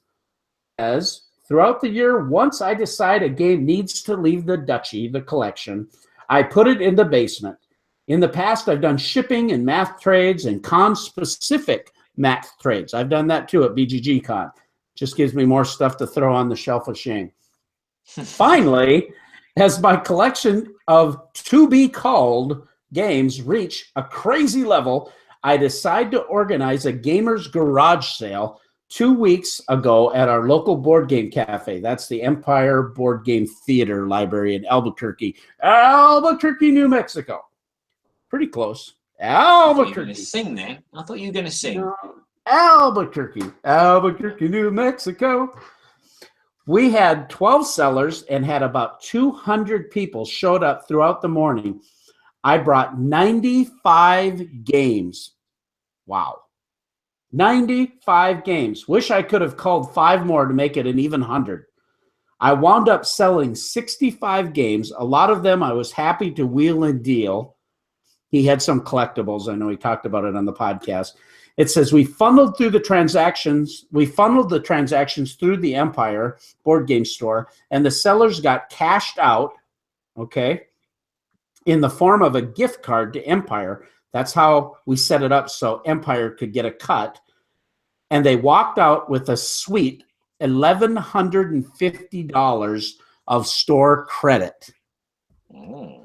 says, throughout the year, once I decide a game needs to leave the duchy, the collection, I put it in the basement. In the past, I've done shipping and math trades and con-specific math trades. I've done that too at BGG Con. Just gives me more stuff to throw on the shelf of shame. Finally, as my collection of to-be-called games reach a crazy level, I decide to organize a gamer's garage sale 2 weeks ago at our local board game cafe. That's the Empire Board Game Theater Library in Albuquerque, New Mexico. Pretty close. Albuquerque. Sing there. I thought you were going to sing. No. Albuquerque, New Mexico. We had 12 sellers and had about 200 people showed up throughout the morning. I brought 95 games. Wow. 95 games. Wish I could have called 5 more to make it an even 100. I wound up selling 65 games. A lot of them I was happy to wheel and deal. He had some collectibles. I know he talked about it on the podcast. It says we funneled the transactions through the Empire board game store, and the sellers got cashed out, okay, in the form of a gift card to Empire. That's how we set it up so Empire could get a cut. And they walked out with a sweet $1,150 of store credit. Oh.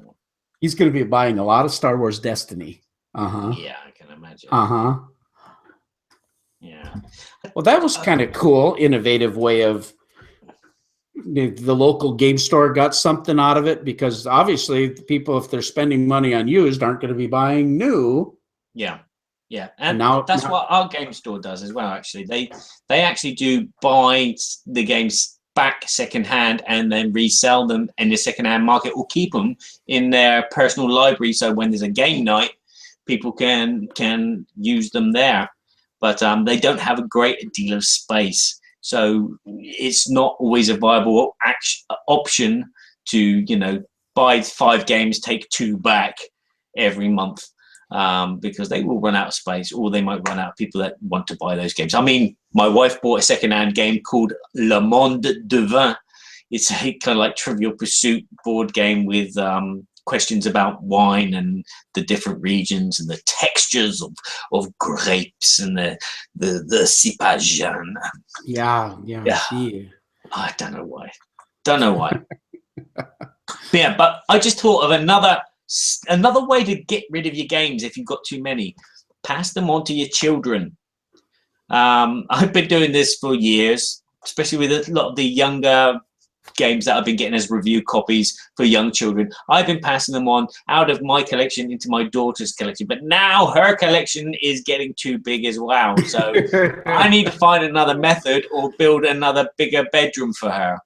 He's going to be buying a lot of Star Wars Destiny. Yeah, I can imagine. Yeah. Well, that was kind of cool, innovative way of the local game store got something out of it, because obviously people, if they're spending money on used, aren't going to be buying new. Yeah. And that's what our game store does as well. Actually, they actually do buy the games back secondhand and then resell them in the secondhand market, or keep them in their personal library. So when there's a game night, people can use them there. But they don't have a great deal of space. So it's not always a viable option to, buy 5 games, take 2 back every month. because they will run out of space, or they might run out of people that want to buy those games. I mean, my wife bought a second-hand game called Le Monde de Vin. It's a kind of like Trivial Pursuit board game with questions about wine and the different regions and the textures of grapes and the cépage. Yeah. I don't know why. Yeah, but I just thought of another way to get rid of your games if you've got too many. Pass them on to your children. I've been doing this for years, especially with a lot of the younger games that I've been getting as review copies for young children. I've been passing them on out of my collection into my daughter's collection, but now her collection is getting too big as well. So I need to find another method or build another bigger bedroom for her.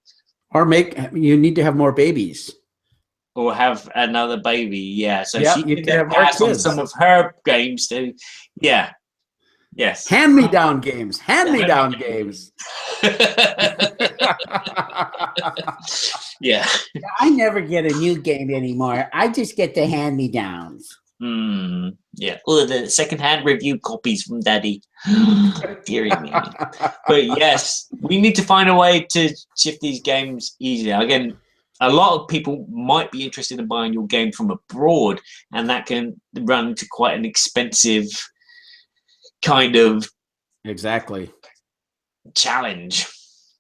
Or you need to have more babies. Or have another baby, yeah. So yep, she can pass on some of her games to, yeah. Yes. Hand-me-down games. Hand-me-down games. Yeah. I never get a new game anymore. I just get the hand-me-downs. Yeah. Oh, the second-hand review copies from Daddy. Dearie me. But yes, we need to find a way to shift these games easier. Again, a lot of people might be interested in buying your game from abroad, and that can run to quite an expensive kind of challenge.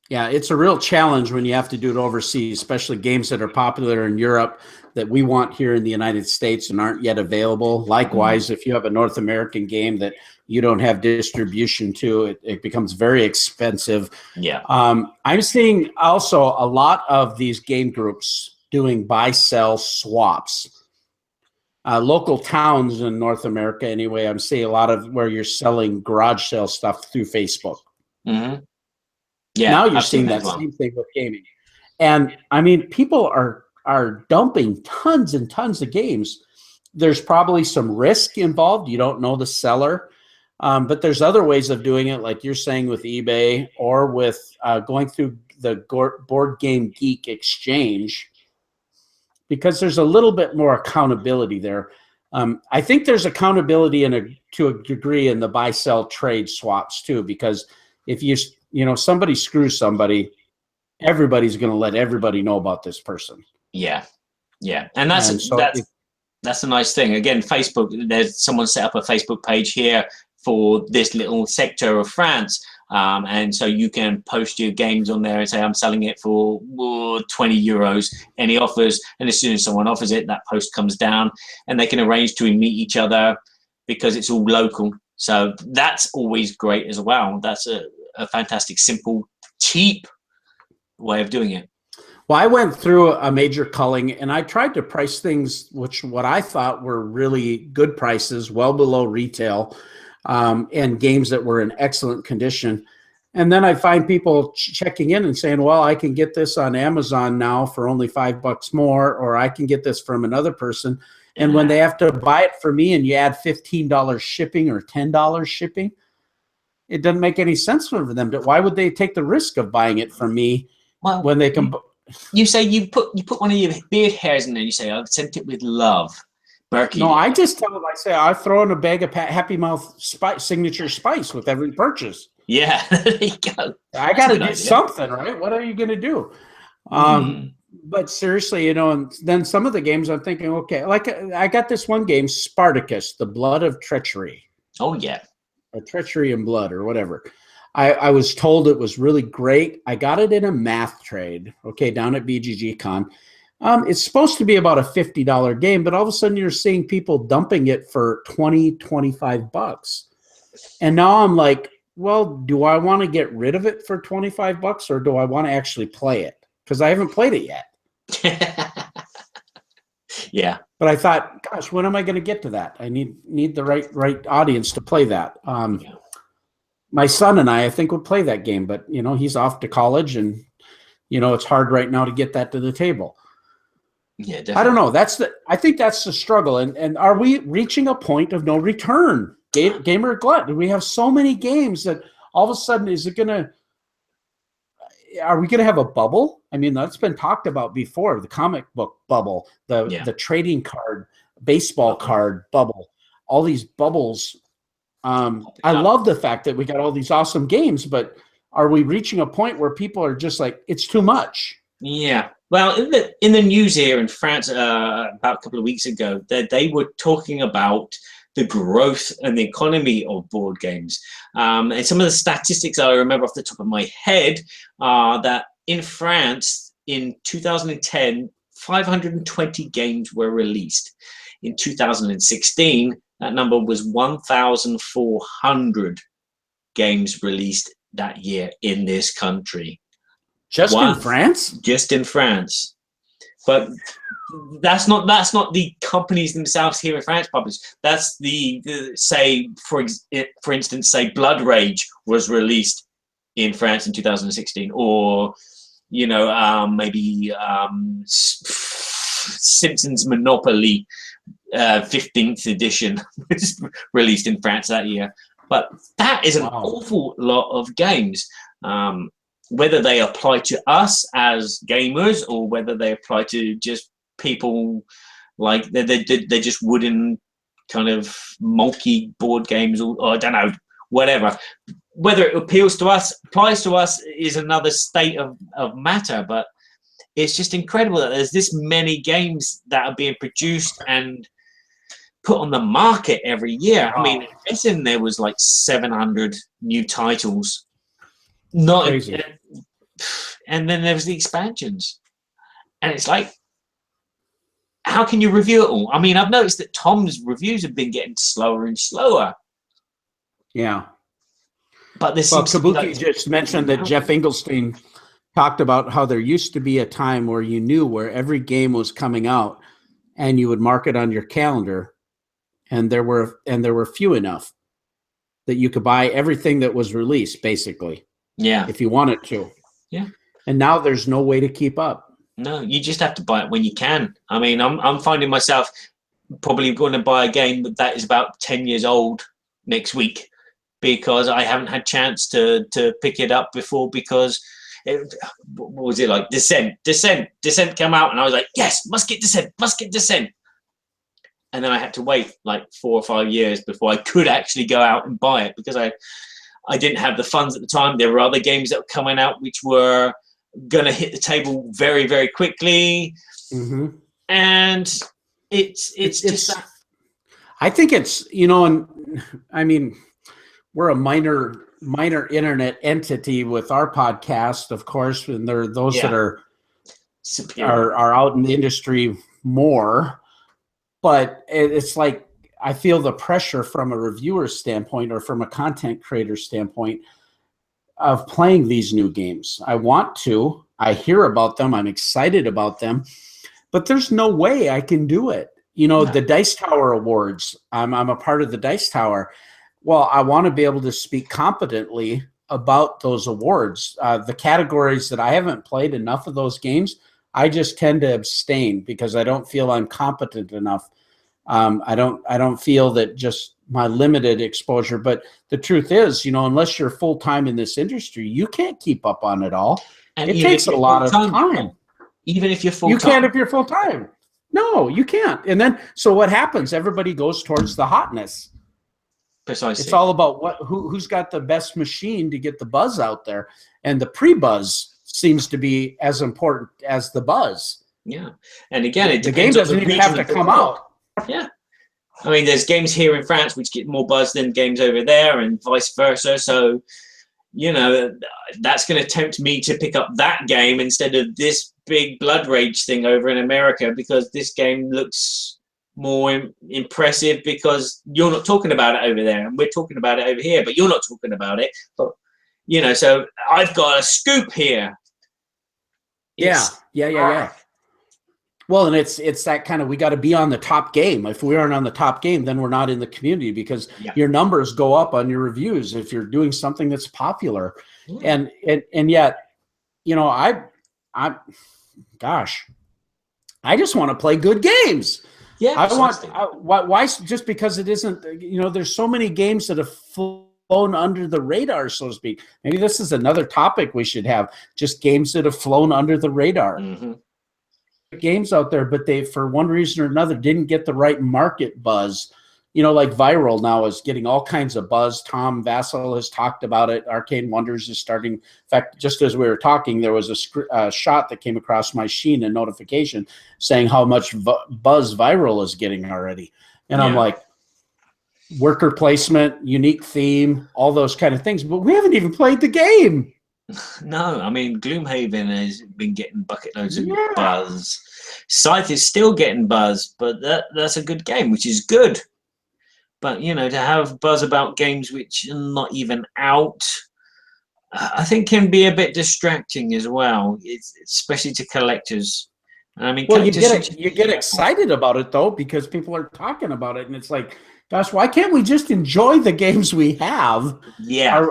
Yeah, it's a real challenge when you have to do it overseas, especially games that are popular in Europe that we want here in the United States and aren't yet available. Likewise, if you have a North American game that you don't have distribution to, it becomes very expensive. Yeah. I'm seeing also a lot of these game groups doing buy-sell swaps. Local towns in North America, anyway, I'm seeing a lot of where you're selling garage sale stuff through Facebook. Mm-hmm. Yeah, now you're seeing that same thing with gaming. And I mean, people are dumping tons and tons of games. There's probably some risk involved. You don't know the seller. But there's other ways of doing it, like you're saying with eBay or with going through the Board Game Geek exchange, because there's a little bit more accountability there. I think there's accountability to a degree in the buy-sell trade swaps too, because if somebody screws somebody, everybody's going to let everybody know about this person. Yeah, and that's a nice thing. Again, Facebook. There's someone set up a Facebook page here for this little sector of France. And so you can post your games on there and say, I'm selling it for 20 euros, any offers. And as soon as someone offers it, that post comes down and they can arrange to meet each other because it's all local. So that's always great as well. That's a fantastic, simple, cheap way of doing it. Well, I went through a major culling and I tried to price things what I thought were really good prices, well below retail. And games that were in excellent condition. And then I find people checking in and saying, well, I can get this on Amazon now for only $5 more, or I can get this from another person. And when they have to buy it for me and you add $15 shipping or $10 shipping, it doesn't make any sense for them. Why would they take the risk of buying it from me when they can? You say you put one of your beard hairs in there and you say, I've sent it with love. Berkey. No, I just tell them, I say, I throw in a bag of Happy Mouth signature spice with every purchase. Yeah, there you go. I got to do something, right? What are you going to do? But seriously, and then some of the games I'm thinking, okay, like I got this one game, Spartacus, The Blood of Treachery. Oh, yeah. Or Treachery and Blood or whatever. I was told it was really great. I got it in a math trade, down at BGG Con. It's supposed to be about a $50 game, but all of a sudden you're seeing people dumping it for $20, $25. And now I'm like, well, do I want to get rid of it for $25 or do I want to actually play it? Because I haven't played it yet. Yeah. But I thought, gosh, when am I going to get to that? I need the right audience to play that. My son and I think would play that game, but he's off to college and it's hard right now to get that to the table. Yeah, definitely. I don't know. I think that's the struggle. And are we reaching a point of no return? Gamer glut. We have so many games that all of a sudden are we going to have a bubble? I mean, that's been talked about before. The comic book bubble, the trading card, baseball card bubble. all these bubbles. I love the fact that we got all these awesome games, but are we reaching a point where people are just like, it's too much? Yeah. Well, in the news here in France about a couple of weeks ago, they were talking about the growth and the economy of board games. And some of the statistics I remember off the top of my head are that in France in 2010, 520 games were released. In 2016, that number was 1,400 games released that year in this country. In France? Just in France. But that's not the companies themselves here in France publish. That's the say, for instance, say Blood Rage was released in France in 2016, or maybe Simpsons Monopoly 15th edition was released in France that year. But that is an awful lot of games. Whether they apply to us as gamers or whether they apply to just people like they're just wooden kind of multi board games, or I don't know, whatever. Whether it applies to us is another state of matter. But it's just incredible that there's this many games that are being produced and put on the market every year. I mean, guessing there was like 700 new titles. Not crazy. And then there was the expansions, and it's like, how can you review it all? I mean, I've noticed that Tom's reviews have been getting slower and slower. Yeah. But this Kabuki just mentioned that Jeff Engelstein talked about how there used to be a time where you knew where every game was coming out and you would mark it on your calendar, and there were few enough that you could buy everything that was released, basically. Yeah. If you wanted to. Yeah. And now there's no way to keep up. No, you just have to buy it when you can. I mean, I'm finding myself probably going to buy a game that is about 10 years old next week, because I haven't had chance to pick it up before, because what was it like? Descent came out, and I was like, yes, must get Descent. And then I had to wait like 4 or 5 years before I could actually go out and buy it, because I didn't have the funds at the time. There were other games that were coming out which were going to hit the table very, very quickly. Mm-hmm. And it's just that. I think it's, and I mean, we're a minor internet entity with our podcast, of course, and there are those that are out in the industry more. But it's like, I feel the pressure from a reviewer standpoint or from a content creator standpoint of playing these new games. I want to. I hear about them. I'm excited about them. But there's no way I can do it. The Dice Tower Awards, I'm a part of the Dice Tower. Well, I want to be able to speak competently about those awards. The categories that I haven't played enough of those games, I just tend to abstain because I don't feel I'm competent enough. I don't feel that just my limited exposure, but the truth is, unless you're full time in this industry, you can't keep up on it all. And it takes a lot of time. Even if you're full time. You can't if you're full time. No, you can't. And then, so what happens? Everybody goes towards the hotness. Precisely. It's all about who's got the best machine to get the buzz out there. And the pre-buzz seems to be as important as the buzz. Yeah. And again, the game doesn't even have to come out. Yeah. I mean, there's games here in France which get more buzz than games over there, and vice versa. So, that's going to tempt me to pick up that game instead of this big Blood Rage thing over in America, because this game looks more impressive because you're not talking about it over there, and we're talking about it over here, but you're not talking about it. But, so I've got a scoop here. Yeah. Well, and it's that kind of, we got to be on the top game. If we aren't on the top game, then we're not in the community, because your numbers go up on your reviews if you're doing something that's popular. And yet, I just want to play good games. Yeah. Why just because it isn't, there's so many games that have flown under the radar, so to speak. Maybe this is another topic we should have, just games that have flown under the radar. Mm-hmm. Games out there, but they, for one reason or another, didn't get the right market buzz. you know, like Viral now is getting all kinds of buzz. Tom Vassell has talked about it. Arcane Wonders is starting. In fact, just as we were talking, there was a shot that came across my Sheen, a notification saying how much buzz Viral is getting already. And I'm like, worker placement, unique theme, all those kind of things. But we haven't even played the game. No, I mean, Gloomhaven has been getting bucket loads of buzz. Scythe is still getting buzz, but that's a good game, which is good. But, you know, to have buzz about games which are not even out, I think can be a bit distracting as well, especially to collectors. I mean, well, you get excited about it, though, because people are talking about it. And it's like, gosh, why can't we just enjoy the games we have? Yeah.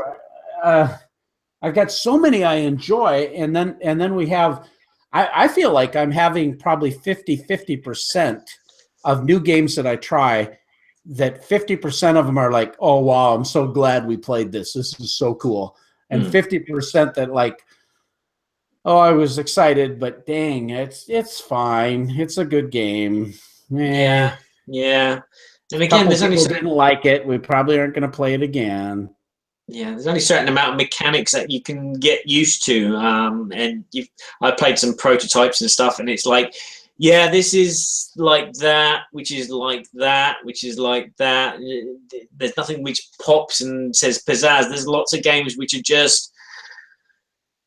I've got so many I enjoy. And then we have, I feel like I'm having probably 50% of new games that I try, that 50% of them are like, oh, wow, I'm so glad we played this. This is so cool. And 50% that like, oh, I was excited, but dang, it's fine. It's a good game. Yeah. And again, there's only didn't like it. We probably aren't going to play it again. Yeah, there's only a certain amount of mechanics that you can get used to. And I played some prototypes and stuff, and it's like, yeah, this is like that, which is like that, which is like that. There's nothing which pops and says pizzazz. There's lots of games which are just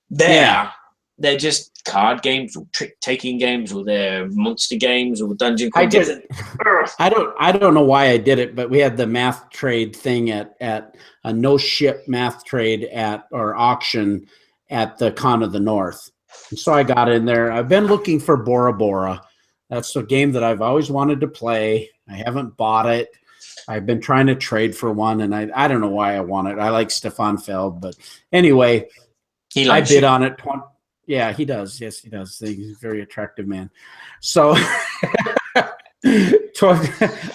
there. Yeah. They're just card games or trick-taking games, or they're monster games or dungeon crawlers. I don't know why I did it, but we had the math trade thing at a no-ship math trade or auction at the Con of the North. And so I got in there. I've been looking for Bora Bora. That's a game that I've always wanted to play. I haven't bought it. I've been trying to trade for one, and I don't know why I want it. I like Stefan Feld, but anyway, I bid on it. Yeah, he does. Yes, he does. He's a very attractive man. So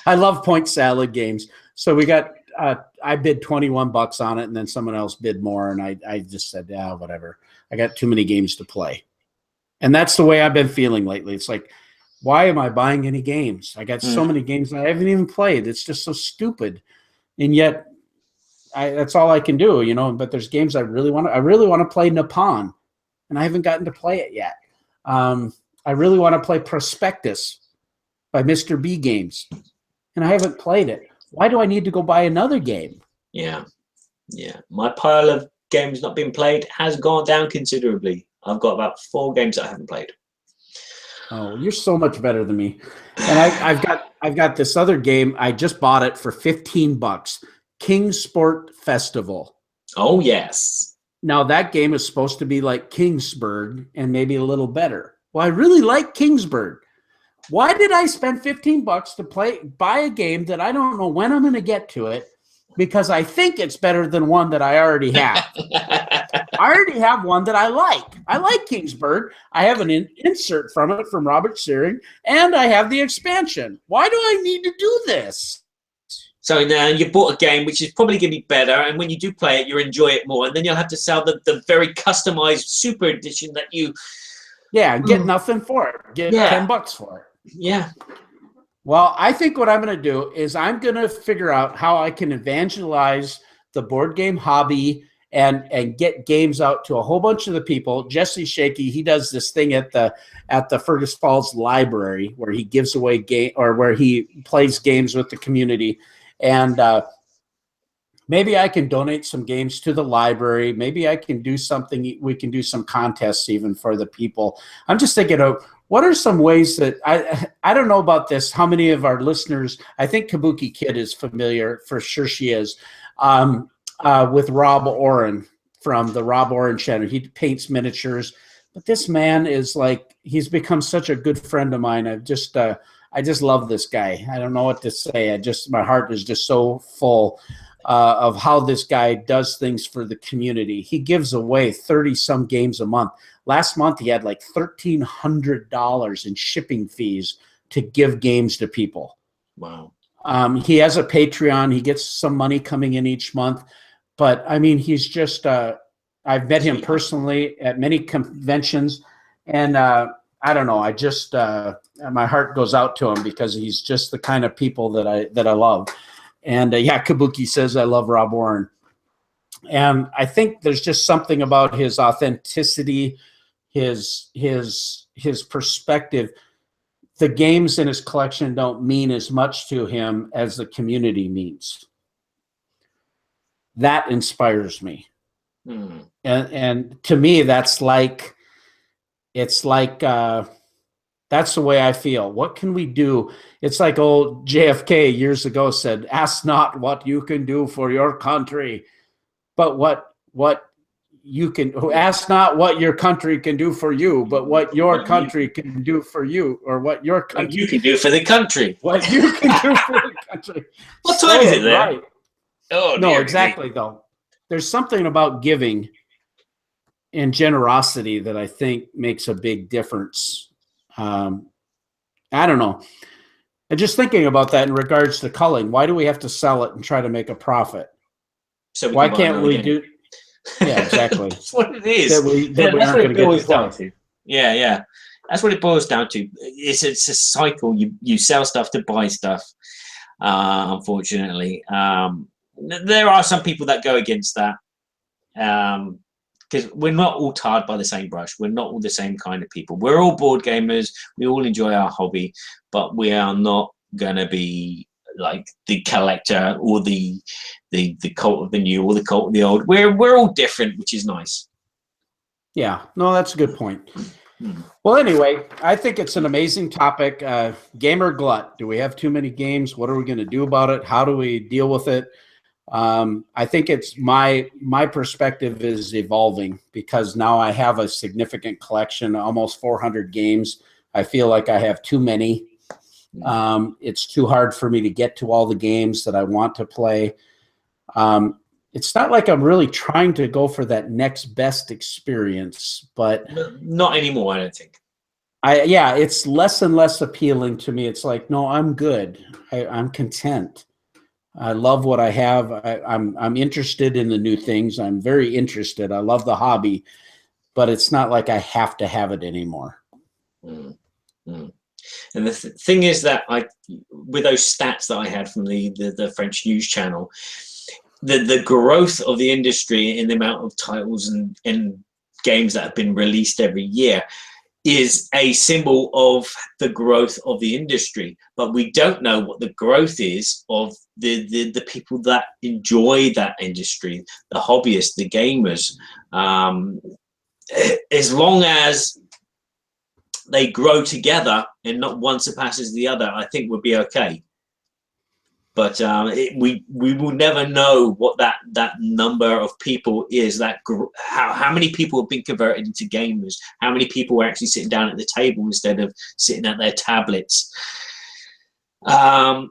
I love point salad games. So we got I bid $21 on it, and then someone else bid more, and I just said, yeah, whatever. I got too many games to play. And that's the way I've been feeling lately. It's like, why am I buying any games? I got so many games that I haven't even played. It's just so stupid. And yet that's all I can do, you know, but there's games I really want to play Nippon, and I haven't gotten to play it yet. I really want to play Prospectus by Mr. B Games, and I haven't played it. Why do I need to go buy another game? Yeah. My pile of games not being played has gone down considerably. I've got about 4 games that I haven't played. Oh, you're so much better than me. And I've got this other game. I just bought it for $15. King Sport Festival. Oh, yes. Now, that game is supposed to be like Kingsburg and maybe a little better. Well, I really like Kingsburg. Why did I spend $15 to buy a game that I don't know when I'm going to get to it, because I think it's better than one that I already have? I already have one that I like. I like Kingsburg. I have an insert from it from Robert Searing, and I have the expansion. Why do I need to do this? So now you bought a game which is probably going to be better, and when you do play it, you'll enjoy it more, and then you'll have to sell the very customized super edition that you... Yeah, get nothing for it. Get $10 for it. Yeah. Well, I think what I'm going to do is I'm going to figure out how I can evangelize the board game hobby and get games out to a whole bunch of the people. Jesse Shaky, he does this thing at the Fergus Falls Library where he gives away where he plays games with the community. And maybe I can donate some games to the library. Maybe I can do something. We can do some contests even for the people. I'm just thinking of what are some ways that I don't know about this. How many of our listeners? I think Kabuki Kid is familiar, for sure. She is with Rob Oren from the Rob Oren channel. He paints miniatures, but this man is like, he's become such a good friend of mine. I just love this guy. I don't know what to say. My heart is just so full of how this guy does things for the community. He gives away 30 some games a month. Last month, he had like $1,300 in shipping fees to give games to people. Wow. He has a Patreon. He gets some money coming in each month. But, I mean, he's just I've met him personally at many conventions. And I don't know. I just my heart goes out to him because he's just the kind of people that I love. And yeah, Kabuki says, I love Rob Warren. And I think there's just something about his authenticity, his perspective. The games in his collection don't mean as much to him as the community means. That inspires me. And to me, that's like, it's like, that's the way I feel. What can we do? It's like old JFK years ago said, ask not what you can do for your country, but what you can, ask not what your country can do for you, but what your country can do for you, or what your country, you can do for the country. What you can do for the country. What time is it there? Right. Oh, no, exactly, though. There's something about giving and generosity that I think makes a big difference. I don't know. And just thinking about that in regards to culling, why do we have to sell it and try to make a profit? So why can't we do? Yeah, exactly. That's what it is. That's what it boils down to. Yeah. That's what it boils down to. It's a cycle. You sell stuff to buy stuff. Unfortunately, there are some people that go against that. Because we're not all tarred by the same brush. We're not all the same kind of people. We're all board gamers. We all enjoy our hobby, but we are not going to be like the collector or the cult of the new or the cult of the old. We're all different, which is nice. Yeah, no, that's a good point. Well, anyway, I think it's an amazing topic. Gamer glut. Do we have too many games? What are we going to do about it? How do we deal with it? I think it's my perspective is evolving, because now I have a significant collection, almost 400 games. I feel like I have too many. It's too hard for me to get to all the games that I want to play. It's not like I'm really trying to go for that next best experience, but not anymore, I don't think. Yeah, it's less and less appealing to me. It's like, no, I'm good. I'm content. I love what I have. I'm interested in the new things. I'm very interested. I love the hobby, but it's not like I have to have it anymore. And the thing is that with those stats that I had from the French news channel, the growth of the industry in the amount of titles and games that have been released every year is a symbol of the growth of the industry. But we don't know what the growth is of the people that enjoy that industry, the hobbyists, the gamers. As long as they grow together and not one surpasses the other, I think we'll be okay. But we will never know what that number of people is. How many people have been converted into gamers? How many people are actually sitting down at the table instead of sitting at their tablets? As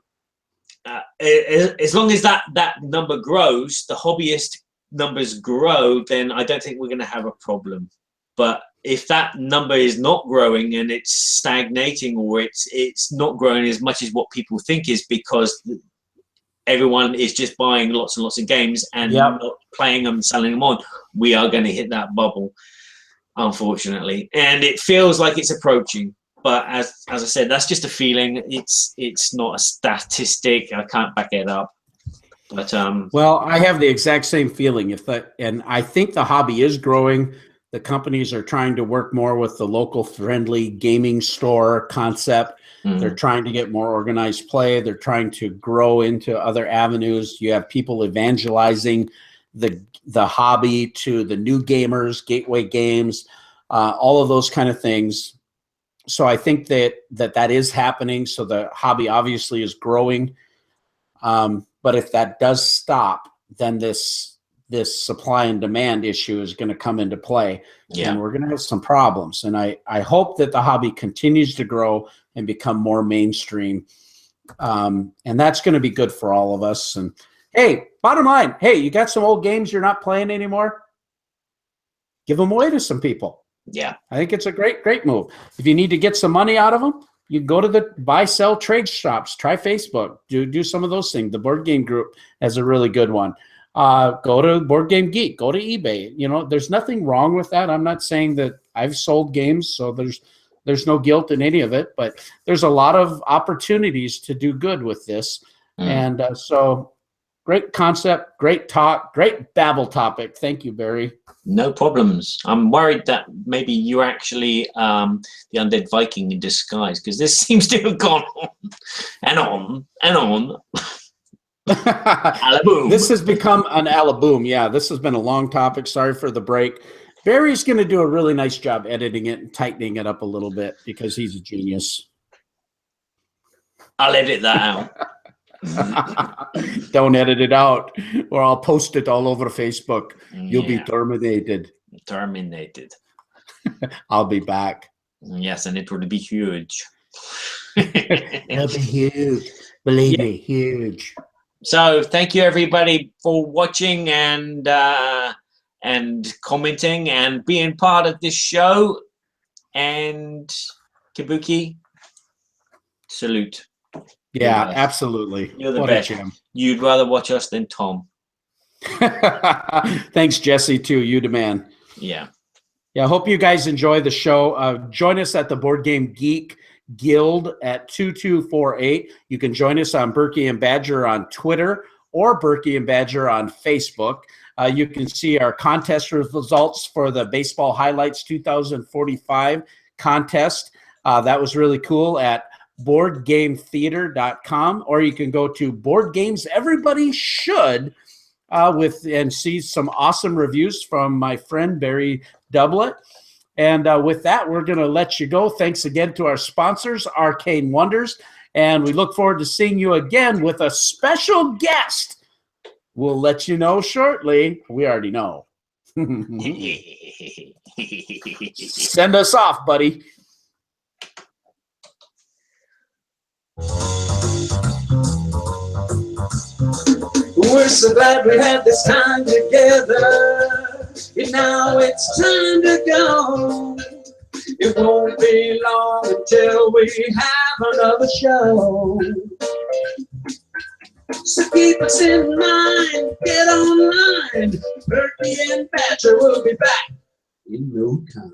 long as that number grows, the hobbyist numbers grow, then I don't think we're going to have a problem. But if that number is not growing and it's stagnating, or it's not growing as much as what people think is, because everyone is just buying lots and lots of games and not playing them, selling them on, we are going to hit that bubble, unfortunately. And it feels like it's approaching. But as I said, that's just a feeling. It's not a statistic. I can't back it up. But well, I have the exact same feeling. And I think the hobby is growing. The companies are trying to work more with the local friendly gaming store concept. They're trying to get more organized play. They're trying to grow into other avenues. You have people evangelizing the hobby to the new gamers, gateway games, all of those kind of things. So I think that is happening. So the hobby obviously is growing. But if that does stop, then this supply and demand issue is going to come into play, and we're going to have some problems. And I hope that the hobby continues to grow and become more mainstream. And that's going to be good for all of us. And hey, bottom line, hey, you got some old games you're not playing anymore? Give them away to some people. Yeah. I think it's a great move. If you need to get some money out of them, you go to the buy, sell, trade shops, try Facebook, do some of those things. The Board Game Group has a really good one. Go to Board Game Geek, go to eBay. You know, there's nothing wrong with that. I'm not saying that I've sold games, so there's no guilt in any of it, but there's a lot of opportunities to do good with this. And so great concept, great talk, great babble topic. Thank you, Barry. No problems. I'm worried that maybe you're actually the undead Viking in disguise, because this seems to have gone on and on and on. Alaboom. This has become an alaboom. Yeah, this has been a long topic. Sorry for the break. Barry's going to do a really nice job editing it and tightening it up a little bit because he's a genius. I'll edit that out. Don't edit it out, or I'll post it all over Facebook. You'll be terminated. Terminated. I'll be back. Yes, and it will be huge. It'll be huge. Believe me, huge. So thank you everybody for watching and commenting and being part of this show. And Kabuki, salute. Yeah, absolutely. You're the best. You'd rather watch us than Tom. Thanks, Jesse, too. You the man. Yeah. Yeah, I hope you guys enjoy the show. Join us at the Board Game Geek Guild at 2248. You can join us on Berkey and Badger on Twitter or Berkey and Badger on Facebook. You can see our contest results for the Baseball Highlights 2045 contest. That was really cool at boardgametheater.com, or you can go to Board Games Everybody Should and see some awesome reviews from my friend Barry Doublet. And with that, we're going to let you go. Thanks again to our sponsors, Arcane Wonders, and we look forward to seeing you again with a special guest. We'll let you know shortly. We already know. Send us off, buddy. We're so glad we had this time together, and now it's time to go. It won't be long until we have another show. So keep us in mind, get online. Berkey and Badger will be back in no time.